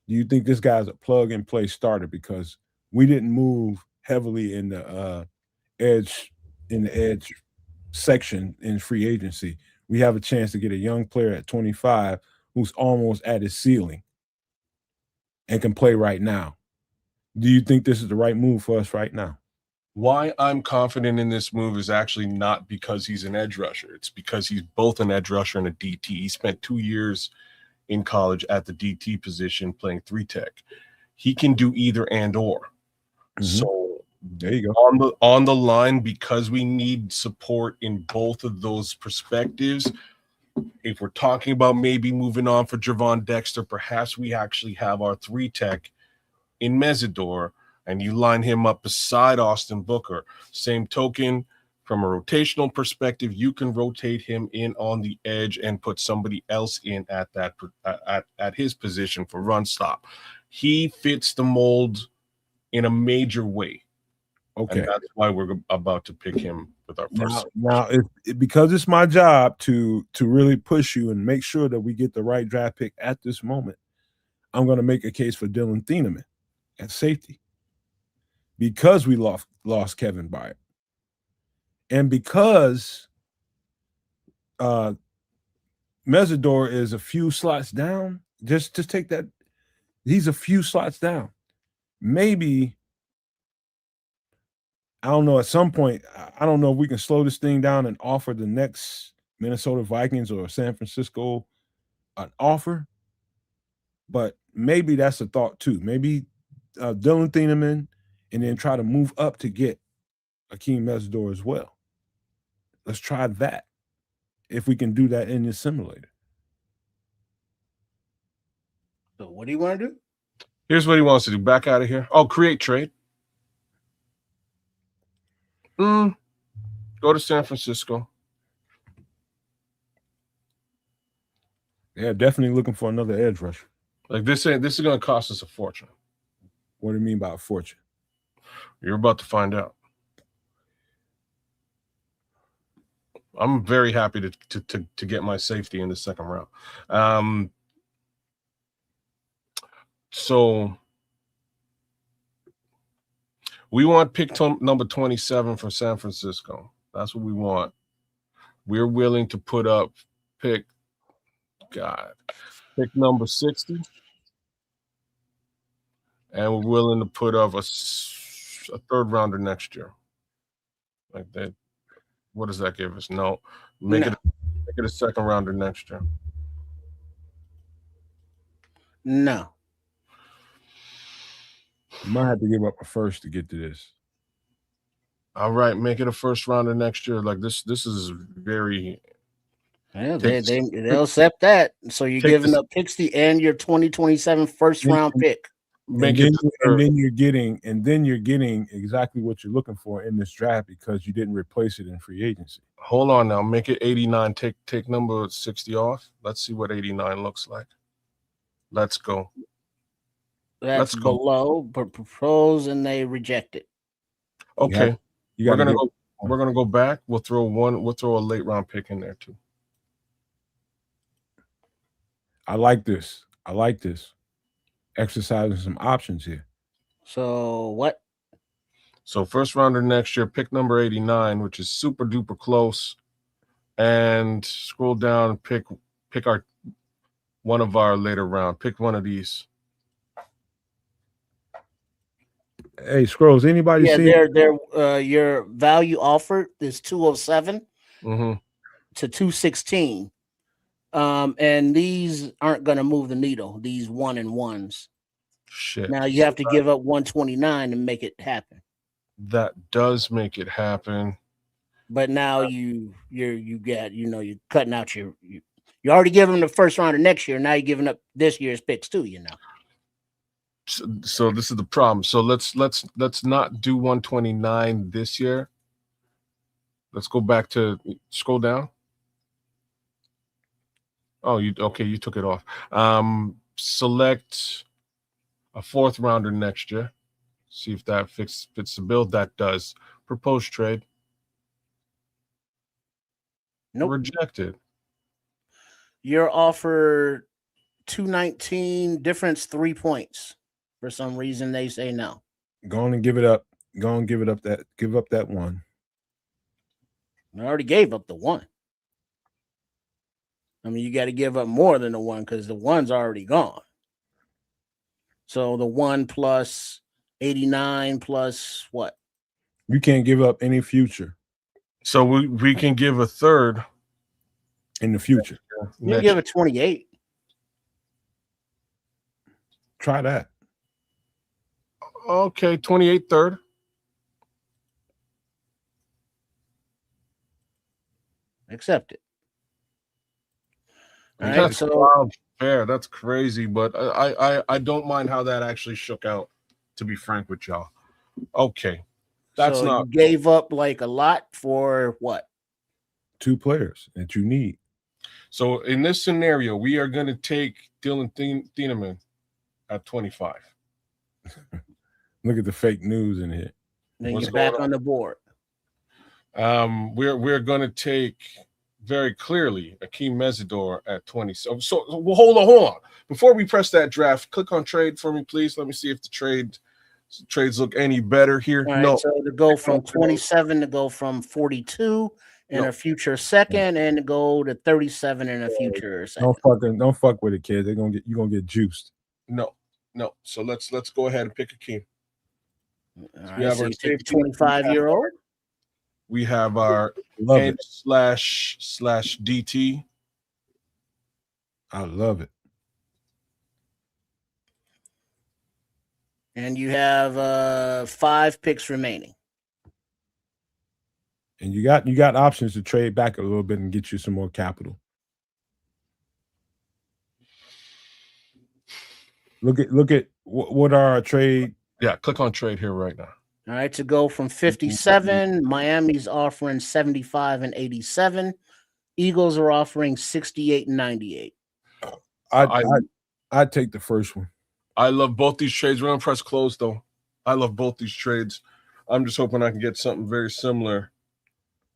Do you think this guy's a plug-and-play starter? Because we didn't move heavily in the edge section in free agency. We have a chance to get a young player at 25 who's almost at his ceiling and can play right now. Do you think this is the right move for us right now? Why I'm confident in this move is actually not because he's an edge rusher. It's because he's both an edge rusher and a DT. He spent 2 years in college at the DT position playing 3-tech. He can do either and or. Mm-hmm. So there you go. On the line, because we need support in both of those perspectives. If we're talking about maybe moving on for Javon Dexter, perhaps we actually have our 3-tech in Mesidor, and you line him up beside Austin Booker. Same token, from a rotational perspective, you can rotate him in on the edge and put somebody else in at that at his position for run stop. He fits the mold in a major way. Okay, and that's why we're about to pick him with our first. Now because it's my job to really push you and make sure that we get the right draft pick at this moment, I'm going to make a case for Dylan Thieneman at safety because we lost Kevin Byard, and because Mesidor is a few slots down. Just take that. He's a few slots down. Maybe, I don't know, at some point, I don't know if we can slow this thing down and offer the next Minnesota Vikings or San Francisco an offer. But maybe that's a thought too. Maybe Dylan Thieneman, and then try to move up to get Akeem Mesidor as well. Let's try that. If we can do that in this simulator. So what do you want to do? Here's what he wants to do. Back out of here. Oh, create trade. Go to San Francisco. Yeah, definitely looking for another edge rusher. Like this is going to cost us a fortune. What do you mean by a fortune? You're about to find out. I'm very happy to get my safety in the second round. So we want pick number 27 from San Francisco. That's what we want. We're willing to put up pick. God. pick number 60. And we're willing to put up a third rounder next year. Like that. What does that give us? No. Make it a second rounder next year. No. You might have to give up a first to get to this. All right, make it a first rounder next year. Like this is very. Yeah, they'll accept that. So you're giving up 60 and your 2027 first round pick. And then you're getting exactly what you're looking for in this draft because you didn't replace it in free agency. Hold on now, make it 89. Take number 60 off. Let's see what 89 looks like. Let's go. That's below, but propose and they reject it. Okay, we're gonna go back. We'll throw a late round pick in there too. I like this. Exercising some options here. So what? So first rounder next year, pick number 89, which is super duper close. And scroll down and pick one of our later round. Pick one of these. Hey, Scrolls, anybody see your value offered is 207 to 216. And these aren't going to move the needle, these 1-and-1s. Shit. Now you have to give up 129 to make it happen. That does make it happen. But now you're cutting out you already giving them the first round of next year. Now you're giving up this year's picks too, So this is the problem. So let's not do 129 this year. Let's go back to scroll down. Oh, you took it off. Select a fourth rounder next year. See if that fits the bill. That does. Proposed trade. Nope. Rejected. You're offered 219, difference 3 points. For some reason they say no. Go on and give it up. Give up that one. I already gave up the one. I mean, you got to give up more than the one because the one's already gone. So the 1 plus 89 plus what? You can't give up any future. So we can give a third in the future. You give it 28. Try that. Okay, 28 third. Accept it. All right, that's wild fair. That's crazy, but I don't mind how that actually shook out, to be frank with y'all. Okay. That's so not you gave up like a lot for what? 2 players that you need. So in this scenario, we are going to take Dylan Thieneman at 25. Look at the fake news in here. Then you're back on the board. We're going to take very clearly Akeem Mesidor at 20. So hold on. Before we press that draft, click on trade for me, please. Let me see if the trades look any better here. All right, no. So to go from 27 to go from 42 in a future second, and to go to 37 in a future second. Don't fuck with it, kid. You're gonna get juiced. No. So let's go ahead and pick Akeem. Right, we have our 25-year-old. We have our /DT. I love it. And you have 5 picks remaining. And you got options to trade back a little bit and get you some more capital. Look at what our trade. Yeah, click on trade here right now. All right, to go from 57, Miami's offering 75 and 87. Eagles are offering 68 and 98. I'd take the first one. I love both these trades. We're gonna press close though. I love both these trades. I'm just hoping I can get something very similar.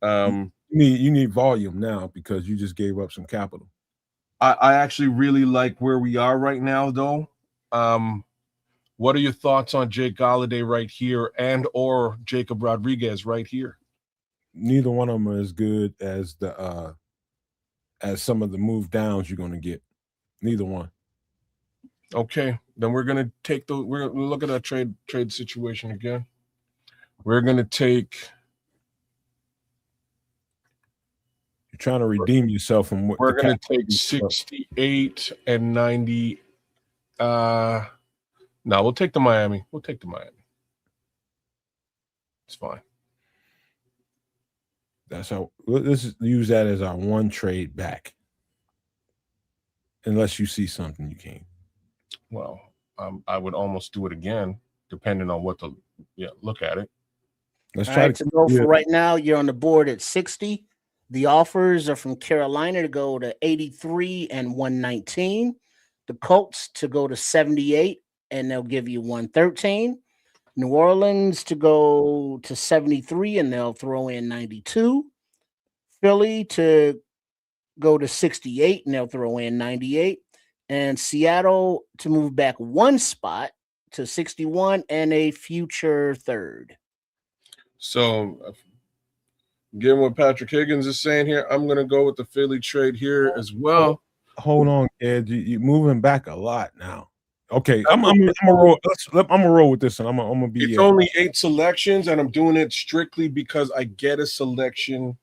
You need volume now because you just gave up some capital. I actually really like where we are right now though. What are your thoughts on Jake Galladay right here and or Jacob Rodriguez right here? Neither one of them are as good as the as some of the move downs you're going to get. Neither one. Okay, then we're gonna look at that trade situation again. We're gonna take. You're trying to redeem yourself from what we're gonna take 68 and 90. No, we'll take the Miami. We'll take the Miami. It's fine. That's how. Let's use that as our one trade back. Unless you see something you can't. Well, I would almost do it again, depending on what the look at it. Let's All try right, to go for right now. You're on the board at 60. The offers are from Carolina to go to 83 and 119. The Colts to go to 78, and they'll give you 113. New Orleans to go to 73, and they'll throw in 92. Philly to go to 68, and they'll throw in 98. And Seattle to move back one spot to 61 and a future third. So, given what Patrick Higgins is saying here, I'm going to go with the Philly trade here as well. Hold on, Ed. You're moving back a lot now. Okay, I'm gonna roll with this, and I'm gonna be. It's only 8 selections, and I'm doing it strictly because I get a selection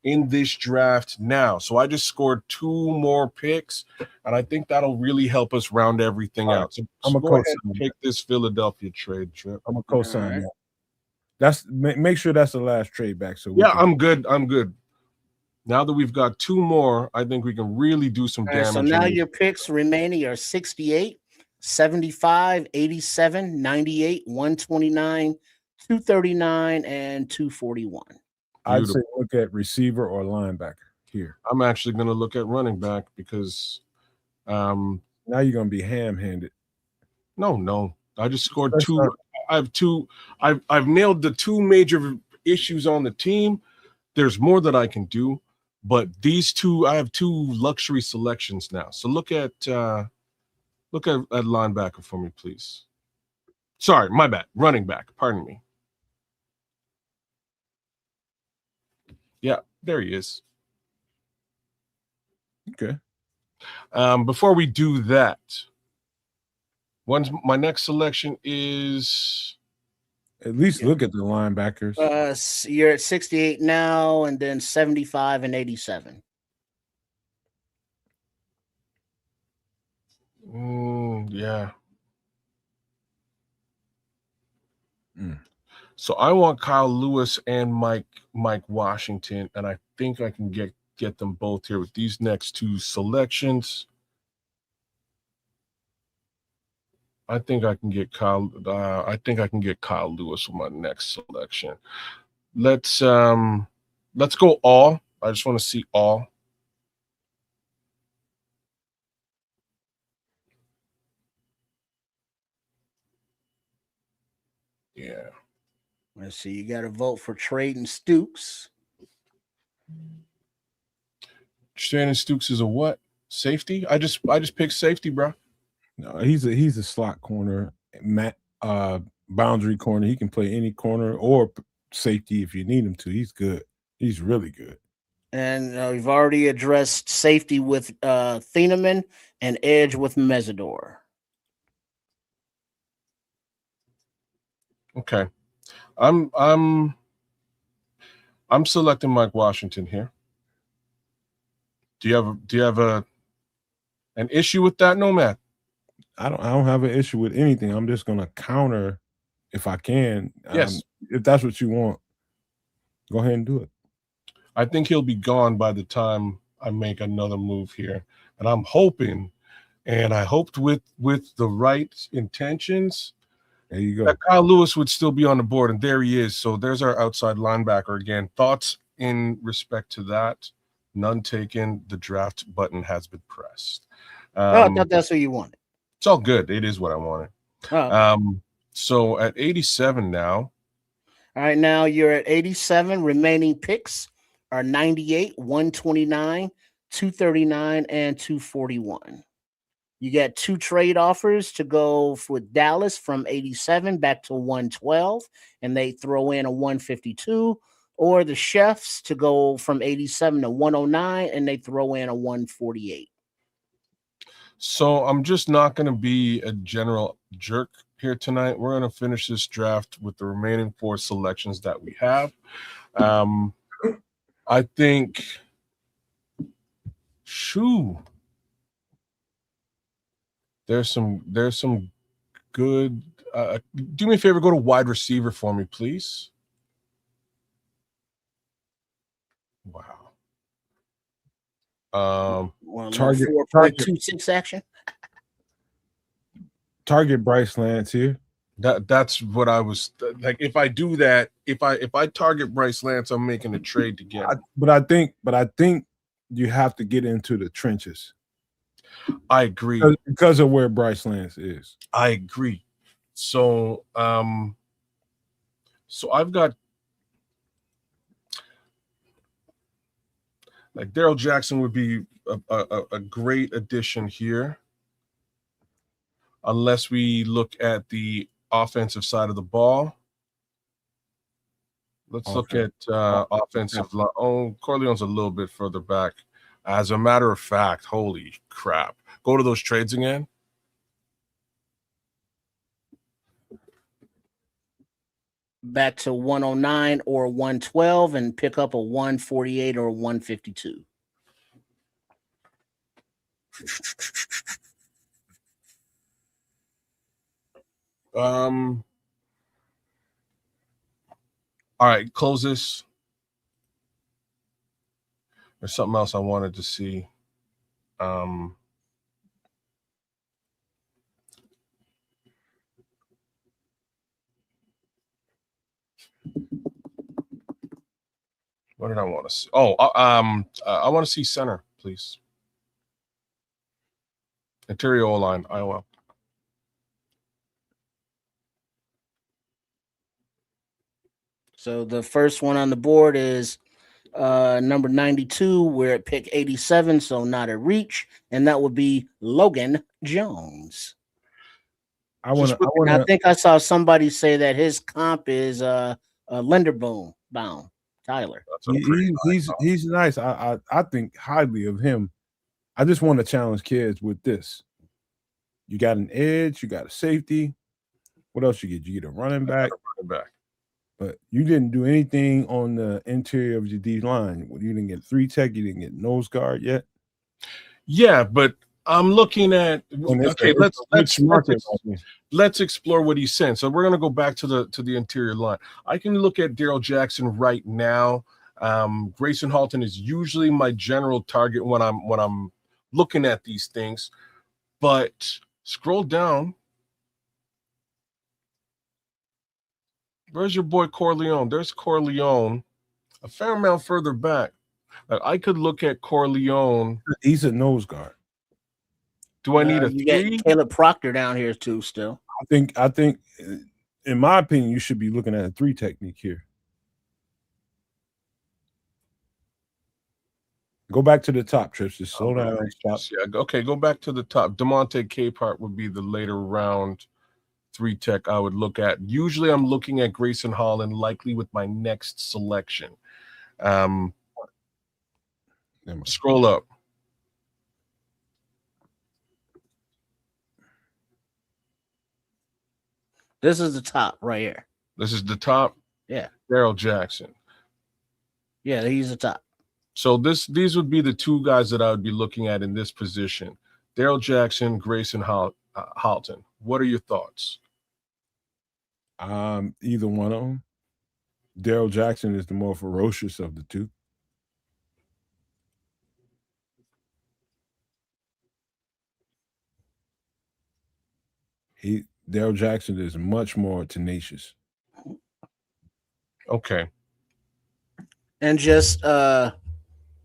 in this draft now. So I just scored 2 more picks, and I think that'll really help us round everything out. So I'm gonna go ahead and take this Philadelphia trade, Trip. I'm gonna co-sign that. That's make sure that's the last trade back. So I'm good. I'm good. Now that we've got 2 more, I think we can really do some damage. So now your picks remaining are 68, 75, 87, 98, 129, 239, and 241. I'd say look at receiver or linebacker here. I'm actually going to look at running back because now you're going to be ham-handed. No. I just scored 2. I've nailed the 2 major issues on the team. There's more that I can do, but these 2, I have 2 luxury selections now. So look at linebacker for me, please. Sorry, my bad. Running back. Pardon me. Yeah, there he is. Okay. Before we do that, my next selection is. At least look at the linebackers. You're at 68 now, and then 75 and 87. Yeah. So I want Kyle Lewis and Mike Washington, and I think I can get them both here with these next 2 selections. I think I can get Kyle. I think I can get Kyle Lewis with my next selection. Let's go all. I just want to see all. Yeah. Let's see. You got to vote for trading Stooks. Shannon Stooks is a what? Safety? I just picked safety, bro. No, he's a slot corner, boundary corner. He can play any corner or safety if you need him to. He's good. He's really good. And we've already addressed safety with Thieneman and edge with Mesidor. Okay. I'm selecting Mike Washington here. Do you have an issue with that, Nomad? I don't have an issue with anything. I'm just gonna counter if I can. Yes. If that's what you want, go ahead and do it. I think he'll be gone by the time I make another move here. And I'm hoping, and I hoped with the right intentions, there you go, that Kyle Lewis would still be on the board, and there he is. So there's our outside linebacker again. Thoughts in respect to that? None taken. The draft button has been pressed. I thought that's what you wanted. It's all good. It is what I wanted. So at 87 now. All right, now you're at 87. Remaining picks are 98, 129, 239, and 241. You got 2 trade offers to go with Dallas from 87 back to 112, and they throw in a 152, or the Chefs to go from 87 to 109, and they throw in a 148. So I'm just not going to be a general jerk here tonight. We're going to finish this draft with the remaining 4 selections that we have. I think, there's some good. Do me a favor, go to wide receiver for me, please. Wow. Target 4.26 action. Target Bryce Lance here. That's what I was like. If I do that, if I target Bryce Lance, I'm making a trade to get him. But I think you have to get into the trenches. I agree because of where Bryce Lance is. I agree. So so I've got like Darrell Jackson would be a great addition here, unless we look at the offensive side of the ball. Let's look at offensive line. Oh, Corleone's a little bit further back. As a matter of fact, holy crap. Go to those trades again. Back to 109 or 112 and pick up a 148 or 152. All right, close this. There's something else I wanted to see. What did I want to see? Oh, I want to see center, please. Interior O-line, Iowa. So the first one on the board is number 92. We're at pick 87, so not a reach, and that would be Logan Jones. I think I saw somebody say that his comp is Linderbaum bound. Tyler. He's nice. I think highly of him. I just want to challenge kids with this. You got an edge, you got a safety. What else you get? You get a running back. But you didn't do anything on the interior of your D line. You didn't get 3 tech, you didn't get nose guard yet. Yeah, but I'm looking at let's explore what he's saying. So we're gonna go back to the interior line. I can look at Darrell Jackson right now. Grayson Halton is usually my general target when I'm looking at these things. But scroll down. Where's your boy Corleone? There's Corleone, a fair amount further back. I could look at Corleone. He's a nose guard. Do I need a 3? Caleb Proctor down here too still. I think in my opinion, you should be looking at a 3 technique here. Go back to the top, Trips. Just slow down. Yeah, okay, go back to the top. DeMonte Capehart would be the later round 3 tech I would look at. Usually I'm looking at Grayson Holland, likely with my next selection. Scroll up. This is the top right here. This is the top? Yeah. Darrell Jackson. Yeah, he's the top. So these would be the 2 guys that I would be looking at in this position. Darrell Jackson, Grayson Halton. What are your thoughts? Either one of them. Darrell Jackson is the more ferocious of the 2. Darrell Jackson is much more tenacious. Okay. And just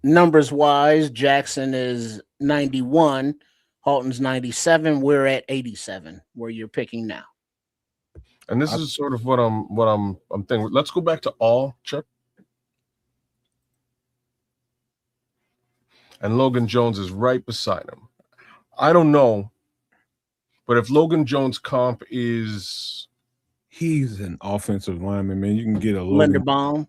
numbers wise, Jackson is 91, Halton's 97. We're at 87, where you're picking now. And this is sort of what I'm thinking. Let's go back to all, Chuck. And Logan Jones is right beside him. I don't know, but if Logan Jones' comp is, he's an offensive lineman, man. You can get a Linderbaum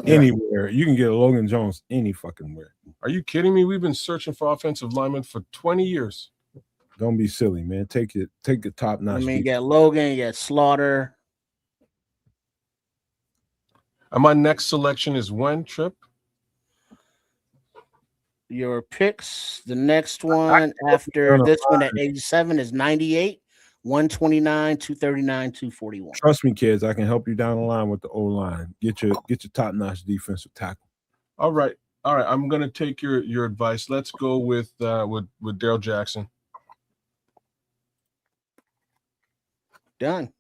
anywhere. You can get a Logan Jones any fucking where. Are you kidding me? We've been searching for offensive linemen for 20 years. Don't be silly, man. Take the top I notch. mean, you got Logan, you got Slaughter. And my next selection is when, Trip? Your picks. The next one after this one at 87 is 98, 129, 239, 241. Trust me, kids. I can help you down the line with the O line. Get your top notch defensive tackle. All right. I'm gonna take your advice. Let's go with Daryl Jackson. Done.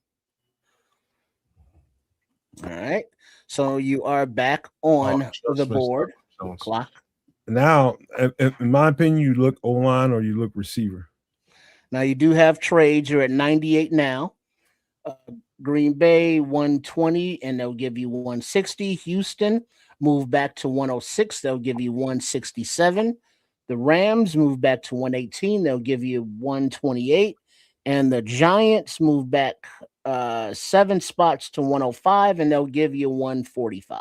All right. So you are back on the board. Clock. Now, in my opinion, you look O-line or you look receiver. Now you do have trades. You're at 98 now. Green Bay 120, and they'll give you 160. Houston move back to 106. They'll give you 167. The Rams move back to 118. They'll give you 128. And the Giants move back 7 spots to 105, and they'll give you 145.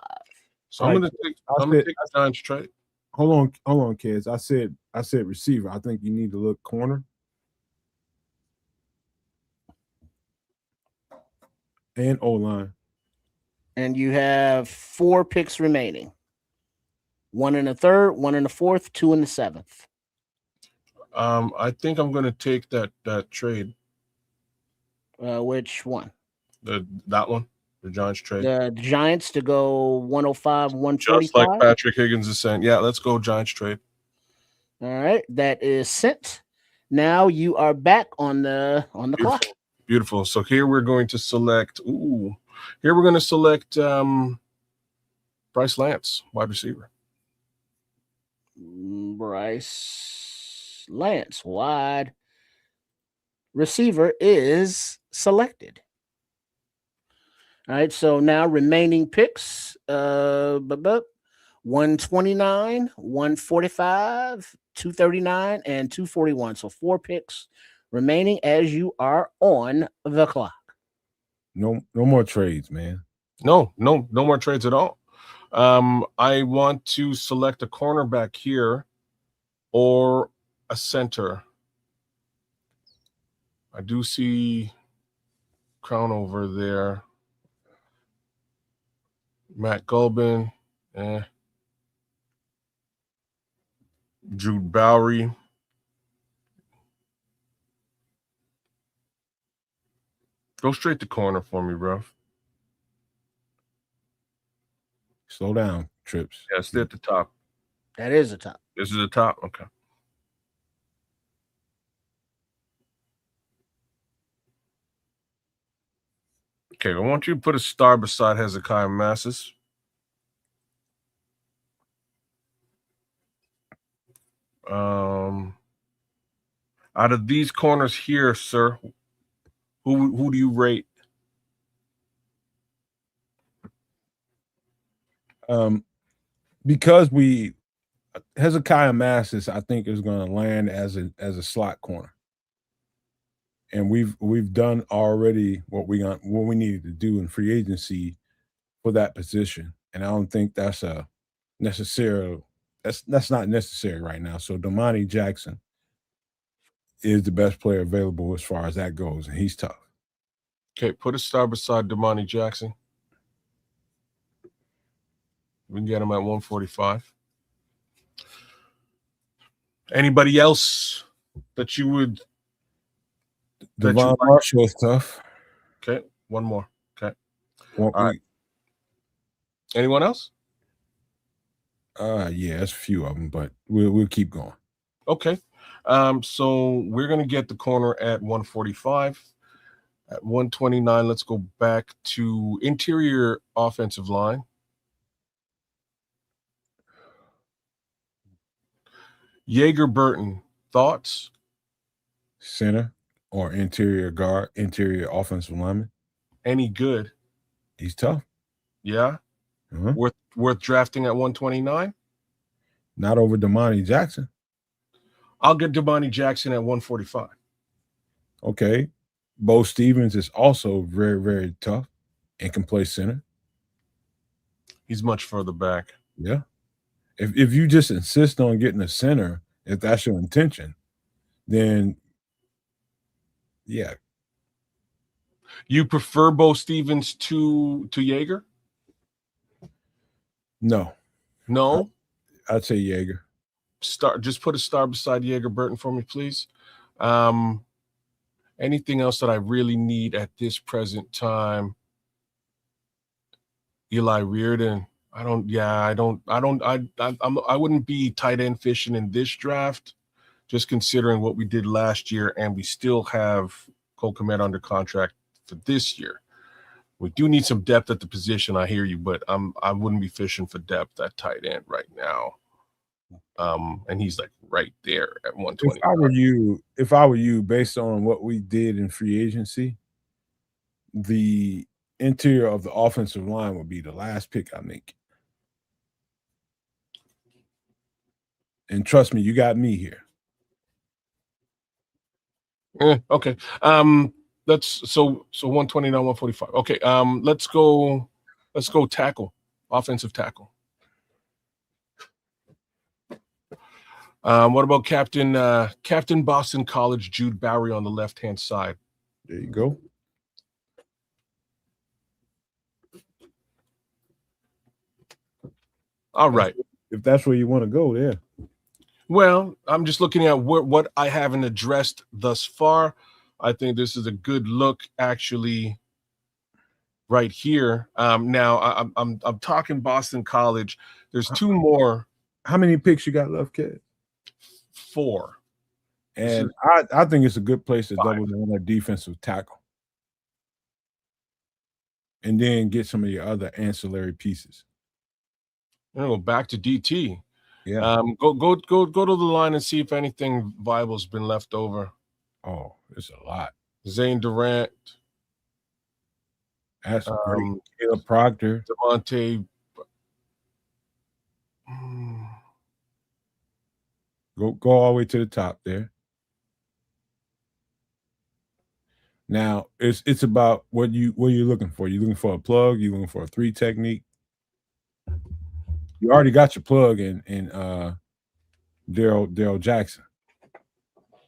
So I'm gonna take the Giants trade. Hold on, kids. I said receiver. I think you need to look corner and O-line. And you have 4 picks remaining. 1 in the 3rd, 1 in the 4th, 2 in the 7th. I think I'm gonna take that trade. Which one? That one, the Giants trade. The Giants to go 105, 145. Just like Patrick Higgins is saying. Yeah, let's go Giants trade. All right, that is sent. Now you are back on the clock. Beautiful. So here we're going to select. Here we're going to select Bryce Lance, wide receiver. Bryce Lance, wide receiver, is selected. All right, so now remaining picks, 129, 145, 239, and 241. So 4 picks remaining as you are on the clock. No more trades, man. No more trades at all. I want to select a cornerback here or a center. I do see Crown over there. Matt Gulbin, Jude Bowery. Go straight to corner for me, bro. Slow down, Trips. Yeah, stay at the top. That is the top. This is the top? Okay. Okay, I want you to put a star beside Hezekiah Massis. Out of these corners here, sir, who do you rate? Because Hezekiah Massis, I think, is going to land as a slot corner, and we've done already what we needed to do in free agency for that position, and I don't think that's not necessary right now. So Domani Jackson is the best player available as far as that goes, and he's tough. Okay, put a star beside Domani Jackson. We can get him at 145. Anybody else that you would? Devon Marshall is tough. Okay, one more. Okay. All right. Anyone else? Yeah, there's a few of them, but we'll keep going. Okay. So we're gonna get the corner at 145. At 129, let's go back to interior offensive line. Yeager Burton, thoughts? Center or interior guard, interior offensive lineman. Any good? He's tough. Yeah. Uh-huh. Worth drafting at 129? Not over Domani Jackson. I'll get Domani Jackson at 145. Okay. Bo Stevens is also very, very tough and can play center. He's much further back. Yeah. If you just insist on getting a center, if that's your intention, then Yeah. You prefer Bo Stevens to Yeager? No. No? I'd say Yeager. Just put a star beside Yeager Burton for me, please. Anything else that I really need at this present time? Eli Reardon. I wouldn't be tight end fishing in this draft, just considering what we did last year, and we still have Cole Kmet under contract for this year. We do need some depth at the position. I hear you, but I wouldn't be fishing for depth at tight end right now. And he's like right there at 120. If I were you, based on what we did in free agency, the interior of the offensive line would be the last pick I make. And trust me, you got me here. Okay. That's so 129, 145. Okay. Let's go tackle, offensive tackle. What about Captain Boston College Jude Bowery on the left-hand side? There you go. All right. If that's where you want to go, there. Well, I'm just looking at what I haven't addressed thus far. I think this is a good look, actually, right here. Now I'm talking Boston College. There's two more. How many picks you got left, kid? 4. And I think it's a good place to 5. double down on that defensive tackle, and then get some of your other ancillary pieces. I'm gonna go back to DT. Yeah. Go to the line and see if anything viable has been left over. Oh, it's a lot. Zane Durant. That's great. Caleb Proctor. Devontae. Go all the way to the top there. Now it's about what you're looking for. You're looking for a plug. You're looking for a 3 technique. You already got your plug in Daryl Jackson.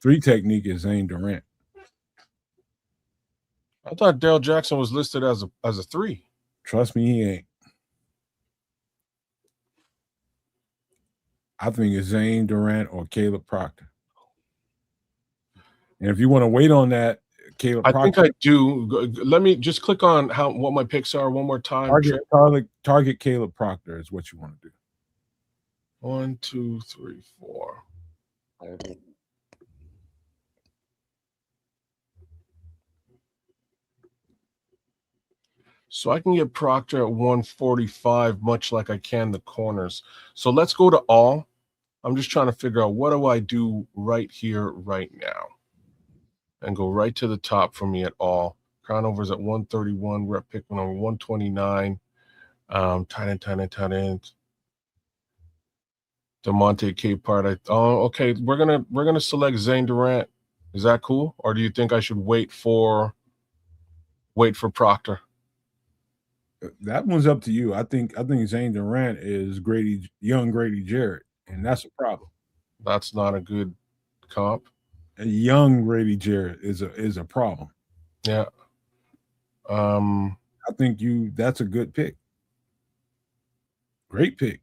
3 technique is Zane Durant. I thought Daryl Jackson was listed as a 3. Trust me, he ain't. I think it's Zane Durant or Caleb Proctor. And if you want to wait on that, Caleb Proctor. I think I do. Let me just click on what my picks are one more time. Target Caleb Proctor is what you want to do. 1, 2, 3, 4. So I can get Proctor at 145, much like I can the corners. So let's go to all. I'm just trying to figure out what do I do right here, right now, and go right to the top for me at all. Cronovers at 131. Rep pick on 129. Tight end. DeMonte Capehart. Okay. We're gonna select Zane Durant. Is that cool, or do you think I should wait for Proctor? That one's up to you. I think Zane Durant is young Grady Jarrett, and that's a problem. That's not a good comp. A young Grady Jarrett is a problem. Yeah. I think that's a good pick. Great pick.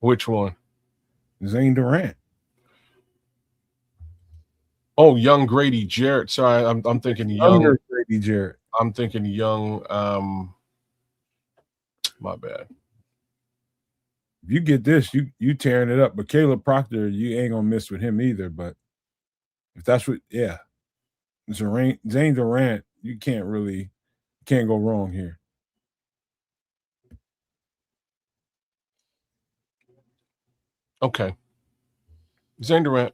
Which one? Zane Durant. Oh, young Grady Jarrett. Sorry, I'm thinking young Grady Jarrett. I'm thinking young. My bad. If you get this, you tearing it up. But Caleb Proctor, you ain't gonna miss with him either. But if that's what, yeah, Zane Durant, you can't go wrong here. Okay, Zane Durant.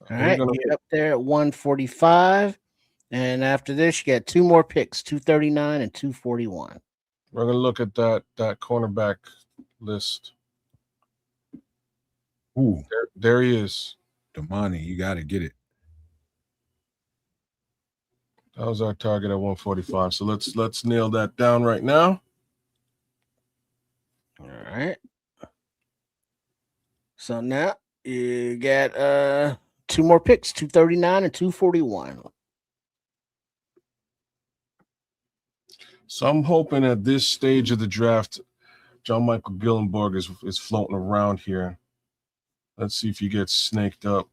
All right, get up there at 145. And after this, you get 2 more picks, 239 and 241. We're going to look at that cornerback list. Ooh. There he is. Damani, you got to get it. That was our target at 145. So let's nail that down right now. All right. So now you got 2 more picks, 239 and 241. So I'm hoping at this stage of the draft, John Michael Gillenborg is floating around here. Let's see if he gets snaked up.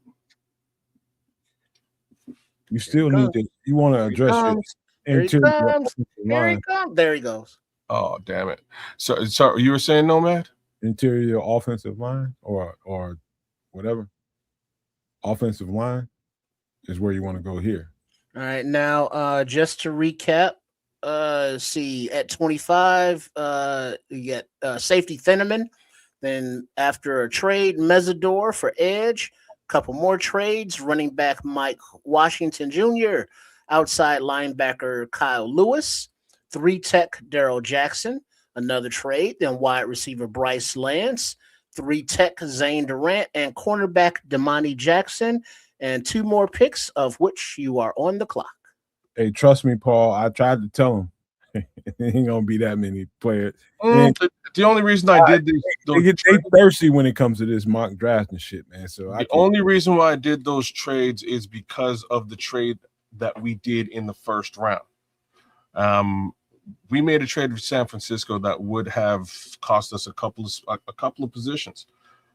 You still need to. You want to address your interior offensive Here he line. comes. There he goes. Oh, damn it. So you were saying, Nomad? Interior offensive line or whatever. Offensive line is where you want to go here. All right. Now, just to recap, see at 25, you get safety Thieneman. Then after a trade, Mesidor for edge. Couple more trades, running back Mike Washington Jr., outside linebacker Kyle Lewis, 3 tech Daryl Jackson, another trade, then wide receiver Bryce Lance, 3 tech Zane Durant, and cornerback Damani Jackson, and 2 more picks, of which you are on the clock. Hey, trust me, Paul. I tried to tell him. It ain't gonna be that many players. The only reason I did these, they get thirsty when it comes to this mock draft and shit, man. So the only reason why I did those trades is because of the trade that we did in the first round. We made a trade with San Francisco that would have cost us a couple of positions.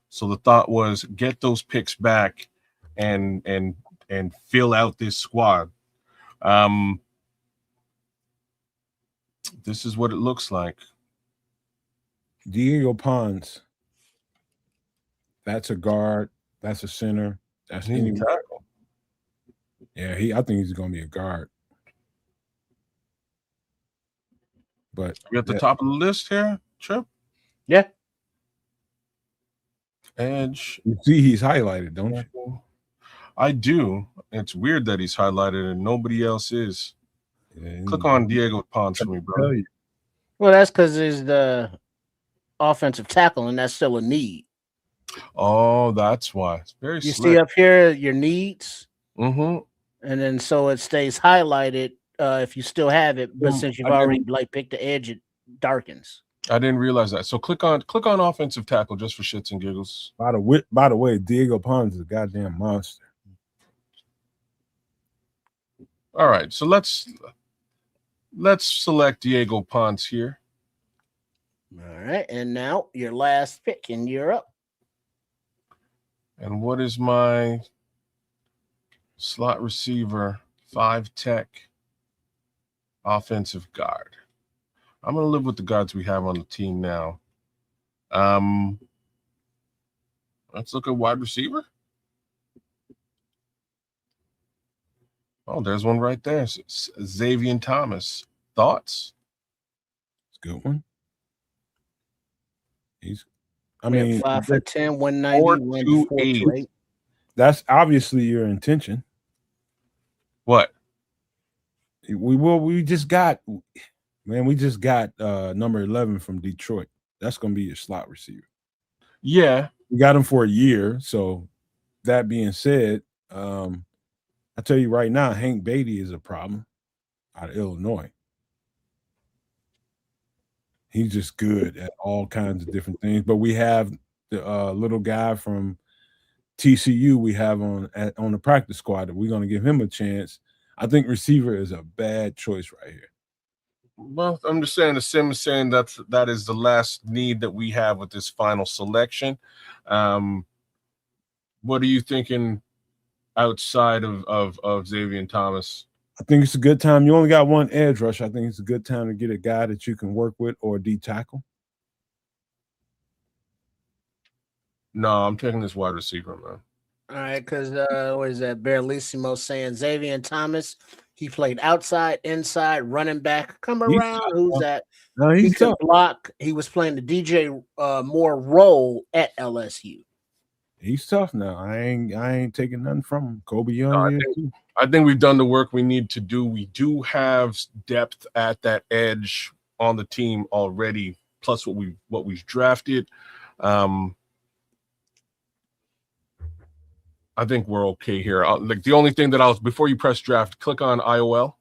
So the thought was get those picks back and fill out this squad. This is what it looks like. Diego Pons. That's a guard. That's a center. That's any tackle. Yeah, I think he's gonna be a guard. But you at the top of the list here, Trip? Yeah. Edge. You see he's highlighted, don't you? I do. It's weird that he's highlighted and nobody else is. Yeah, click on Diego Pons for me, bro. Well, that's because he's the offensive tackle, and that's still a need. Oh, that's why. It's very you slick. see up here your needs, and then so it stays highlighted if you still have it, but since you've already picked the edge, it darkens. I didn't realize that. So click on offensive tackle just for shits and giggles. By the way, Diego Pons is a goddamn monster. All right, so let's select Diego Pons here. All right, and now your last pick, and you're up. And what is my slot receiver, 5 tech, offensive guard? I'm going to live with the guards we have on the team now. Let's look at wide receiver. Oh, there's one right there. Xavier Thomas. Thoughts? It's a good one. I mean, 5'10", 190, 148. That's obviously your intention. What? We just got number 11 from Detroit. That's gonna be your slot receiver. Yeah, we got him for a year. So that being said, I tell you right now, Hank Beatty is a problem out of Illinois. He's just good at all kinds of different things. But we have the little guy from TCU we have on the practice squad that we're going to give him a chance. I think receiver is a bad choice right here. Well, I'm just saying, the Sim is saying that is the last need that we have with this final selection. What are you thinking outside of Xavier Thomas? I think it's a good time. You only got one edge rush. I think it's a good time to get a guy that you can work with or D tackle. No, I'm taking this wide receiver, man. All right, because what is that? Barlissimo saying Xavier Thomas. He played outside, inside, running back. Come around. Who's that? No, he's tough. Block. He was playing the DJ Moore role at LSU. He's tough now. I ain't taking nothing from him. Kobe Young. I think we've done the work we need to do. We do have depth at that edge on the team already, plus what we've drafted. I think we're okay here. Like the only thing that before you press draft, click on IOL.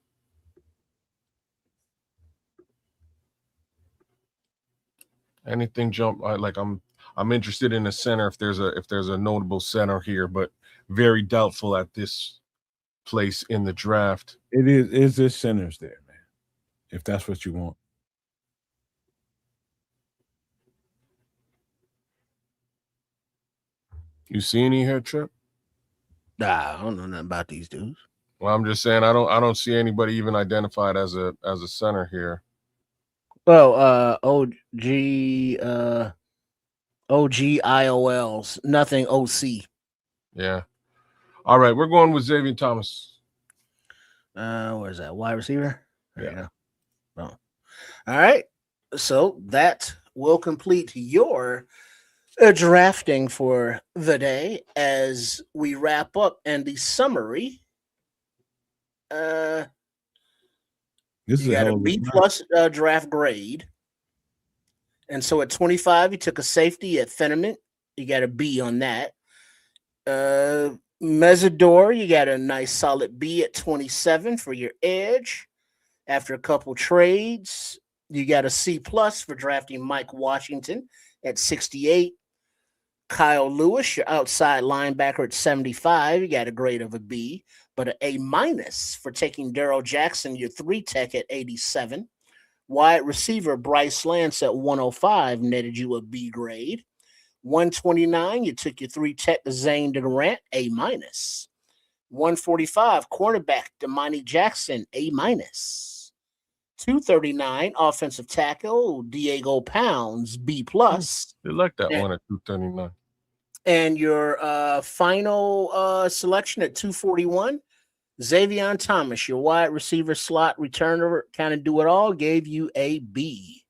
Anything jump? I'm interested in a center if there's a notable center here, but very doubtful at this place in the draft. It is this centers there, man. If that's what you want. You see any here, Trip? Nah, I don't know nothing about these dudes. Well, I'm just saying I don't see anybody even identified as a center here. Well, OGIOLs, nothing OC. Yeah. All right, we're going with Xavier Thomas. Where's that? Wide receiver? There Yeah. you go. Oh. All right. So that will complete your drafting for the day as we wrap up. And the summary, This you is a got hell a of a B draft. plus draft grade. And so at 25, you took a safety at Fenneman. You got a B on that. Mesidor, you got a nice solid B at 27 for your edge. After a couple trades, you got a C plus for drafting Mike Washington at 68. Kyle Lewis, your outside linebacker at 75. You got a grade of a B, but an A minus for taking Daryl Jackson, your 3-tech at 87. Wide receiver Bryce Lance at 105 netted you a B grade. 129, you took your 3-tech Zane Durant, A minus. 145, cornerback Damani Jackson, A minus. 239, offensive tackle Diego Pounds, B plus. They like that one at 239. And your final selection at 241, Xavier Thomas, your wide receiver slot returner, kind of do it all, gave you a B.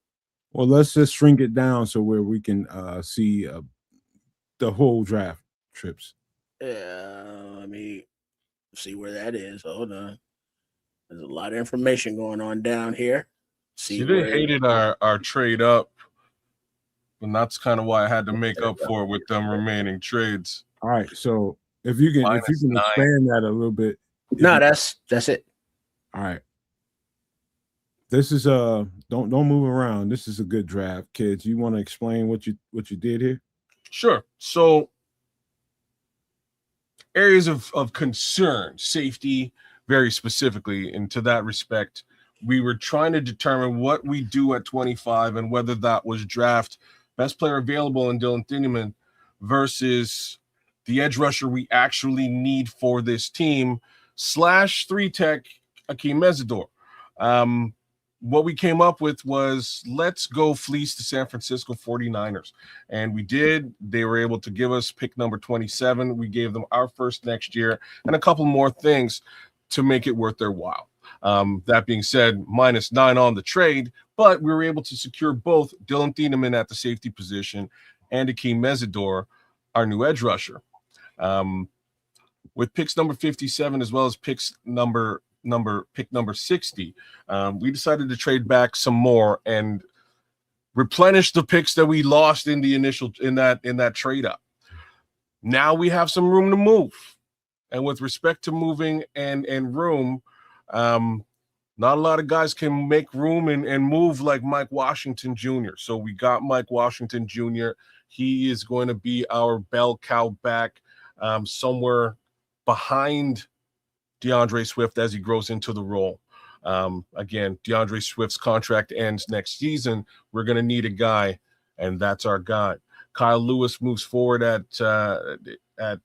Well, let's just shrink it down so where we can see the whole draft trips. Let me see where that is. Hold on. There's a lot of information going on down here. See, they hated our trade up, and that's kind of why I had to make up for it with them remaining trades. All right, so if you can expand that a little bit. No, that's it. All right. This is don't move around. This is a good draft, kids. You want to explain what you did here? Sure. So areas of concern, safety, very specifically, and to that respect, we were trying to determine what we do at 25 and whether that was draft best player available in Dylan Thieneman versus the edge rusher we actually need for this team / 3-tech Akeem Mesidor. What we came up with was let's go fleece the San Francisco 49ers. And we did. They were able to give us pick number 27. We gave them our first next year and a couple more things to make it worth their while. That being said, -9 on the trade, but we were able to secure both Dylan Thieneman at the safety position and Akeem Mesidor, our new edge rusher. With picks number 57 as well as pick number 60, we decided to trade back some more and replenish the picks that we lost in the initial in that trade up. Now we have some room to move, and with respect to moving and room, not a lot of guys can make room and move like Mike Washington Jr. So we got Mike Washington Jr. He is going to be our bell cow back somewhere behind DeAndre Swift as he grows into the role. Again, DeAndre Swift's contract ends next season. We're going to need a guy, and that's our guy. Kyle Lewis moves forward at the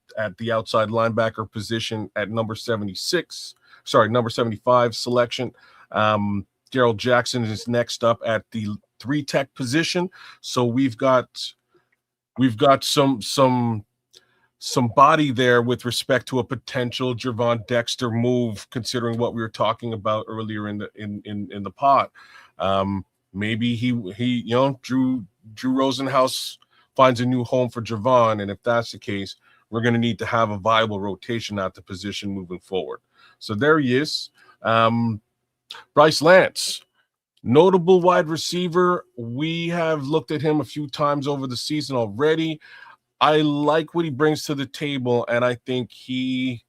outside linebacker position at number 75 selection. Daryl Jackson is next up at the 3-tech position. So we've got some body there with respect to a potential Gervon Dexter move, considering what we were talking about earlier in the pod. Maybe he Drew Rosenhaus finds a new home for Gervon, and if that's the case, we're going to need to have a viable rotation at the position moving forward. So there he is. Bryce Lance, notable wide receiver. We have looked at him a few times over the season already. I like what he brings to the table, and I think he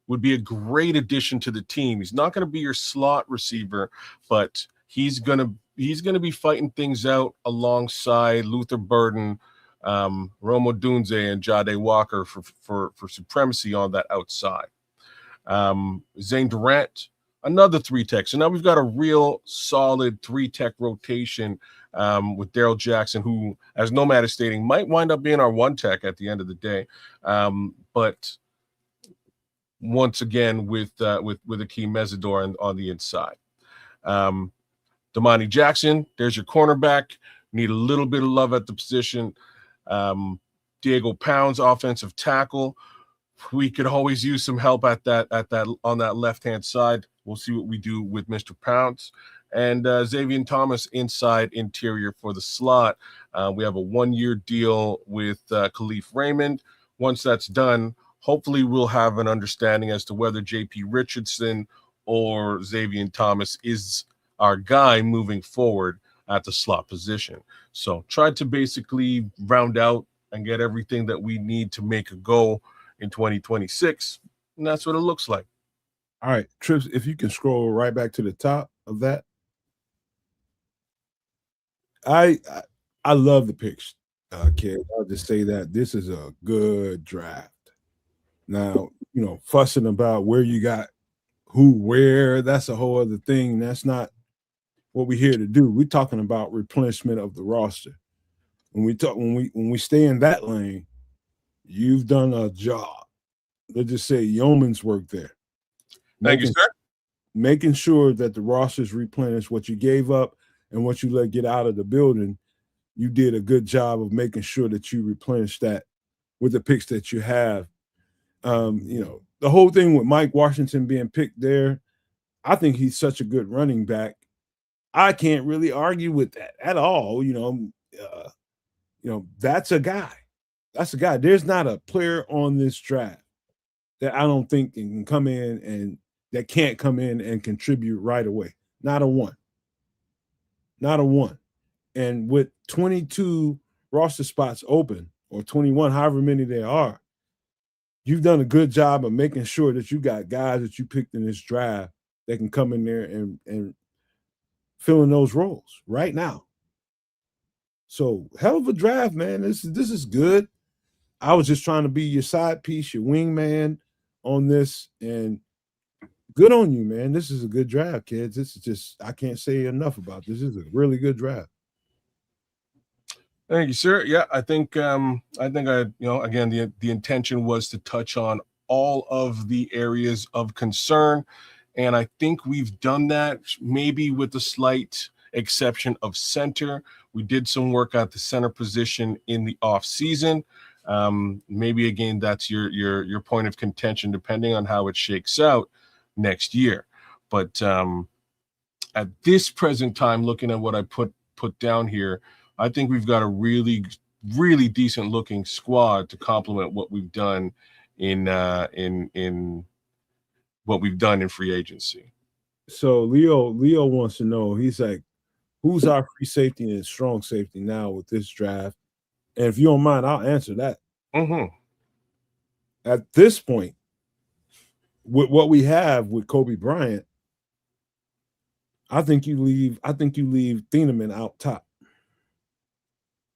would be a great addition to the team. He's not going to be your slot receiver, but he's going to be fighting things out alongside Luther Burden, Romo Dunze, and Jade Walker for supremacy on that outside. Zane Durant, another 3-tech. So now we've got a real solid 3-tech rotation with Daryl Jackson, who, as Nomad is stating, might wind up being our 1-tech at the end of the day. But once again, with Akeem Mesidor on the inside. Damani Jackson, there's your cornerback. Need a little bit of love at the position. Diego Pounds, offensive tackle. We could always use some help at that on that left-hand side. We'll see what we do with Mr. Pounds. And Xavier Thomas, inside interior for the slot. We have a 1-year deal with Khalif Raymond. Once that's done, hopefully we'll have an understanding as to whether J.P. Richardson or Xavier Thomas is our guy moving forward at the slot position. So tried to basically round out and get everything that we need to make a go in 2026, and that's what it looks like. All right, Trips, if you can scroll right back to the top of that. I love the picks, kid. I'll just say that this is a good draft. Now, fussing about where you got who, where, that's a whole other thing. That's not what we're here to do. We're talking about replenishment of the roster. When we stay in that lane, you've done a job. Let's just say yeoman's work there. Thank you, sir. Making sure that the roster's replenished. What you gave up and what you let get out of the building, you did a good job of making sure that you replenish that with the picks that you have. The whole thing with Mike Washington being picked there, I think he's such a good running back. I can't really argue with that at all. That's a guy. That's a guy. There's not a player on this draft that I don't think can come in and that can't come in and contribute right away. Not a one. Not a one. And with 22 roster spots open, or 21, however many there are, you've done a good job of making sure that you got guys that you picked in this draft that can come in there and fill in those roles right now. So hell of a draft, man. This is good. I was just trying to be your side piece, your wingman on this, and good on you, man. This is a good draft, kids. This is just, I can't say enough about this. This is a really good draft. Thank you, sir. Yeah, I think again, the intention was to touch on all of the areas of concern, and I think we've done that, maybe with the slight exception of center. We did some work at the center position in the off season. Maybe again, that's your point of contention, depending on how it shakes out next year. But at this present time, looking at what I put down here, I think we've got a really, really decent looking squad to complement what we've done in what we've done in free agency. So Leo wants to know, he's like, who's our free safety and strong safety now with this draft? And if you don't mind, I'll answer that. Mm-hmm. At this point, with what we have with Kobe Bryant, I think you leave Thieneman out top.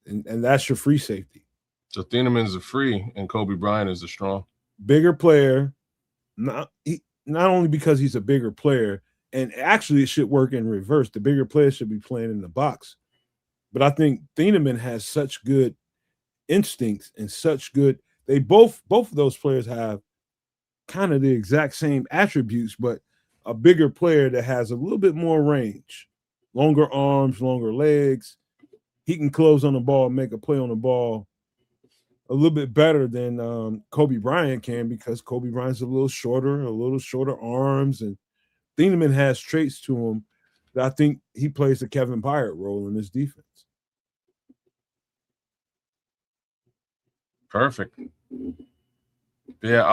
And that's your free safety. So Thieneman is a free and Kobe Bryant is a strong. Bigger player, not only because he's a bigger player, and actually it should work in reverse. The bigger player should be playing in the box. But I think Thieneman has such good instincts and such good, they both of those players have kind of the exact same attributes, but a bigger player that has a little bit more range, longer arms, longer legs. He can close on the ball, make a play on the ball a little bit better than Kobe Bryant can, because Kobe Bryant's a little shorter arms, and Thieneman has traits to him that I think he plays the Kevin Byard role in this defense. Perfect. Yeah,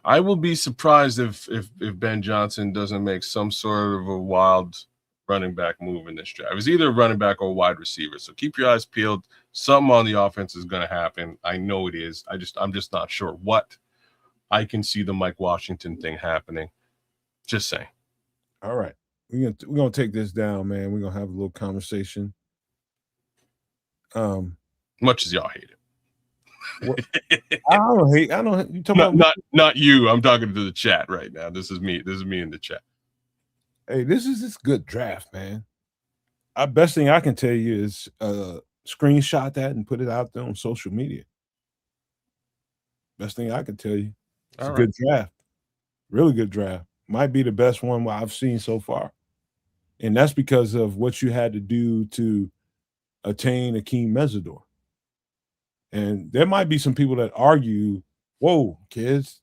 I will be surprised if Ben Johnson doesn't make some sort of a wild running back move in this draft. It's either a running back or a wide receiver. So keep your eyes peeled. Something on the offense is going to happen. I know it is. I'm just not sure what. I can see the Mike Washington thing happening. Just saying. All right. we're gonna take this down, man. We're gonna have a little conversation. Much as y'all hate it. I don't hate. I don't. You talking about not you. I'm talking to the chat right now. This is me. This is me in the chat. Hey, this is this good draft, man. Our best thing I can tell you is screenshot that and put it out there on social media. Best thing I can tell you. It's a good draft. Really good draft. Might be the best one I've seen so far. And that's because of what you had to do to attain Akeem Mesidor. And there might be some people that argue, whoa, kids,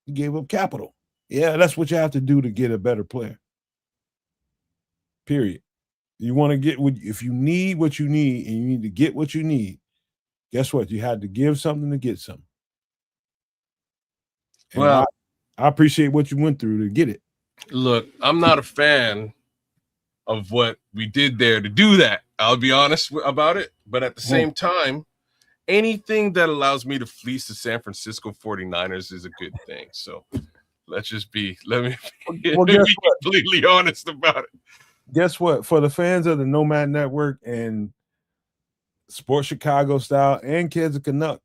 you gave up capital. Yeah, that's what you have to do to get a better player. Period. You want to get what, if you need what you need and you need to get what you need, guess what? You had to give something to get something. And well, I appreciate what you went through to get it. Look, I'm not a fan of what we did there to do that. I'll be honest about it. But at the same time, anything that allows me to fleece the San Francisco 49ers is a good thing. So let me be completely honest about it. Guess what? For the fans of the Nomad Network and Sports Chicago Style and Kids of Canuck,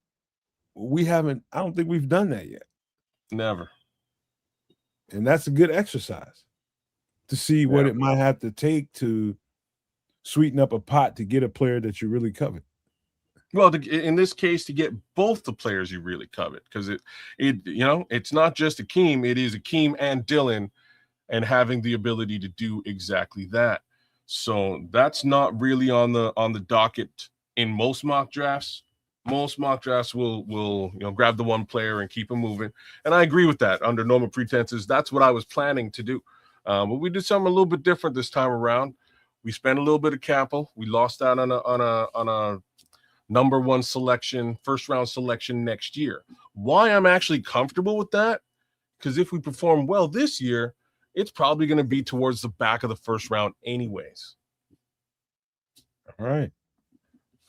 I don't think we've done that yet. Never. And that's a good exercise to see what it might have to take to sweeten up a pot to get a player that you really covet. Well, in this case, to get both the players you really covet, because it's not just Akeem, it is Akeem and Dylan, and having the ability to do exactly that. So that's not really on the docket in most mock drafts. Most mock drafts will grab the one player and keep him moving. And I agree with that. Under normal pretenses, that's what I was planning to do. But we did something a little bit different this time around. We spent a little bit of capital. We lost out on a number one selection, first round selection next year. Why I'm actually comfortable with that? Because if we perform well this year, it's probably going to be towards the back of the first round anyways. All right.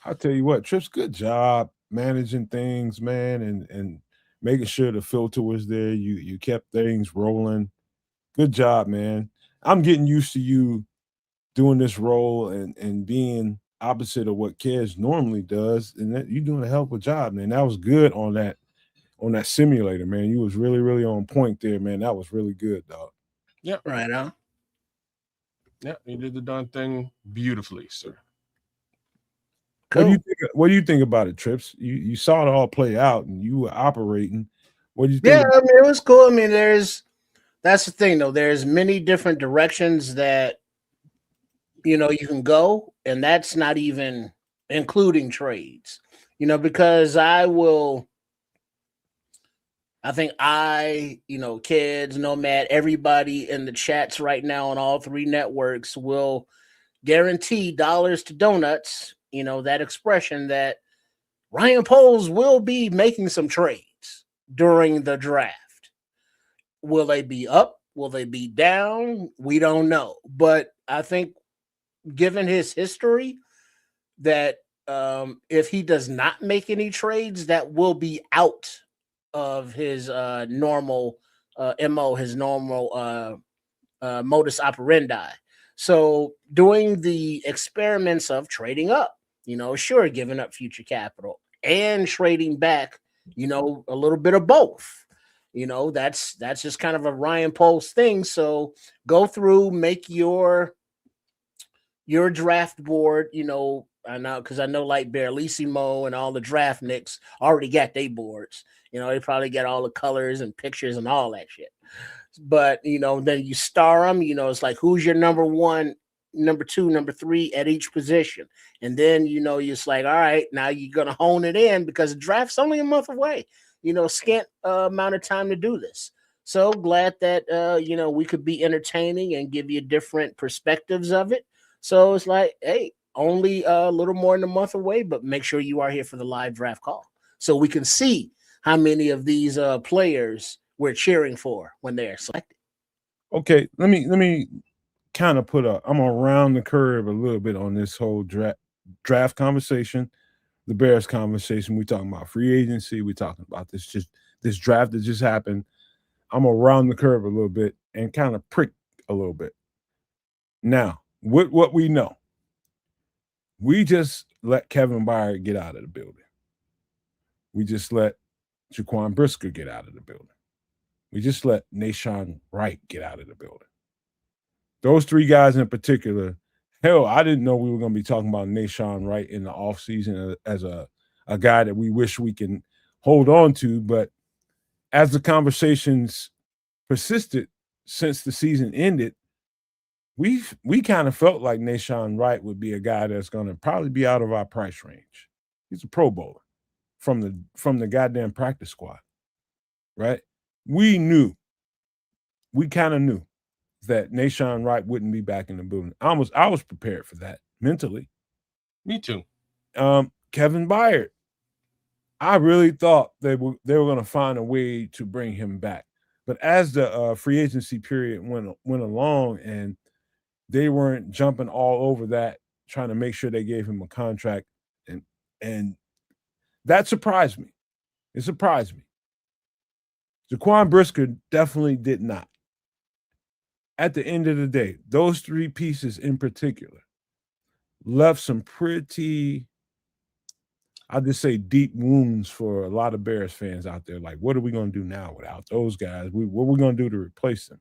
I'll tell you what, Trips, good job managing things, man, and making sure the filter was there. You kept things rolling. Good job, man. I'm getting used to you doing this role and being opposite of what Kez normally does, and you're doing a hell of a job, man. That was good on that simulator, man. You was really, really on point there, man. That was really good, dog. Yeah, right on. Yeah, you did the darn thing beautifully, sir. Cool. What do you think about it, Trips? You saw it all play out, and you were operating. What do you think? Yeah, I mean, it was cool. I mean, that's the thing, though. There's many different directions that you can go, and that's not even including trades. Because Kids, Nomad, everybody in the chats right now on all three networks will guarantee dollars to donuts. That expression that Ryan Poles will be making some trades during the draft. Will they be up? Will they be down? We don't know. But I think given his history that if he does not make any trades, that will be out of his normal MO, his normal modus operandi. So doing the experiments of trading up, sure, giving up future capital and trading back, a little bit of both. That's just kind of a Ryan Poles thing. So go through, make your draft board, I know, because I know like Barlissimo and all the draft nicks already got their boards. They probably got all the colors and pictures and all that shit. But, then you star them, it's like, who's your number one, number two, number three at each position. And then, you're just like, all right, now you're going to hone it in because the draft's only a month away, scant amount of time to do this. So glad that, we could be entertaining and give you different perspectives of it. So it's like, hey, only a little more than a month away, but make sure you are here for the live draft call so we can see how many of these players we're cheering for when they're selected. Okay, let me kind of I'm around the curve a little bit on this whole draft conversation, the Bears conversation. We're talking about free agency. We're talking about this draft that just happened. I'm around the curve a little bit and kind of prick a little bit. Now, with what we know, we just let Kevin Byard get out of the building. We just let Jaquan Brisker get out of the building. We just let Nashawn Wright get out of the building. Those three guys in particular, hell, I didn't know we were going to be talking about Nashawn Wright in the offseason as a guy that we wish we can hold on to. But as the conversations persisted since the season ended, we kind of felt like Nashawn Wright would be a guy that's going to probably be out of our price range. He's a Pro Bowler from the goddamn practice squad, right? We kind of knew that Nashawn Wright wouldn't be back in the building. I was prepared for that mentally. Me too. Kevin Byard, I really thought they were going to find a way to bring him back. But as the free agency period went along and they weren't jumping all over that, trying to make sure they gave him a contract, and that surprised me. It surprised me. Jaquan Brisker definitely did not. At the end of the day, those three pieces in particular left some pretty, I'll just say, deep wounds for a lot of Bears fans out there. Like, what are we going to do now without those guys? What are we going to do to replace them?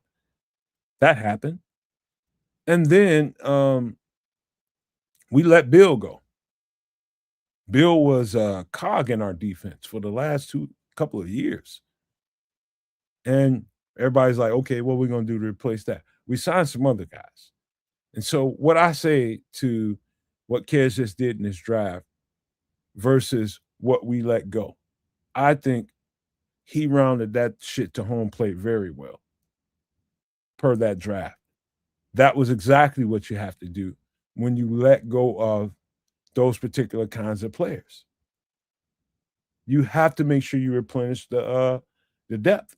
That happened. And then we let Bill go. Bill was a cog in our defense for the last couple of years. And everybody's like, okay, what are we going to do to replace that? We signed some other guys. And so what I say to what Kez just did in this draft versus what we let go, I think he rounded that shit to home plate very well per that draft. That was exactly what you have to do when you let go of those particular kinds of players. You have to make sure you replenish the depth.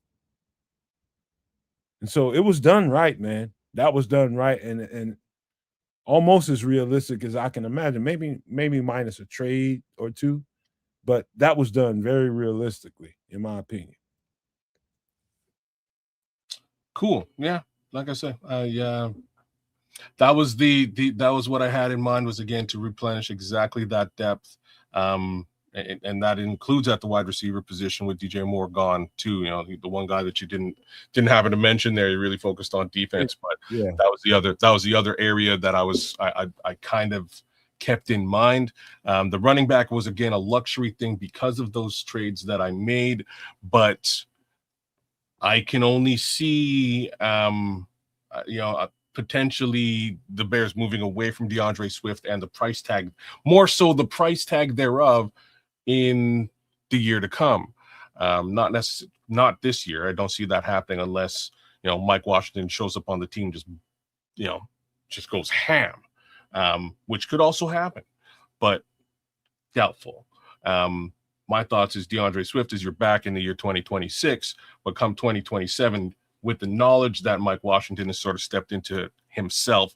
And so it was done right, man. That was done right and almost as realistic as I can imagine. Maybe minus a trade or two, but that was done very realistically, in my opinion. Cool. Yeah. Like I said, that was that was what I had in mind, was again to replenish exactly that depth. And that includes at the wide receiver position with DJ Moore gone too. You know, the one guy that you didn't happen to mention there. You really focused on defense, but yeah, that was the other area that I kind of kept in mind. The running back was again a luxury thing because of those trades that I made, but I can only see potentially the Bears moving away from DeAndre Swift and the price tag, more so the price tag thereof, in the year to come. Not this year. I don't see that happening unless, Mike Washington shows up on the team, just goes ham, which could also happen, but doubtful. My thoughts is DeAndre Swift is your back in the year 2026, but come 2027, with the knowledge that Mike Washington has sort of stepped into himself,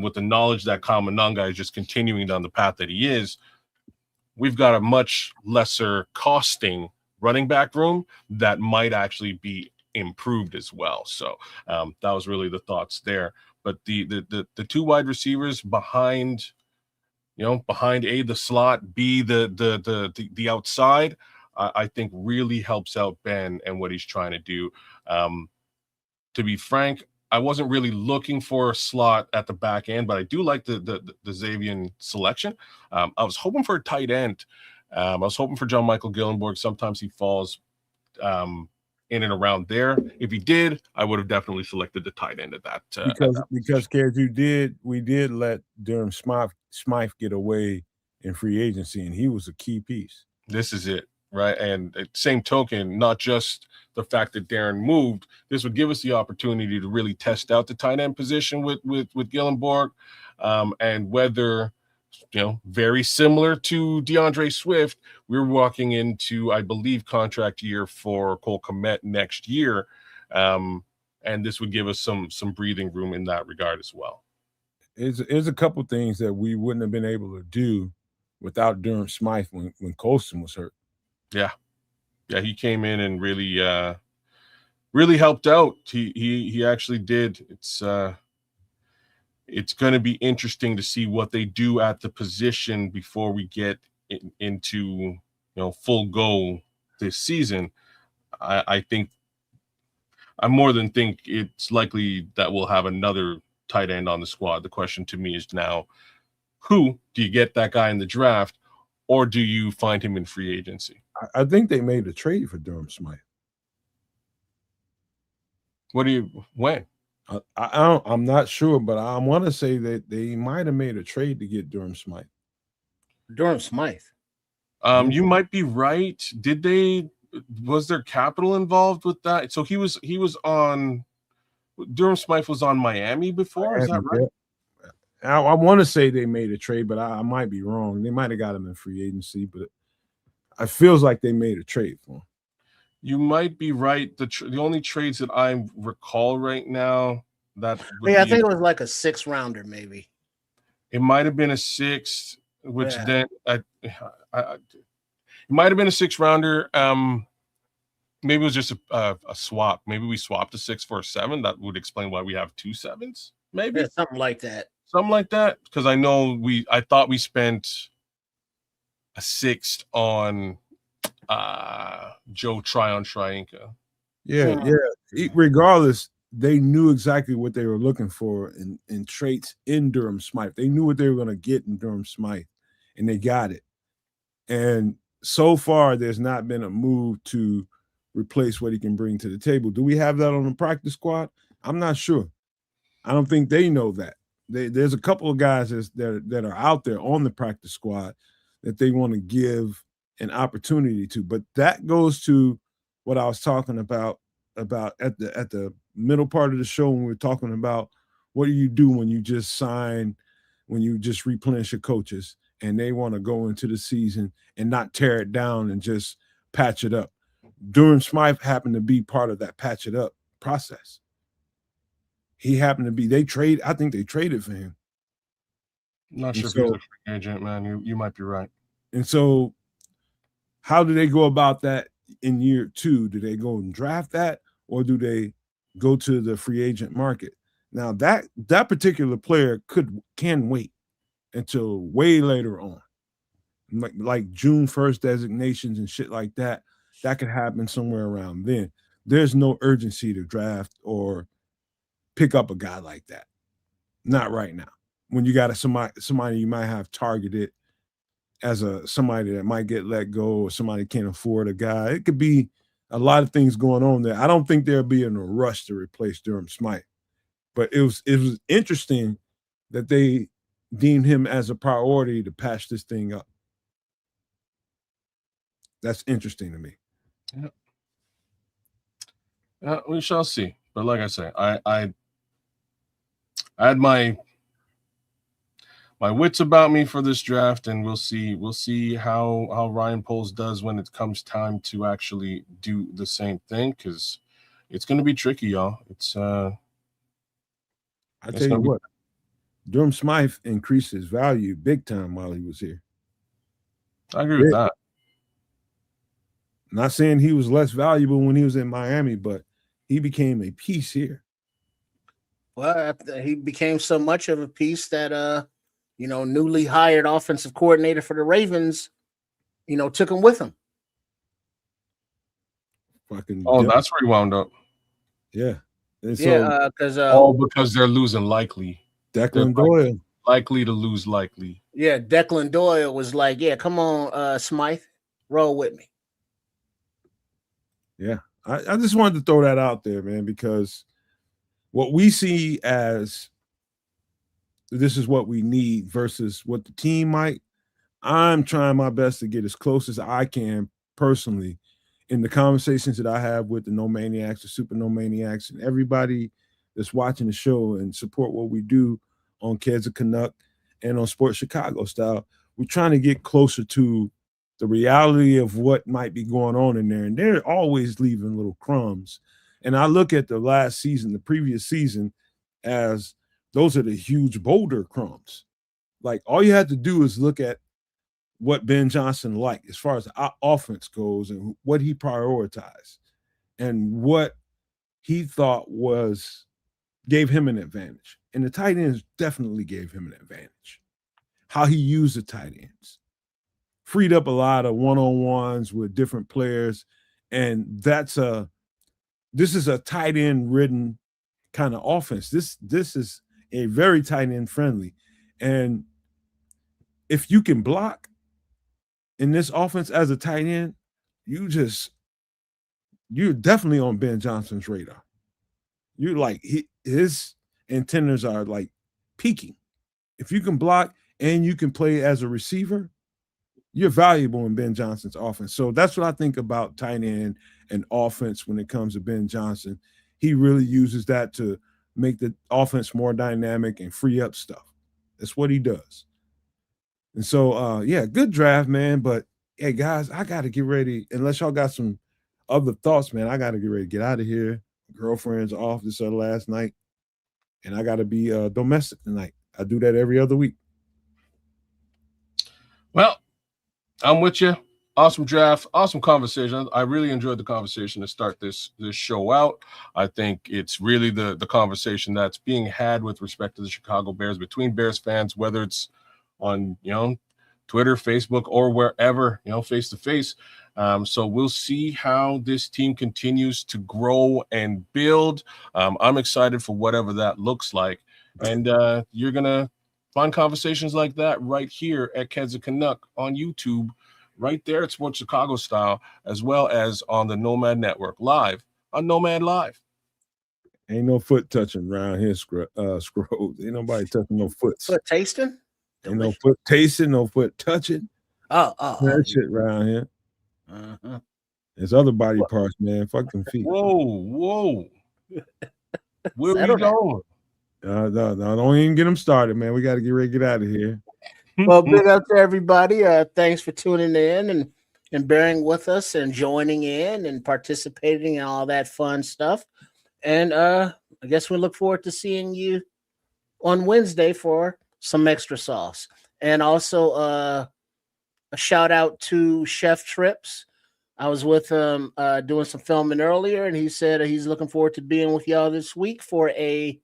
with the knowledge that Kyle Monangai is just continuing down the path that he is, we've got a much lesser costing running back room that might actually be improved as well. So that was really the thoughts there. But the two wide receivers behind, behind A, the slot, B, the outside, I think really helps out Ben and what he's trying to do. To be frank, I wasn't really looking for a slot at the back end, but I do like the Xavier selection. I was hoping for a tight end. I was hoping for John Michael Gillenborg. Sometimes he falls in and around there. If he did, I would have definitely selected the tight end at that. Because Kez, we did let Durham Smythe get away in free agency, and he was a key piece. This is it, right? And same token, not just the fact that Darren moved, this would give us the opportunity to really test out the tight end position with Gillenborg, and whether, very similar to DeAndre Swift, we're walking into, I believe, contract year for Cole Kmet next year, and this would give us some breathing room in that regard as well. There's a couple things that we wouldn't have been able to do without Durham Smythe when Colston was hurt. Yeah, he came in and really helped out. He actually did. It's it's going to be interesting to see what they do at the position before we get into full go this season. I think I more than think it's likely that we'll have another tight end on the squad. The question to me is now, who do you get that guy in the draft, or do you find him in free agency? I think they made a trade for Durham Smythe. When? I'm not sure, but I want to say that they might have made a trade to get Durham Smythe. Durham Smythe. You might be right. Did they? Was there capital involved with that? So he was on. Durham Smythe was on Miami before. Is that right? Yeah. I want to say they made a trade, but I might be wrong. They might have got him in free agency, but it feels like they made a trade for him. You might be right. The only trades that I recall right now that I think it was like a 6th rounder, maybe. It might have been a 6th, which then it might have been a 6th rounder. Maybe it was just a swap. Maybe we swapped a 6 for a 7. That would explain why we have 2 7s. Maybe something like that. Something like that. Because I thought we spent a 6th on Joe Tryon-Trianka. Yeah. Regardless, they knew exactly what they were looking for in traits in Durham Smythe. They knew what they were going to get in Durham Smythe, and they got it. And so far, there's not been a move to replace what he can bring to the table. Do we have that on the practice squad? I'm not sure. I don't think they know that. There's a couple of guys that are out there on the practice squad that they want to give an opportunity to, but that goes to what I was talking about at the middle part of the show when we were talking about what do you do when you just replenish your coaches and they want to go into the season and not tear it down and just patch it up. Durham Smythe happened to be part of that patch it up process. He happened to be, I think they traded for him. Not sure if he's a free agent, man. You might be right. And so how do they go about that in year 2? Do they go and draft that, or do they go to the free agent market? Now that particular player can wait until way later on, like June 1st designations and shit like that. That could happen somewhere around then. There's no urgency to draft or pick up a guy like that. Not right now. When you got somebody you might have targeted as somebody that might get let go, or somebody can't afford a guy. It could be a lot of things going on there. I don't think they'll be in a rush to replace Durham Smythe. But it was interesting that they deemed him as a priority to patch this thing up. That's interesting to me. Yeah, we shall see. But like I say, I had my wits about me for this draft, and we'll see how Ryan Poles does when it comes time to actually do the same thing, because it's going to be tricky, y'all. I tell you what, Durham Smythe increased his value big time while he was here. I agree with that. Not saying he was less valuable when he was in Miami, but he became a piece here. Well, he became so much of a piece that newly hired offensive coordinator for the Ravens, took him with him. That's where he wound up. Yeah. And so, because they're losing likely. Declan Doyle. Likely to lose likely. Yeah, Declan Doyle was like, yeah, come on, Smythe, roll with me. Yeah. I just wanted to throw that out there, man, because what we see as this is what we need versus what the team might, I'm trying my best to get as close as I can personally in the conversations that I have with the No Maniacs, the Super No Maniacs, and everybody that's watching the show and support what we do on Kids of Canuck and on Sports Chicago Style. We're trying to get closer to the reality of what might be going on in there. And they're always leaving little crumbs. And I look at the last season, the previous season, as those are the huge boulder crumbs. Like, all you have to do is look at what Ben Johnson liked as far as the offense goes and what he prioritized and what he thought gave him an advantage. And the tight ends definitely gave him an advantage. How he used the tight ends freed up a lot of one-on-ones with different players. And this is a tight end ridden kind of offense. This is a very tight end friendly. And if you can block in this offense as a tight end, you're definitely on Ben Johnson's radar. You're like his antennas are like peaking. If you can block and you can play as a receiver, you're valuable in Ben Johnson's offense. So that's what I think about tight end and offense when it comes to Ben Johnson. He really uses that to make the offense more dynamic and free up stuff. That's what he does. And so, good draft, man. But, hey, guys, I got to get ready. Unless y'all got some other thoughts, man, I got to get ready to get out of here. Girlfriend's off this last night, and I got to be domestic tonight. I do that every other week. Well, I'm with you. Awesome draft, awesome conversation. I really enjoyed the conversation to start this show out. I think it's really the conversation that's being had with respect to the Chicago Bears between Bears fans, whether it's on Twitter, Facebook, or wherever, face to face. So we'll see how this team continues to grow and build. I'm excited for whatever that looks like, and you're gonna find conversations like that right here at Kedza Canuck on YouTube. Right there at Sports Chicago Style, as well as on the Nomad Network, live on Nomad Live. Ain't no foot touching around here, Scrolls. Ain't nobody touching no foots. Foot tasting? Ain't no foot tasting, no foot touching. That shit around here. Uh-huh. There's other body parts, man. Fuck them feet. Whoa. Where we going? No, don't even get them started, man. We got to get ready to get out of here. Well, big up to everybody. Thanks for tuning in and bearing with us and joining in and participating and all that fun stuff. And I guess we look forward to seeing you on Wednesday for some extra sauce. And also a shout out to Chef Trips. I was with him doing some filming earlier, and he said he's looking forward to being with y'all this week for a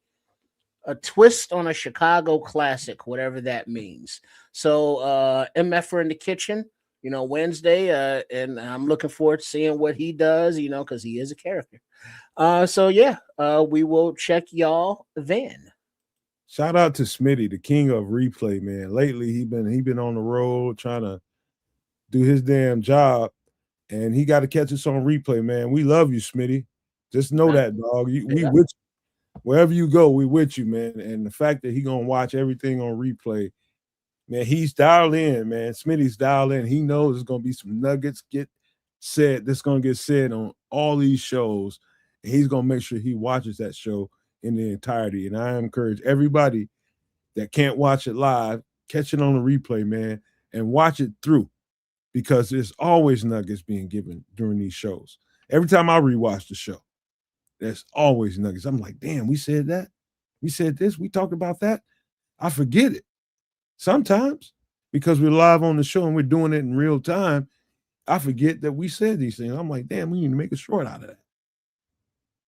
twist on a Chicago classic, whatever that means. So MF in the kitchen, Wednesday, and I'm looking forward to seeing what he does, because he is a character. We will check y'all then. Shout out to Smitty, the king of replay, man. Lately, he been on the road trying to do his damn job, and he got to catch us on replay, man. We love you, Smitty. Just know that, dog. We with you. Wherever you go, we with you, man. And the fact that he gonna watch everything on replay, man, he's dialed in, man. Smitty's dialed in. He knows there's gonna be some nuggets that's gonna get said on all these shows, and he's gonna make sure he watches that show in the entirety. And I encourage everybody that can't watch it live, catch it on the replay, man, and watch it through, because there's always nuggets being given during these shows. Every time I rewatch the show, there's always nuggets. I'm like, damn, we said that. We said this. We talked about that. I forget it sometimes because we're live on the show and we're doing it in real time. I forget that we said these things. I'm like, damn, we need to make a short out of that.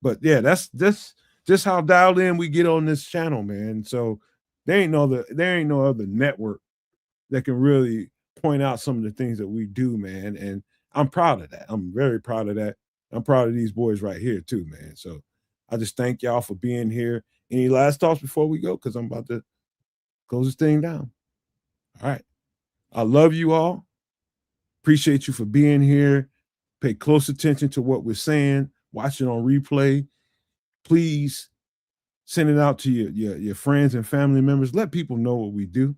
But yeah, that's just how dialed in we get on this channel, man. So there ain't no other network that can really point out some of the things that we do, man. And I'm proud of that. I'm very proud of that. I'm proud of these boys right here too, man. So I just thank y'all for being here. Any last thoughts before we go? Because I'm about to close this thing down. All right. I love you all. Appreciate you for being here. Pay close attention to what we're saying. Watch it on replay. Please send it out to your friends and family members. Let people know what we do.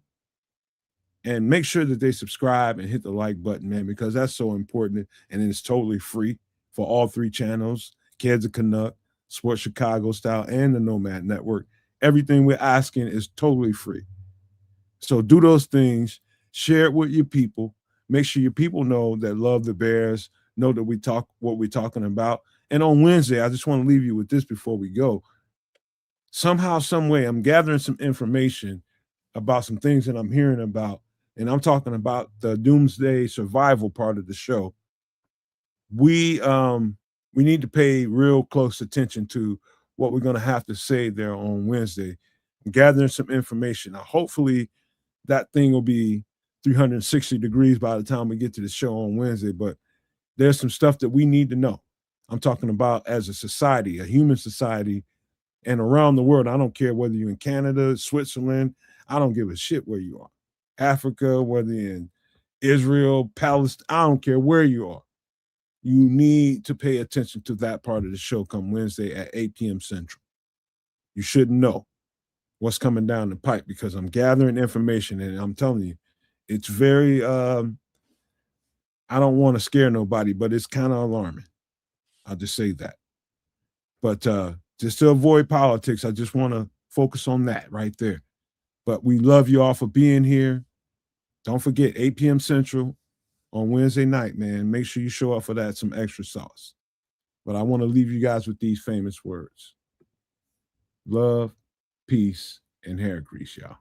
And make sure that they subscribe and hit the like button, man, because that's so important. And it's totally free for all three channels, Kedza Canuck, Sports Chicago Style, and the Nomad Network. Everything we're asking is totally free. So do those things. Share it with your people. Make sure your people know that love the Bears, know that we talk what we're talking about. And on Wednesday, I just want to leave you with this before we go. Somehow, some way, I'm gathering some information about some things that I'm hearing about, and I'm talking about the doomsday survival part of the show. We need to pay real close attention to what we're going to have to say there on Wednesday gathering some information. Now, hopefully that thing will be 360 degrees by the time we get to the show on Wednesday, but there's some stuff that we need to know. I'm talking about as a society, a human society, and around the world. I don't care whether you're in Canada, Switzerland, I don't give a shit where you are. Africa, whether you're in Israel, Palestine, I don't care where you are. You need to pay attention to that part of the show come Wednesday at 8 p.m. Central. You should know what's coming down the pipe because I'm gathering information and I'm telling you, it's very, I don't want to scare nobody, but it's kind of alarming. I'll just say that. But just to avoid politics, I just want to focus on that right there. But we love you all for being here. Don't forget, 8 p.m. Central on Wednesday night, man. Make sure you show up for that, some extra sauce. But I want to leave you guys with these famous words. Love, peace, and hair grease, y'all.